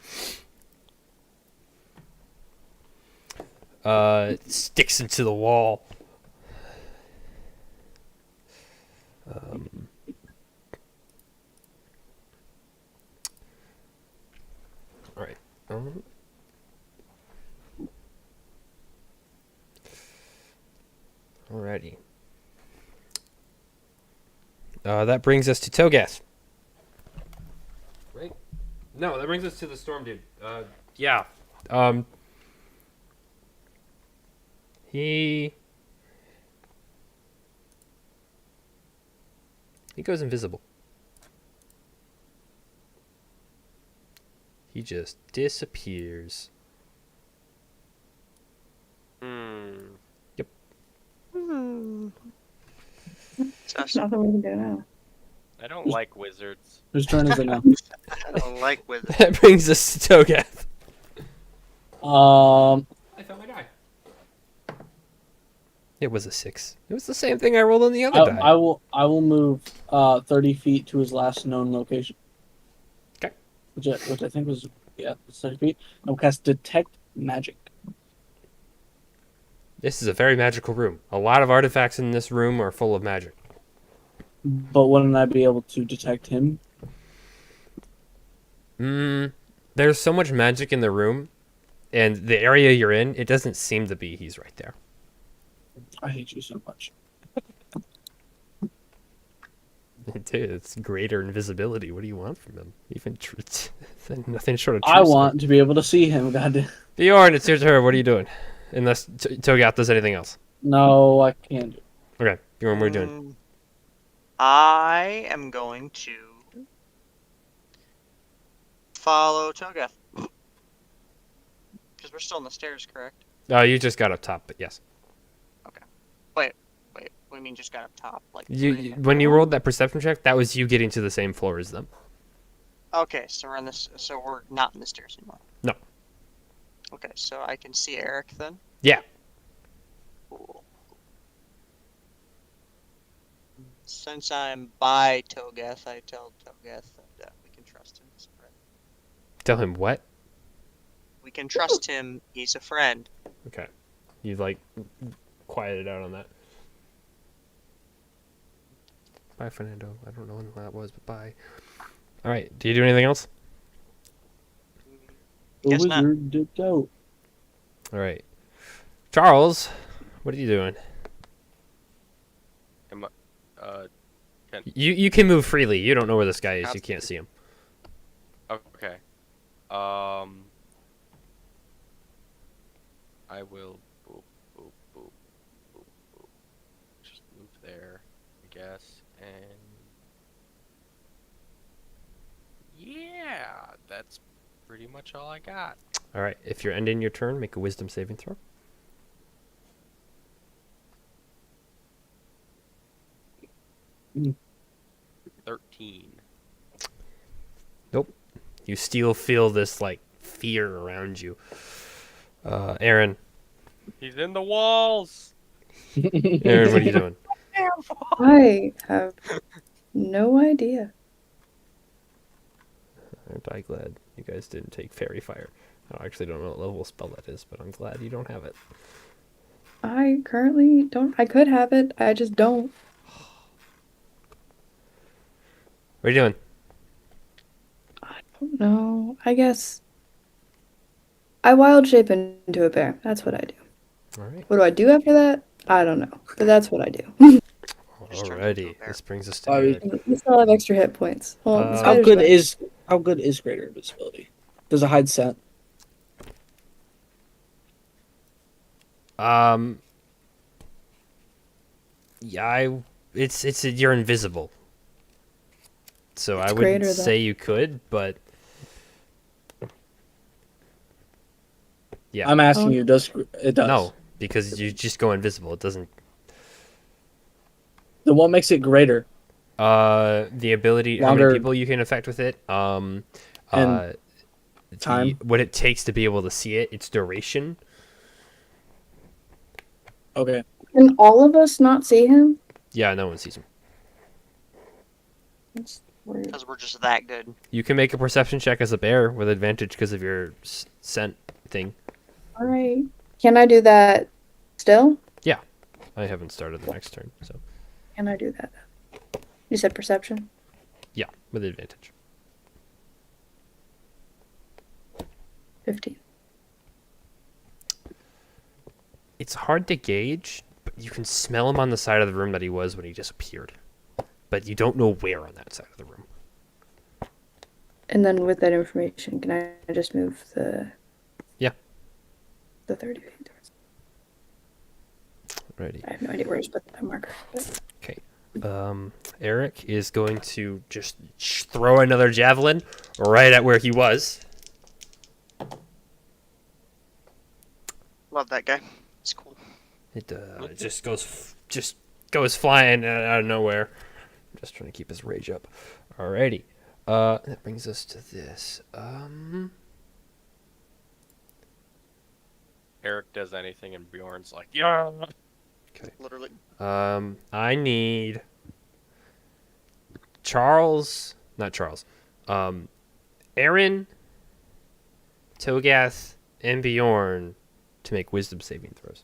It sticks into the wall. All right. Alrighty. That brings us to Togath. Right? No, that brings us to the storm dude. Yeah. He goes invisible. He just disappears. There's nothing we can do now. I don't like wizards. Whose turn is it now? I don't like with it. That brings us to Togath. I found my die. It was a 6. It was the same thing I rolled on the other die. I will move 30 feet to his last known location. Okay. Which I think was it's 30 feet. I'll cast Detect Magic. This is a very magical room. A lot of artifacts in this room are full of magic. But wouldn't I be able to detect him? There's so much magic in the room, and the area you're in, it doesn't seem to be he's right there. I hate you so much. Dude, it's greater invisibility. What do you want from him? Even nothing short of I truth. want to be able to see him. Goddamn. Bjorn, it's your turn. What are you doing? Unless Togath does anything else. No, I can't. Okay, Bjorn, what are you doing? I am going to follow Togath. Because we're still on the stairs, correct? You just got up top, but yes. Wait, what do you mean just got up top? Like When you rolled that perception check, that was you getting to the same floor as them. Okay, so we're on this. So we're not in the stairs anymore. No. Okay, so I can see Eric then. Yeah. Cool. Since I'm by Togath, I tell Togath that we can trust him. He's a friend. Tell him what? We can trust him. He's a friend. Okay. You like quieted out on that. Bye, Fernando. I don't know when that was, but bye. All right. Do you do anything else? Guess The not. wizard dipped out. All right. Charles, what are you doing? You can move freely. You don't know where this guy is. You can't see him. Okay. I will boop, boop, boop, boop, boop. Just move there, I guess, and yeah, that's pretty much all I got. All right. If you're ending your turn, make a wisdom saving throw. 13. Nope. You still feel this like fear around you. Aaron. He's in the walls. Aaron, what are you doing? I have no idea. Aren't I glad you guys didn't take fairy fire? I actually don't know what level spell that is, but I'm glad you don't have it. I currently don't. I could have it. I just don't. What are you doing? I don't know. I guess I wild shape into a bear. That's what I do. All right. What do I do after that? I don't know. But that's what I do. Just turn into a Alrighty. bear. This brings us to Sorry. Eric. We still have extra hit points. Well, the How How spider's good back. is greater invisibility? Does it hide scent? Yeah, you're invisible. So It's I wouldn't greater, though. say you could, but yeah. I'm asking Oh. you. Does it does? No, because you just go invisible. It doesn't. Then what makes it greater? The ability, how Longer- many people you can affect with it. And time? what it takes to be able to see it, its duration. Okay. Can all of us not see him? Yeah, no one sees him. That's weird. Because we're just that good. You can make a perception check as a bear with advantage because of your scent thing. All right. Can I do that still? I haven't started the next turn, so Can I do that? You said perception? yeah, with advantage. 15. It's hard to gauge, but you can smell him on the side of the room that he was when he disappeared. But you don't know where on that side of the room. And then with that information, can I just move the... Yeah. The 30 feet towards... Ready. I have no idea where to put that marker. But... Okay. Eric is going to just throw another javelin right at where he was. Love that guy. It's cool. It just goes flying out of nowhere. Just trying to keep his rage up. Alrighty. That brings us to this. Eric does anything, and Bjorn's like, yeah. Literally. I need not Charles. Aaron, Togath, and Bjorn to make wisdom saving throws.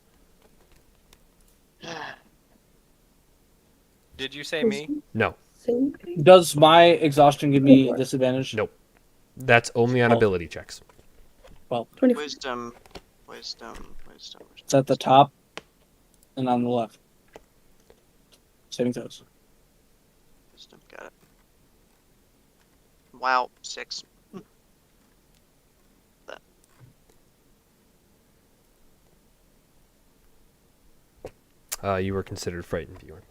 Did you say me? No, Does my exhaustion give me disadvantage? Nope. That's only on Oh. ability checks. 24. Wisdom. It's at the top and on the left. Saving throws. Wisdom. Got it. Wow. 6. You were considered frightened, Bjorn.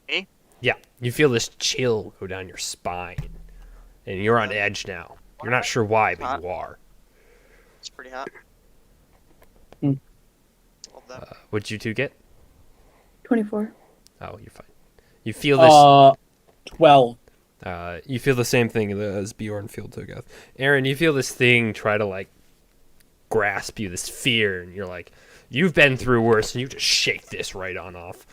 Me? Yeah, you feel this chill go down your spine, and you're on edge now. You're not sure why, but you are. It's pretty hot. Hmm. Love that. What'd you two get? 24. Oh, you're fine. You feel this. 12. You feel the same thing as Bjorn feel Togath. Aaron, you feel this thing try to like grasp you, this fear, and you're like, you've been through worse, and you just shake this right on off.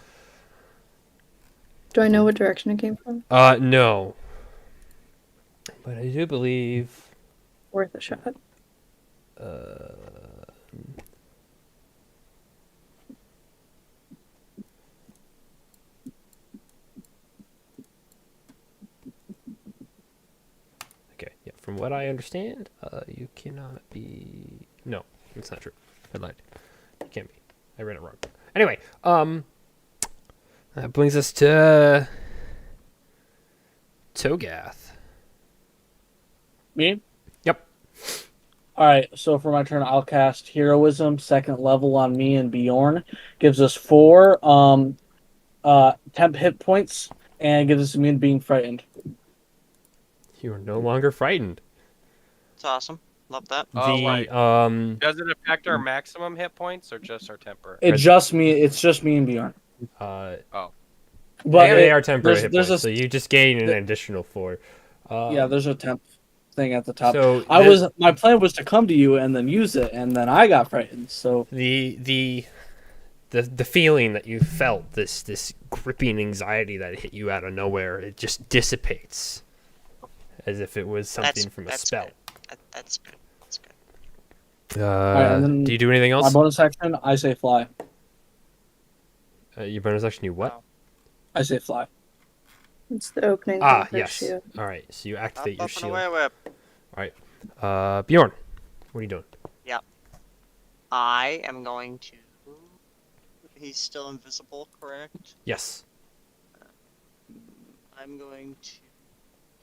Do I know what direction it came from? No. But I do believe. Worth a shot. Okay, yeah. From what I understand, you cannot be. No, it's not true. I lied. You can't be. I read it wrong. Anyway, that brings us to Togath. Me? Yep. Alright, so for my turn, I'll cast Heroism, 2nd level on me and Bjorn. Gives us 4 temp hit points, and gives us immune to being frightened. You are no longer frightened. It's awesome. Love that. Oh, The right. Does it affect our maximum hit points or just our temporary? It's just me and Bjorn. uh, But they are temporary hit there's points, a- so you just gain an additional 4. yeah, there's a temp thing at the top. So My plan was to come to you and then use it, and then I got frightened. So the feeling that you felt, this gripping anxiety that hit you out of nowhere, it just dissipates as if it was something from a spell. Good. That's good. That's good. and then Do you do anything my else? bonus action, I say fly. Your bonus action, you what? I say fly. It's the opening. Ah, to the yes. shield. All right, so you activate your Up and shield. away whip. Bjorn, what are you doing? I am going to. He's still invisible, correct? Yes. I'm going to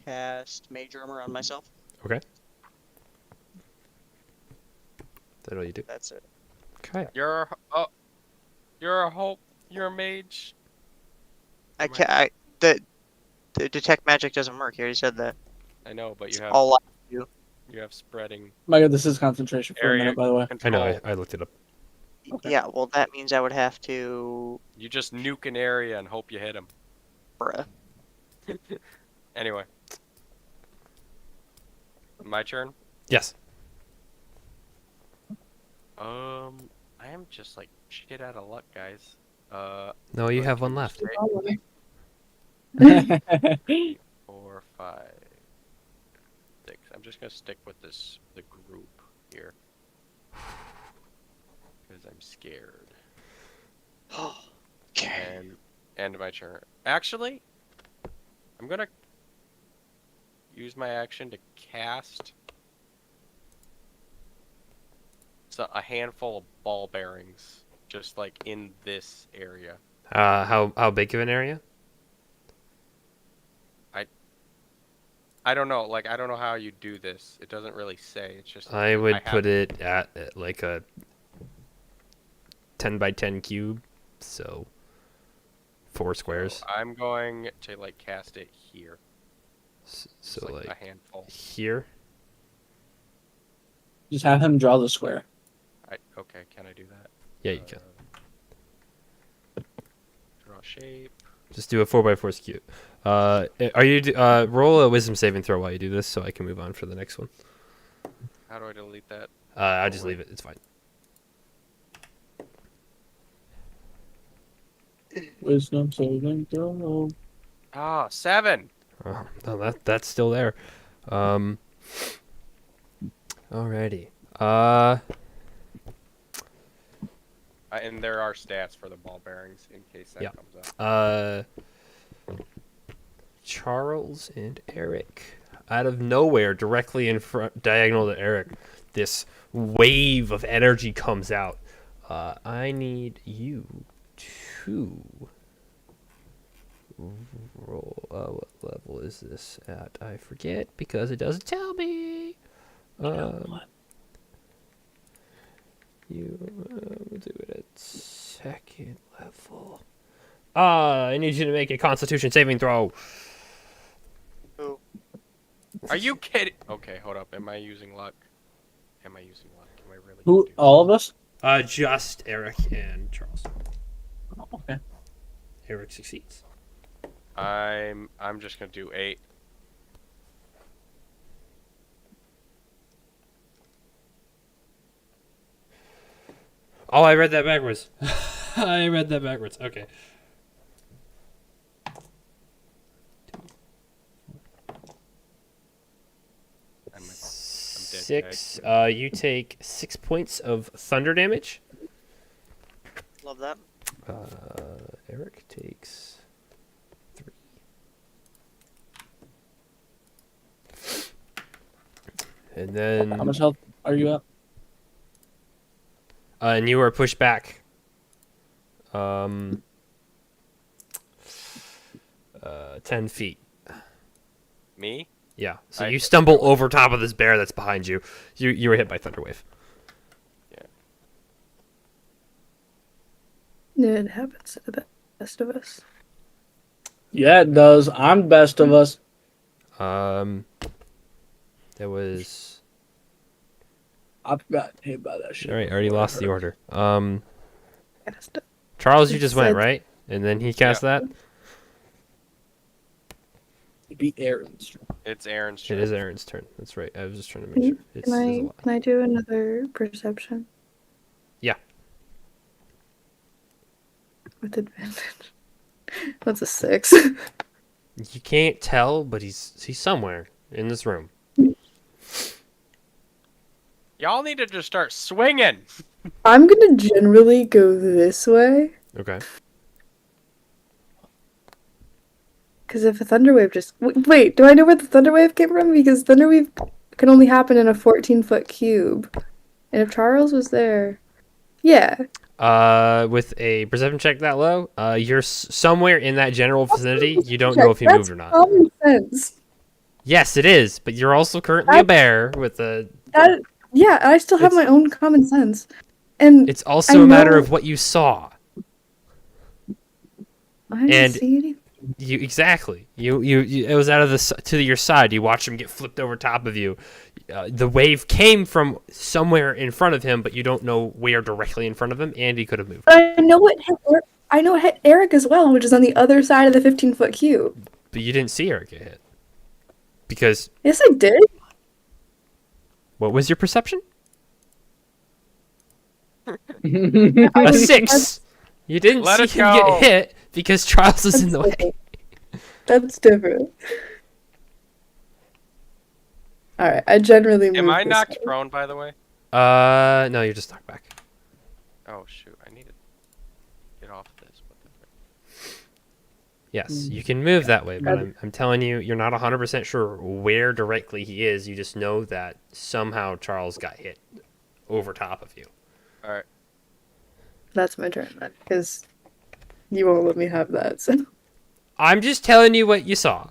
cast Mage Armor on myself. Okay. that all you do? That's it. Okay. You're a mage. I can't. The detect magic doesn't work. You already said that. I know, but It's you have all I do. spreading My God, this is concentration for a area minute, by the way. I control. know. I looked it up. Okay. Yeah, well, that means I would have to. You just nuke an area and hope you hit him. Bruh. Anyway, my turn. Yes. I am just like shit out of luck, guys. No, you have one left. 4, 5, 6. I'm just gonna stick with the group here because I'm scared. Okay. And end my turn. Actually, I'm gonna use my action to cast a handful of ball bearings, just like in this area. How big of an area? I don't know. Like, I don't know how you do this. It doesn't really say. It's just I would have- put it at like a 10 by 10 cube, so 4 squares. I'm going to like cast it here. So Just, like, like a handful. here. Just have him draw the square. Okay, can I do that? Yeah, you can. Draw shape. Just do a 4x4 cube. Are you roll a wisdom saving throw while you do this, so I can move on for the next one. How do I delete that? I'll just leave it. It's fine. Wisdom saving throw. Ah, 7. No, that's still there. Alrighty. And there are stats for the ball bearings in case that Yeah. comes up. Charles and Eric, out of nowhere, directly in front, diagonal to Eric, this wave of energy comes out. I need you to roll. What level is this at? I forget because it doesn't tell me. You do it at 2nd level. I need you to make a Constitution saving throw. Are you kidding? Okay, hold up. Am I using luck? Am I using luck? Am I really? Who? gonna do All of us? Just Eric and Charles. Oh, okay. Eric succeeds. I'm just gonna do 8. Oh, I read that backwards. I read that backwards. Okay. I'm dead. 6. You take 6 points of thunder damage. Love that. Eric takes 3. And then How much health are you at? and you are pushed back 10 feet. Me? Yeah. So I- you stumble over top of this bear that's behind you. You were hit by Thunderwave. It happens to the best of us. Yeah, it does. I'm best of us. There was I've got hit by that shit. all right. I already before. lost the order. Cast it. Charles, you It just went said- right, and then he cast that. It beat Aaron's. It's Aaron's It turn. is Aaron's turn. That's right. I was just trying to make sure. It's, Can there's a I lot. can I do another perception? Yeah. With advantage. That's a 6. You can't tell, but he's somewhere in this room. Y'all need to just start swinging. I'm gonna generally go this way. Okay. Because if a thunderwave just wait, do I know where the thunderwave came from? Because thunderwave can only happen in a 14-foot cube, and if Charles was there, yeah, With a perception check that low, you're somewhere in that general vicinity. You don't Check, know if you that's moved or not. common sense. Yes, it is, but you're also currently a bear with a. That Yeah, I still have It's- my own common sense. And It's also I a matter know- of what you saw. I didn't and- see anything. You exactly. You it was out of to your side. You watched him get flipped over top of you. The wave came from somewhere in front of him, but you don't know where directly in front of him. And he could have moved. But I know it hit I know it hit Eric as well, which is on the other side of the 15-foot cube. But you didn't see Eric get hit. Because Yes, I did. what was your perception? I A was- 6. You didn't Let see it him go. get hit because Charles is in the way. different. That's different. Alright, I generally move Am I this knocked way. prone, by the way? No, you're just knocked back. Oh shoot, I need to get off this. What the frick? Yes, you can move that way, but I'm telling you, you're not 100% sure where directly he is. You just know that somehow Charles got hit over top of you. All right. That's my turn then, because you won't let me have that. So. I'm just telling you what you saw.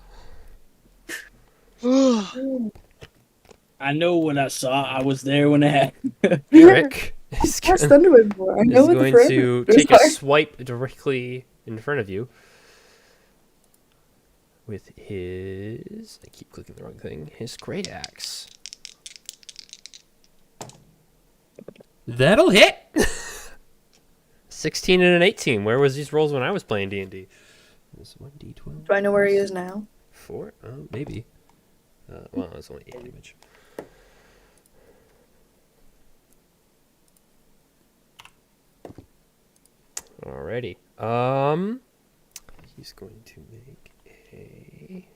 I know what I saw. I was there when it happened. Eric is Watched gonna, Thunderwave before. I know is what the going forever to is take a like. swipe directly in front of you with his. I keep clicking the wrong thing. His great axe. That'll hit. 16 and an 18. Where was these rolls when I was playing D&D? This 1d12. Do I know where he is now? 4? Oh, maybe. Well, it's only 8 damage. Alrighty. He's going to make a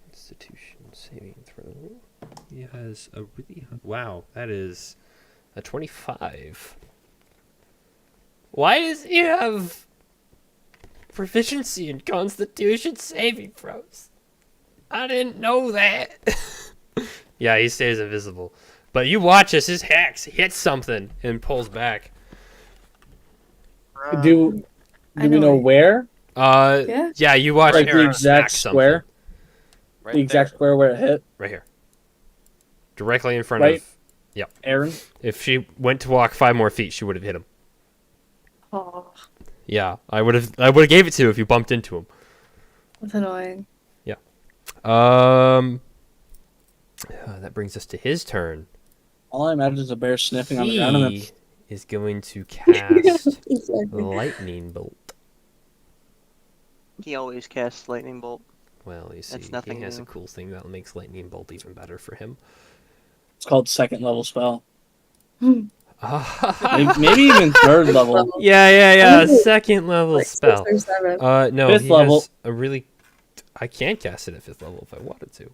Constitution saving throw. He has a really wow. That is a 25. Why does he have proficiency in Constitution saving throws? I didn't know that. Yeah, he stays invisible. But you watch as his hex hits something and pulls back. Do I we know know where- where? Yeah. You watch Like the Aaron exact smack square? Right The exact there. square where it hit? something. Right here. Directly in front Right. of... Aaron? If she went to walk 5 more feet, she would have hit him. Oh, Yeah, I would have gave it to you if you bumped into him. that's annoying. That brings us to his turn. All I imagine is a bear sniffing on the ground and then He is going to cast Exactly. Lightning Bolt. He always casts lightning bolt. Well, you see, That's nothing he has a new. cool thing that makes Lightning Bolt even better for him. it's called second level spell. Hmm. Maybe even third level. Yeah. I think it's Second level Like spell. 6 or 7. No, Fifth he level. has a really. I can cast it at 5th level if I wanted to.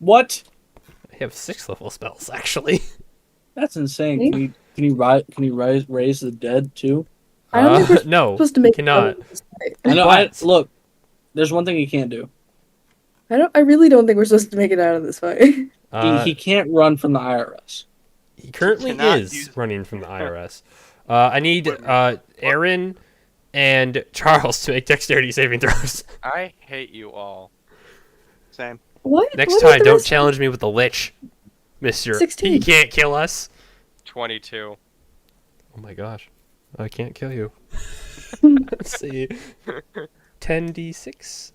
What? I have 6th level spells actually. That's insane. Can you raise the dead too? I don't think we're no, supposed to make cannot. it this way. I know. What? Look, there's one thing he can't do. I really don't think we're supposed to make it out of this fight. He can't run from the IRS. He currently cannot is use- running from the IRS. I need Aaron and Charles to make dexterity saving throws. I hate you all. Same. What? Next What is time, don't this? challenge me with the Lich, Mister. 16. He can't kill us. 22. Oh my gosh, I can't kill you. Let's see, 10d6.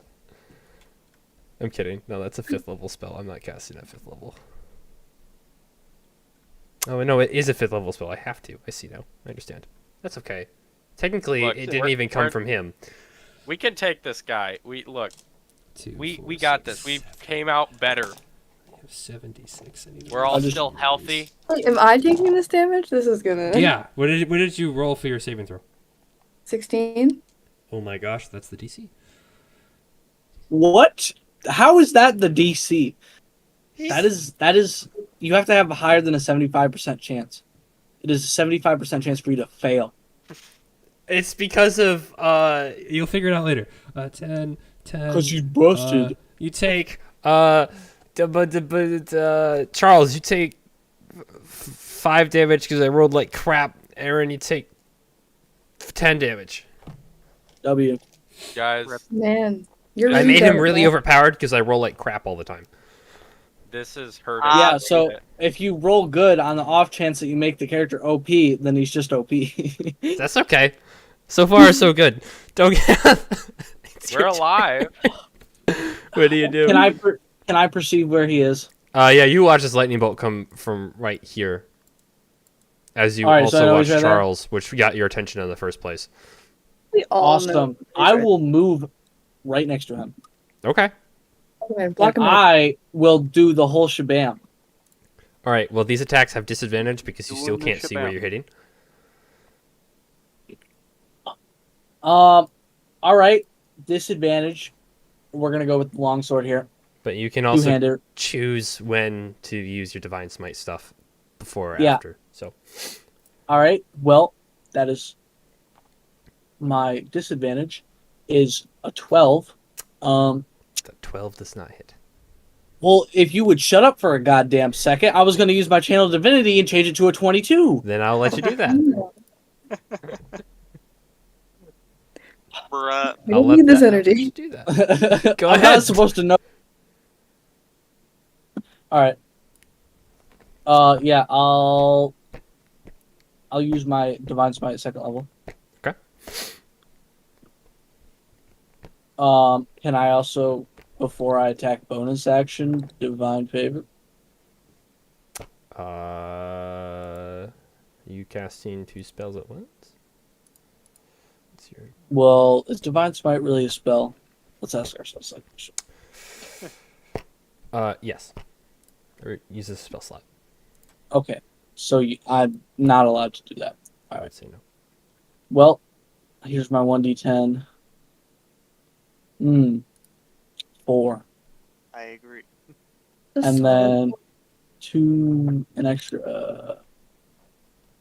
I'm kidding. No, that's a 5th level spell. I'm not casting at 5th level. Oh no, it is a 5th level spell. I have to. I see now. I understand. That's okay. Technically, Look, it didn't we're- even come we're- from him. We can take this guy. We look. 2, We 4, got 6, this. We 7. came out better. I have 76. I need We're all I'll just- still healthy. Wait, am I taking this damage? This is gonna. Yeah. What did you roll for your saving throw? 16? Oh my gosh, that's the DC. What? How is that the DC? That is. You have to have higher than a 75% chance. It is a 75% chance for you to fail. It's because of you'll figure it out later. 10. Because you busted. You take Charles, you take 5 damage because I rolled like crap. Aaron, you take 10 damage. W. Guys, Man. You're I made him bad, really man. overpowered because I roll like crap all the time. This is hurting. Ah, Yeah, so if you roll good on the off chance that you make the character OP, then he's just OP. That's okay. So far, so good. Don't get. We're alive. What do you do? Can I perceive where he is? Yeah, you watch this lightning bolt come from right here. As you All right, so I also know watch he's right there? Charles, which got your attention in the first place. We all know Awesome. he's I right. will move right next to him. Okay. And block And him out. I will do the whole shabam. All right. Well, these attacks have disadvantage because you still Doing the can't see where shabam. you're hitting. All right. Disadvantage. We're gonna go with the longsword here. But you can also Two-hander. choose when to use your divine smite stuff, before or Yeah. after. So All right. Well, that is my disadvantage. Is a 12. the 12 does not hit. Well, if you would shut up for a goddamn second, I was going to use my channel divinity and change it to a 22. Then I'll let you do that. Bruh. We I'll don't let need this that- I'll let energy. you do that. Go I'm ahead. not supposed to know. All right. Yeah, I'll use my divine smite at second level. Okay. Can I also, before I attack, bonus action divine favor? You casting 2 spells at once? What's your... Well, is divine smite really a spell? Let's ask ourselves that question. Yes. Or use a spell slot. Okay, so I'm not allowed to do that. I would say no. Well, here's my 1d10. 4. I agree. And then an extra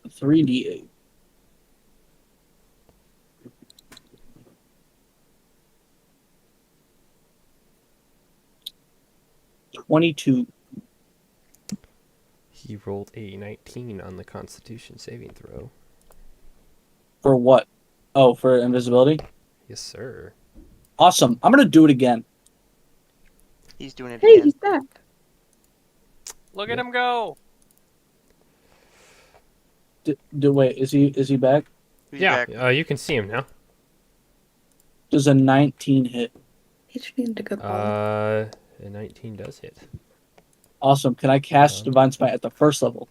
3d8. $22. He rolled a 19 on the Constitution saving throw. For what? Oh, for invisibility? Yes, sir. Awesome. I'm going to do it again. He's doing it Hey, again. he's back. Look at him go. Wait, is he back? He's Yeah, back. you can see him now. Does a 19 hit? He just needed a good ball. A 19 does hit. Awesome. Can I cast Divine Smite at the first level?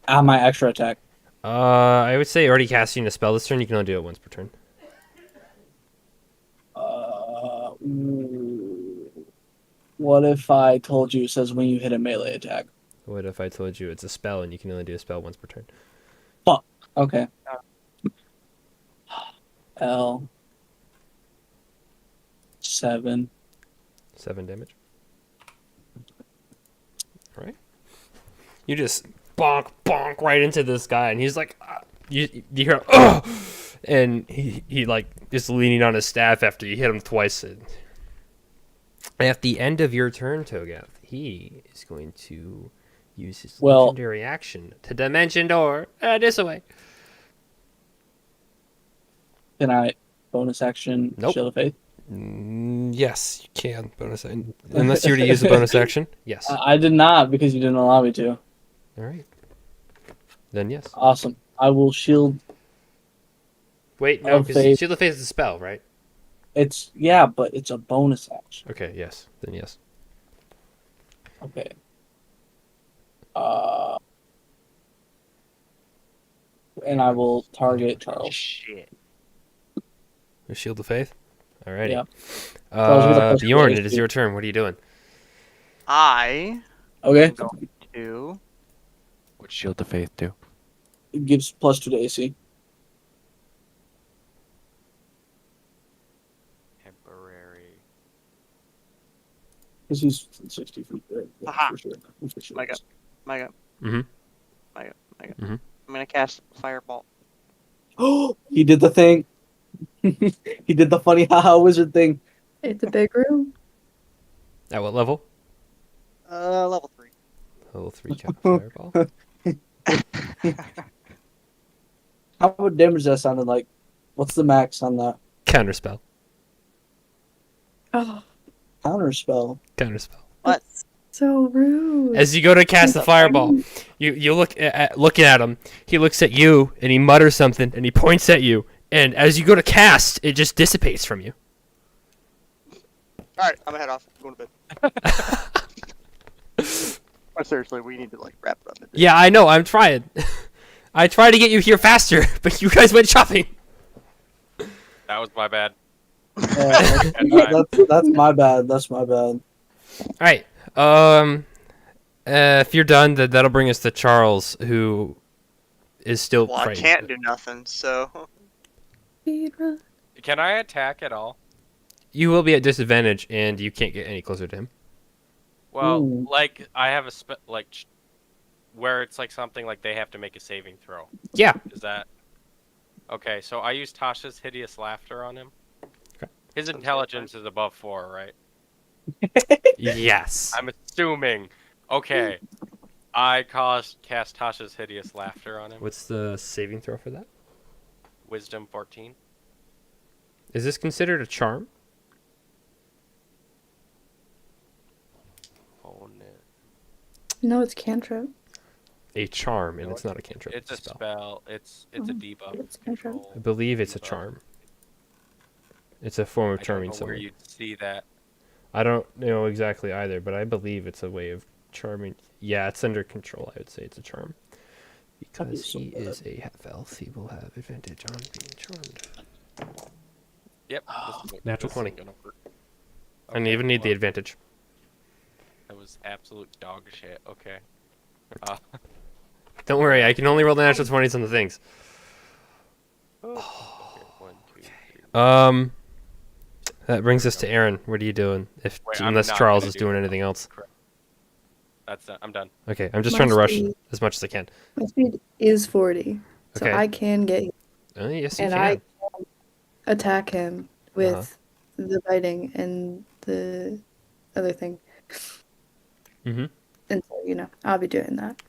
On my extra attack. I would say already casting a spell this turn. You can only do it once per turn. What if I told you it says when you hit a melee attack? What if I told you it's a spell and you can only do a spell once per turn? Fuck. Okay. L 7. 7 damage. All right. You just bonk bonk right into this guy, and he's like, you hear, oh, and he like just leaning on his staff after you hit him twice. And at the end of your turn, Togath, he is going to use his legendary action to dimension door this way. Can I bonus action Nope. Shield of Faith? Yes, you can bonus unless you were to use a bonus action. Yes. I did not because you didn't allow me to. All right. Then yes. Awesome. I will shield. Wait, no, Of because Faith. Shield of Faith is a spell, right? But it's a bonus action. Okay, yes. Then yes. Okay. And I will target Charles. Shit. A Shield of Faith? Alrighty. Yeah. Charles, with a plus Bjorn, four it is HP. your turn. What are you doing? I Okay. am going to. What's Shield of Faith do? It gives +2 to AC. Temporary. Because he's 60 feet. Right? Yeah, Aha. for sure. For sure. My God. My God. Mhm. My God. My God. Mhm. I'm gonna cast Fireball. Oh, he did the thing. He did the funny haha wizard thing. It's a big room. At what level? Level 3. Level 3 count fireball. How much damage that sounded like? What's the max on that? Counterspell. Oh, Counterspell. Counterspell. What? so rude. As you go to cast the fireball, you look looking at him. He looks at you and he mutters something and he points at you. And as you go to cast, it just dissipates from you. Alright, I'm gonna head off. I'm going to bed. Oh, seriously, we need to like wrap it up. Yeah, I know. I'm trying. I tried to get you here faster, but you guys went shopping. That was my bad. Yeah, that's my bad. That's my bad. All right. If you're done, that'll bring us to Charles, who is still Well, I frightened. can't do nothing, so. Speedrun. Can I attack at all? You will be at disadvantage, and you can't get any closer to him. Well, Ooh. like I have a where it's like something like they have to make a saving throw. Yeah. Is that okay? So I use Tasha's hideous laughter on him. Okay. His intelligence is above 4, right? Yes. I'm assuming. Okay. I cast Tasha's hideous laughter on him. What's the saving throw for that? Wisdom 14. Is this considered a charm? Oh no. No, it's cantrip. A charm, and No, it's not a cantrip. It's a spell. spell. It's a Oh, debuff. it's cantrip. control I believe it's a debuff. charm. It's a form of I don't charming know where someone. you'd see that. I don't know exactly either, but I believe it's a way of charming. Yeah, it's under control. I would say it's a charm. That'd be Because so he bad. is a half elf, he will have advantage on being charmed. Yep. Natural this 20. ain't gonna work. I don't Okay, even need the well, advantage. That was absolute dog shit. Okay. Don't worry, I can only roll the natural 20s on the things. Okay, 1, 2, 3. That brings us to Aaron. What are you doing? Wait, I'm Unless not Charles gonna is do doing that. anything else. That's done. I'm done. Okay, I'm just My trying to rush speed- as much as I can. My speed is 40, so Okay. I can get you, Yes, you and can. I can attack him with Uh-huh. the biting and the other thing. Mm-hmm. And so, I'll be doing that.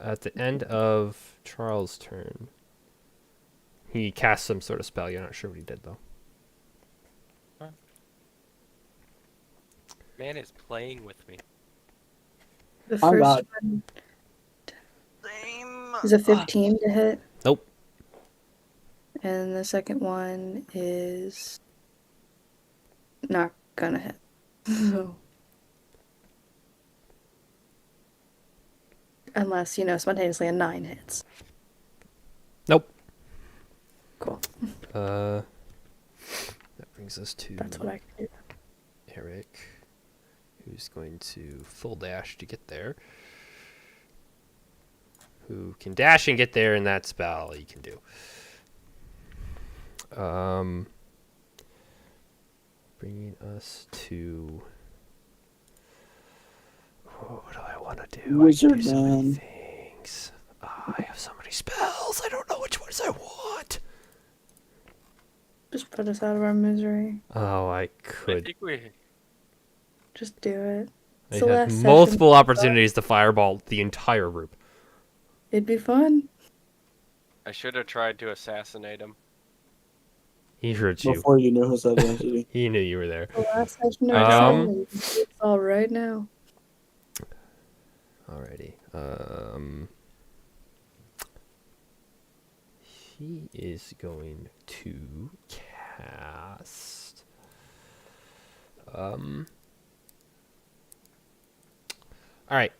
At the end of Charles' turn, he cast some sort of spell. You're not sure what he did, though. Man is playing with me. The I'm first not- one Same. is a 15 to hit. Nope. And the second one is not gonna hit. So. Unless, spontaneously a 9 hits. Nope. Cool. That brings us to That's what I can do. Eric, who's going to full dash to get there. Who can dash and get there in that spell he can do. Bringing us to... What do I want to do? Wizard I can do so many Man. things. I have so many spells. I don't know which ones I want. Just put us out of our misery. Oh, I I could. think we. Just do it. I It's the had last session. multiple opportunities to fireball the entire group. It'd be fun. I should have tried to assassinate him. He heard you. Before you knew his identity. He knew you were there. The last session I of know. Saturday. You can do this all right now. Alrighty. He is going to cast. Alright.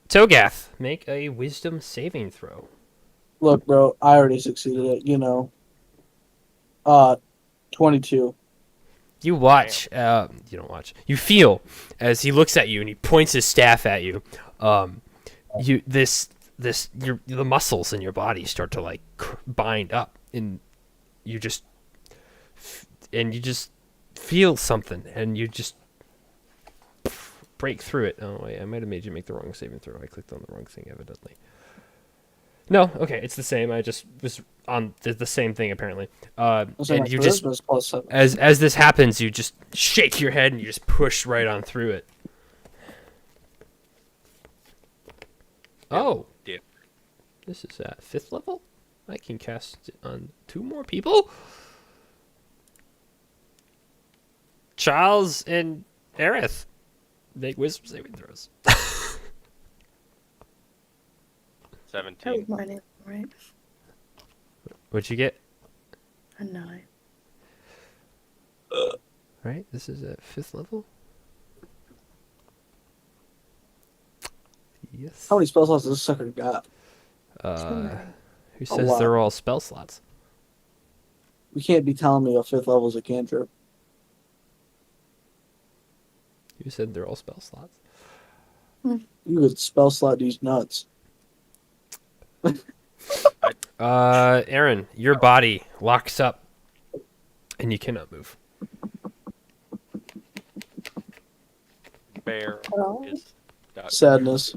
Togath, make a wisdom saving throw. Look, bro, I already succeeded it. 22. You watch. You don't watch. You feel as he looks at you and he points his staff at you. The muscles in your body start to like bind up, and you just feel something, and you just break through it. Oh wait, I might have made you make the wrong saving throw. I clicked on the wrong thing, evidently. No, okay, it's the same. I just was on the same thing apparently. And you just plus 7. as this happens, you just shake your head and you just push right on through it. Oh, Dip. this is at 5th level. I can cast it on 2 more people. Charles and Aerith. Make wisdom saving throws. 17. That was my name, right? What'd you get? A 9. Right, this is at 5th level. Yes. How many spell slots does this sucker got? Who A says lot. they're all spell slots? You can't be telling me a 5th level is a cantrip. Who said they're all spell slots? You could spell slot these nuts. Aaron, your body locks up, and you cannot move. Bear Oh. is dot. Sadness.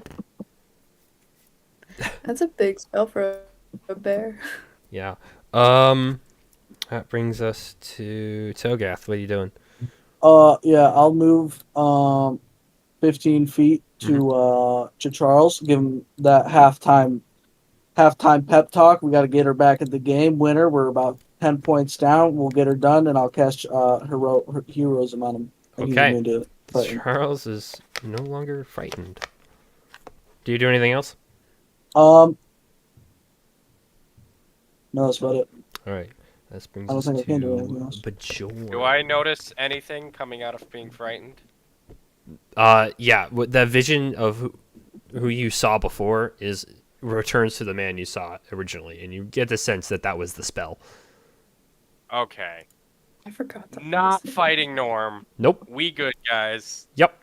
That's a big spell for a bear. Yeah. That brings us to Togath. What are you doing? Yeah, I'll move 15 feet to Charles. Give him that halftime pep talk. We got to get her back at the game. Winner. We're about 10 points down. We'll get her done, and I'll cast heroism on him. And he's Okay. immune to it. Charles is no longer frightened. Do you do anything else? No, that's about it. All right. This brings I don't us think I can do to anything else. Bajorn. Do I notice anything coming out of being frightened? Yeah. That vision of who you saw before returns to the man you saw originally, and you get the sense that that was the spell. Okay. I forgot that. Not fighting Norm. Nope. We good, guys. Yep.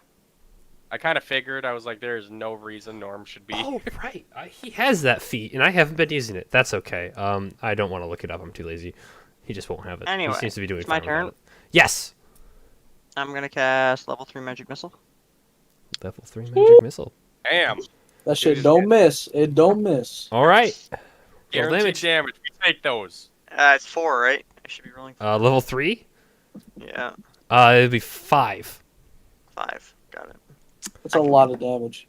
I kind of figured. I was like, there's no reason Norm should be. Oh, right. He has that feat, and I haven't been using it. That's okay. I don't want to look it up. I'm too lazy. He just won't have it. Anyway, he seems to be doing it's my fine without turn. it. Yes. I'm gonna cast level 3 magic missile. Level 3 magic missile. Damn. That shit Dude, don't miss. It don't miss. All right. Roll Guaranteed damage. damage. We take those. It's 4, right? I should be rolling. Level 3. Yeah, It'd be 5. 5. Got it. It's a lot of damage.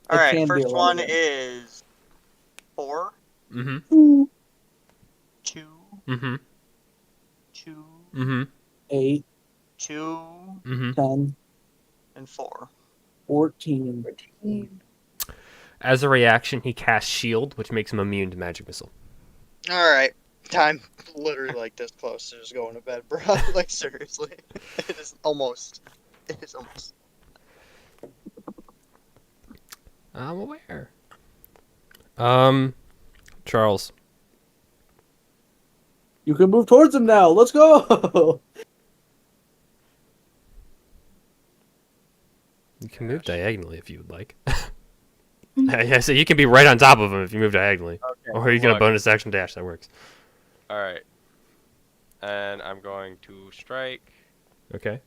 All It right, can be a first lot of one damage. is 4, Mm-hmm. 2, Mm-hmm. 2, Mm-hmm. 8, 2, Mm-hmm. 10, and 4. 14. 14. As a reaction, he casts Shield, which makes him immune to magic missile. All right, I'm literally like this close to just going to bed, bro. Like seriously, it is almost. It is almost. I'm aware. Charles. You can move towards him now. Let's go. You can move diagonally if you would like. Yeah, so you can be right on top of him if you move diagonally. Okay. Or you get a look. bonus action dash, that works. All right. And I'm going to strike Okay.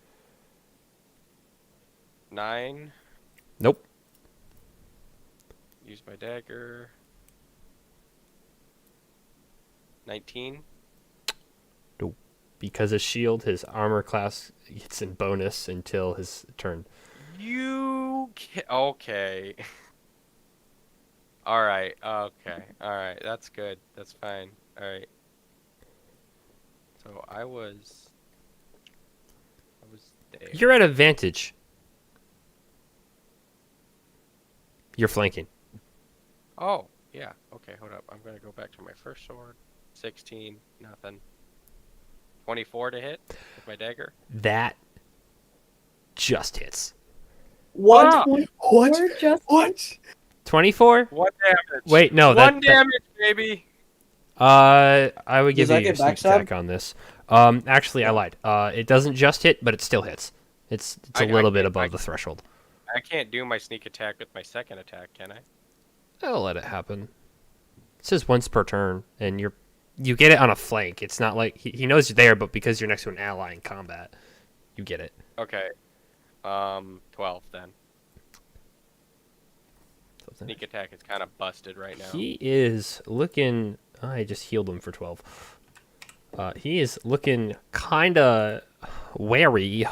9. Nope. Use my dagger. 19. Because of shield, his armor class gets in bonus until his turn. Okay. All right. Okay. All right. That's good. That's fine. All right. So I was there. You're at advantage. You're flanking. Oh, yeah. Okay, hold up. I'm going to go back to my first sword. 16, nothing. 24 to hit with my dagger. That just hits. What? 24 just What? 24? 1 damage. Wait, no. One damage, baby. I would give Does that you a get sneak backstab? attack on this. Actually, I lied. It doesn't just hit, but it still hits. It's a I little bit can't- above the threshold. I can't do my sneak attack with my second attack, can I? I'll let it happen. It says once per turn, and you get it on a flank. It's not like he knows you're there, but because you're next to an ally in combat, you get it. Okay. 12 then. Sneak attack is kind of busted right now. He is looking. I just healed him for 12. He is looking kind of wary.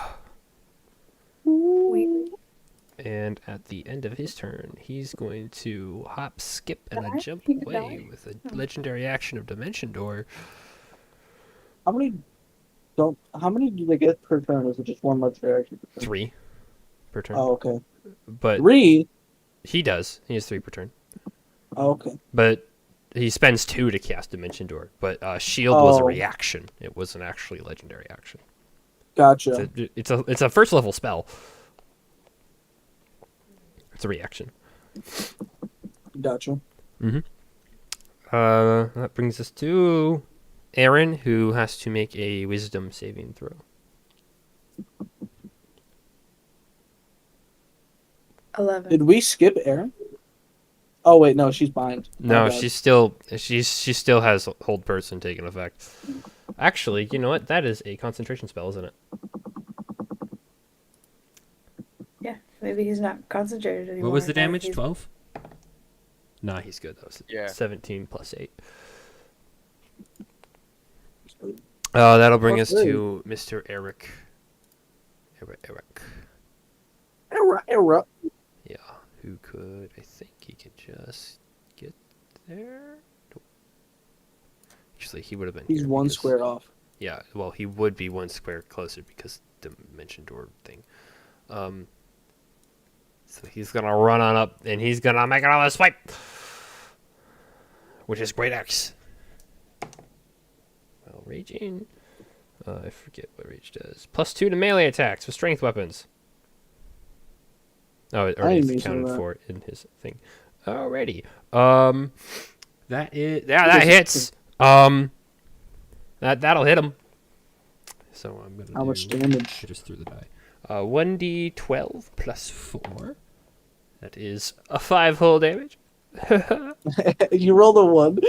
And at the end of his turn, he's going to hop, skip, and a jump He could away die. with a legendary action of Dimension Door. How many Don't. How many do they get per turn? Is it just one legendary action per turn? 3 per turn. Oh, okay. But 3. he does. He has 3 per turn. Oh, okay. But he spends 2 to cast Dimension Door. But Shield was a Oh. reaction. It wasn't actually a legendary action. Gotcha. It's a first level spell. It's a reaction. Gotcha. That brings us to Aaron, who has to make a Wisdom saving throw. 11. Did we skip Aaron? Oh wait, no, she's bind. No, My bad. she still has Hold Person taking effect. Actually, you know what? That is a concentration spell, isn't it? Yeah, maybe he's not concentrated anymore. What was the Now damage? he's- 12? Nah, he's good. That was Yeah. 17 plus 8. That'll bring us Plus to Mr. Eric. Eric. Error. Yeah, who could... I think he could just get there? Nope. Actually, he would have been He's here one because- square off. Yeah, well, he would be 1 square closer because Dimension Door thing. So he's gonna run on up, and he's gonna make another swipe, which is Great Axe. Well, raging. I forget what rage does. +2 to melee attacks with strength weapons. Oh, it I already didn't use accounted that. for in his thing. Alrighty. That hits. That'll hit him. So I'm gonna. How much do- damage? I just threw the die. 1d12 plus 4. That is a 5 whole damage. You rolled a 1.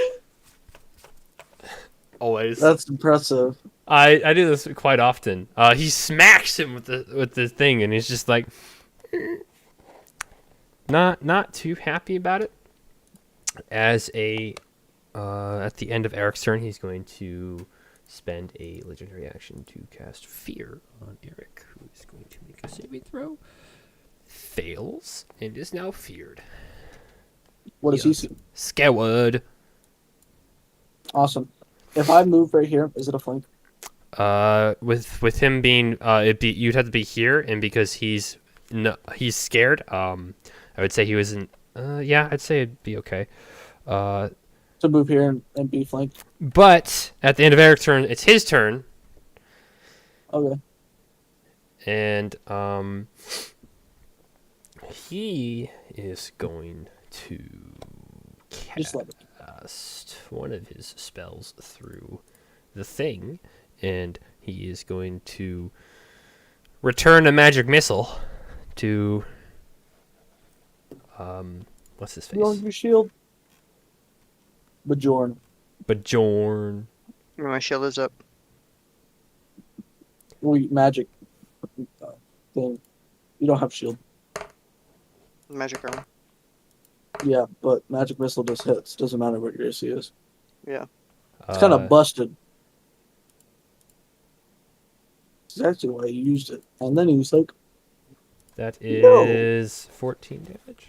Always. That's impressive. I do this quite often. He smacks him with the thing, and he's just like, not too happy about it. As at the end of Eric's turn, he's going to spend a legendary action to cast Fear on Eric, who is going to make a saving throw. Fails and is now feared. What does Yeah. he see? Scared. Awesome. If I move right here, is it a flank? With him being you'd have to be here, and because he's scared. I would say he was in. Yeah, I'd say it'd be okay. To move here and be flanked? But at the end of Eric's turn, it's his turn, Okay. and he is going to Just let it. cast one of his spells through the thing, and he is going to return a magic missile to what's his You on face? your shield? Bajorn. Bajorn. My shield is up. Magic thing. You don't have shield. Magic armor. Yeah, but magic missile just hits. Doesn't matter what your AC is. Yeah. It's kind of busted. That's actually why he used it. And then he was like, That No. is 14 damage.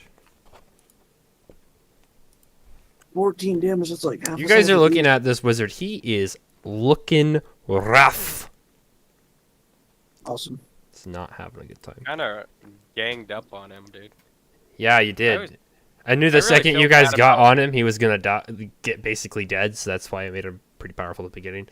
14 damage. That's like half You a guys are second. looking at this wizard. He is looking rough. Awesome. It's not having a good time. Kind of ganged up on him, dude. Yeah, you I did. was- I knew the really second feel you guys bad got about- on him, he was gonna get basically dead. So that's why I made him pretty powerful at the beginning.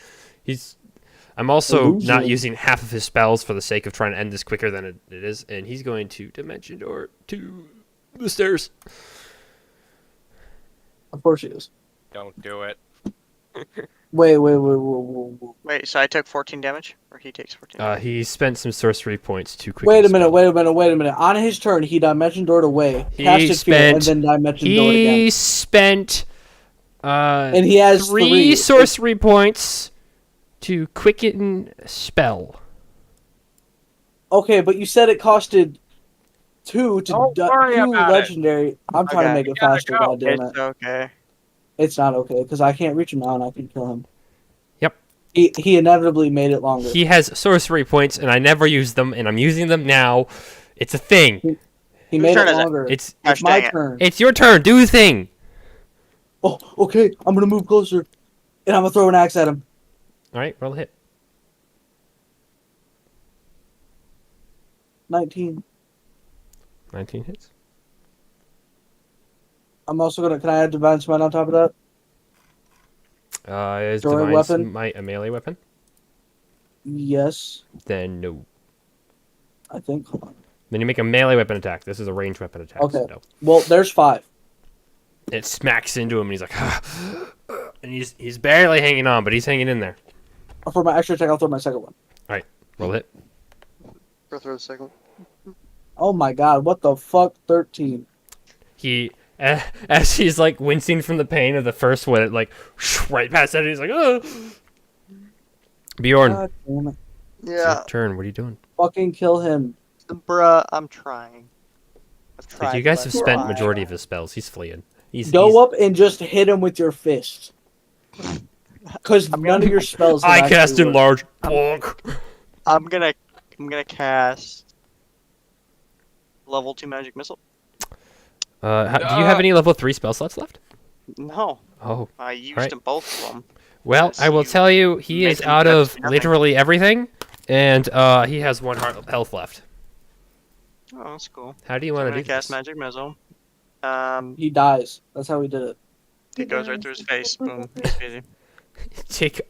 I'm also Illusion. not using half of his spells for the sake of trying to end this quicker than it is, and he's going to Dimension Door to the stairs. Of course he is. Don't do it. Wait. Wait, so I took 14 damage? Or he takes 14 damage? He spent some sorcery points to quicken Wait a the minute, spell. wait a minute. On his turn, he dimension doored away, He casted fear, and spent- then dimension doored He again. spent And he has three sorcery points to quicken spell. Okay, but you said it costed 2 to Don't worry 2 about it. legendary. I'm trying to Okay. make You it gotta faster, go. goddammit. It's okay. It's not okay, because I can't reach him now and I can kill him. Yep. He inevitably made it longer. He has sorcery points, and I never use them, and I'm using them now. It's a thing. He Whose made turn it is it? longer. It's Gosh my dang it. turn. it's your turn. Do the thing. Oh, okay. I'm gonna move closer, and I'm gonna throw an axe at him. All right, roll a hit. 19. 19 hits. I'm also gonna. Can I add Divine Smite on top of that? Is Throwing Divine weapon? Smite a melee weapon? Yes, Then no. I think. Hold on. Then you make a melee weapon attack. This is a ranged weapon attack. Okay. So no. Well, there's 5. It smacks into him, and he's like, and he's barely hanging on, but he's hanging in there. For my extra attack, I'll throw my second one. Roll hit. Throw the second. Oh my god, what the fuck? 13. He, as he's like wincing from the pain of the first one, it like right past that, he's like, oh. Bjorn, God damn it. it's Yeah, your turn. What are you doing? Fucking kill him. bruh, I'm trying. I've tried. Like, you guys have but spent why? majority of his spells. He's fleeing. He's Go up and just hit him with your fist. Because none of your spells. have I actually cast worked. enlarge. Bonk. I'm gonna cast level 2 magic missile. Do you have any level 3 spell slots left? No, Oh, I used Right. them both of them. well, Yes, I will you tell you, he make is him out touch of nothing. literally everything, and he has 1 heart of health left. Oh, that's cool. How do you I'm want to gonna do cast this? magic missile. He dies. That's how we did it. It goes right through his face. Boom. It's easy. Take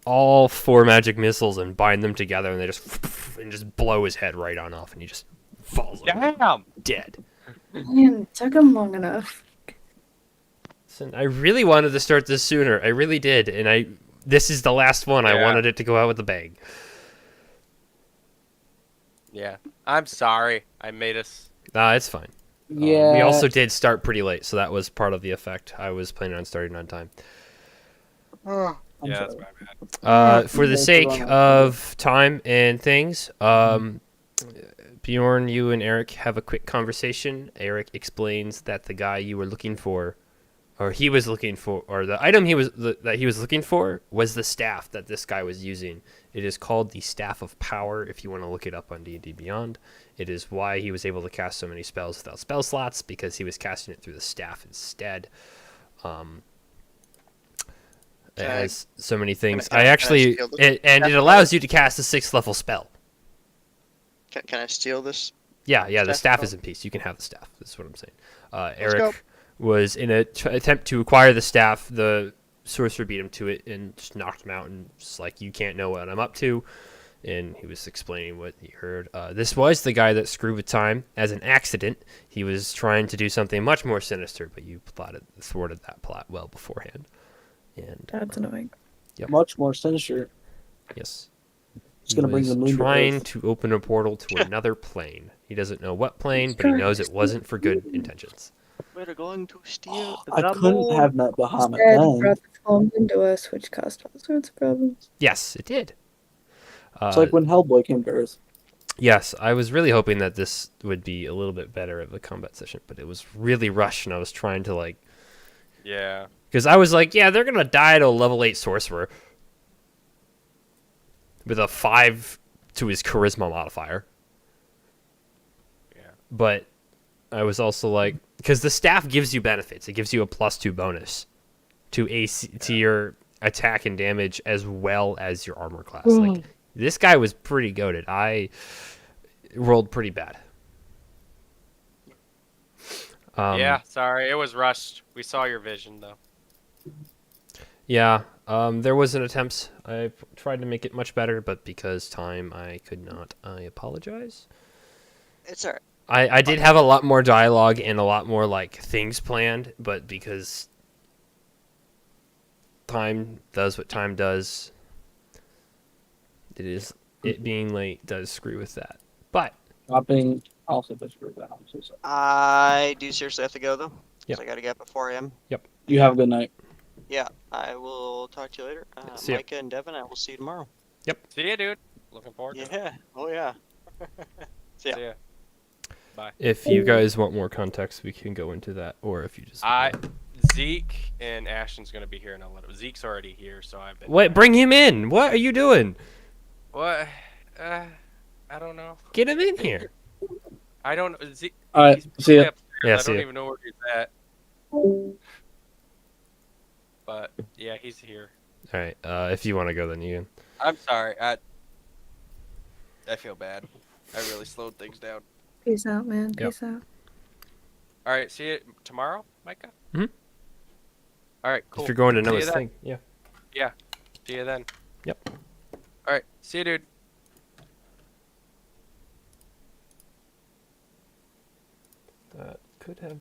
all 4 magic missiles and bind them together, and they just blow his head right on off, and he just falls over, Damn. dead. Man, it took him long enough. Listen, I really wanted to start this sooner. I really did, and this is the last one. I Yeah. wanted it to go out with a bang. Yeah. I'm sorry. I made us. Nah, it's fine. Yeah. We also did start pretty late, so that was part of the effect. I was planning on starting on time. I'm Yeah, that's sorry. my bad. For the Okay, sake hold on. of time and things, Bjorn, you and Eric have a quick conversation. Eric explains that the guy you were looking for, or he was looking for, or the item that he was looking for was the staff that this guy was using. It is called the Staff of Power. If you want to look it up on D&D Beyond, it is why he was able to cast so many spells without spell slots, because he was casting it through the staff instead. It Can I- has so many things. can I Actually, steal this? it allows you to cast a 6th level spell. Can I steal this? Yeah, the Staff staff spell? is in peace. You can have the staff. That's what I'm saying. go. Eric was in an attempt to acquire the staff. The sorcerer beat him to it and just knocked him out, and just like, you can't know what I'm up to. And he was explaining what he heard. This was the guy that screwed with time as an accident. He was trying to do something much more sinister, but you thwarted that plot well beforehand. And That's annoying. Much more sinister. yes. It's gonna bring the moon to trying Earth. to open a portal to another plane. He doesn't know what plane, but he knows it wasn't for good intentions. We're going to steal I the couldn't moon. have met Bahamut Instead, then. brought the clones into us, which caused all sorts of problems. Yes, it did. It's like when Hellboy came to Earth. Yes, I was really hoping that this would be a little bit better of a combat session, but it was really rushed, and I was trying to Yeah. because I was like, yeah, they're gonna die to a level 8 sorcerer with a 5 to his charisma modifier. Yeah. But I was also like, because the staff gives you benefits. It gives you a +2 bonus to AC to your attack and damage, as well as your armor class. Like, this guy was pretty goated. I rolled pretty bad. Yeah. Sorry. It was rushed. We saw your vision though. Yeah. There was an attempt. I tried to make it much better, but because time, I could not. I apologize. It's alright. I did have a lot more dialogue and a lot more things planned, but because time does what time does, it being late does screw with that. But Dropping also puts for that. I'm so sorry. I do seriously have to go though. Yep. So I gotta get up at 4 a.m. You have a good night. Yeah, I will talk to you later. See ya. Micah and Devin, I will see you tomorrow. See ya, dude. Looking forward to it. Yeah. Oh yeah. See ya. See ya. if you guys want more context, we can go into that, or if you just Zeke and Ashton's gonna be here in a little. Zeke's already here, so I've been. Wait, bring him in. What are you doing? What? I don't know. Get him in here. I don't. Zeke. All right, he's see ya. probably upstairs. Yeah, I see don't ya. even know where he's at. But yeah, he's here. All right. If you want to go, then you can. I'm sorry. I feel bad. I really slowed things down. Peace out, man. Yep. Peace out. All right, see you tomorrow, Micah. Mhm. All right, cool. If you're going to See Noah's you then. thing, yeah. See you then. Yep. All right, see you, dude. That could have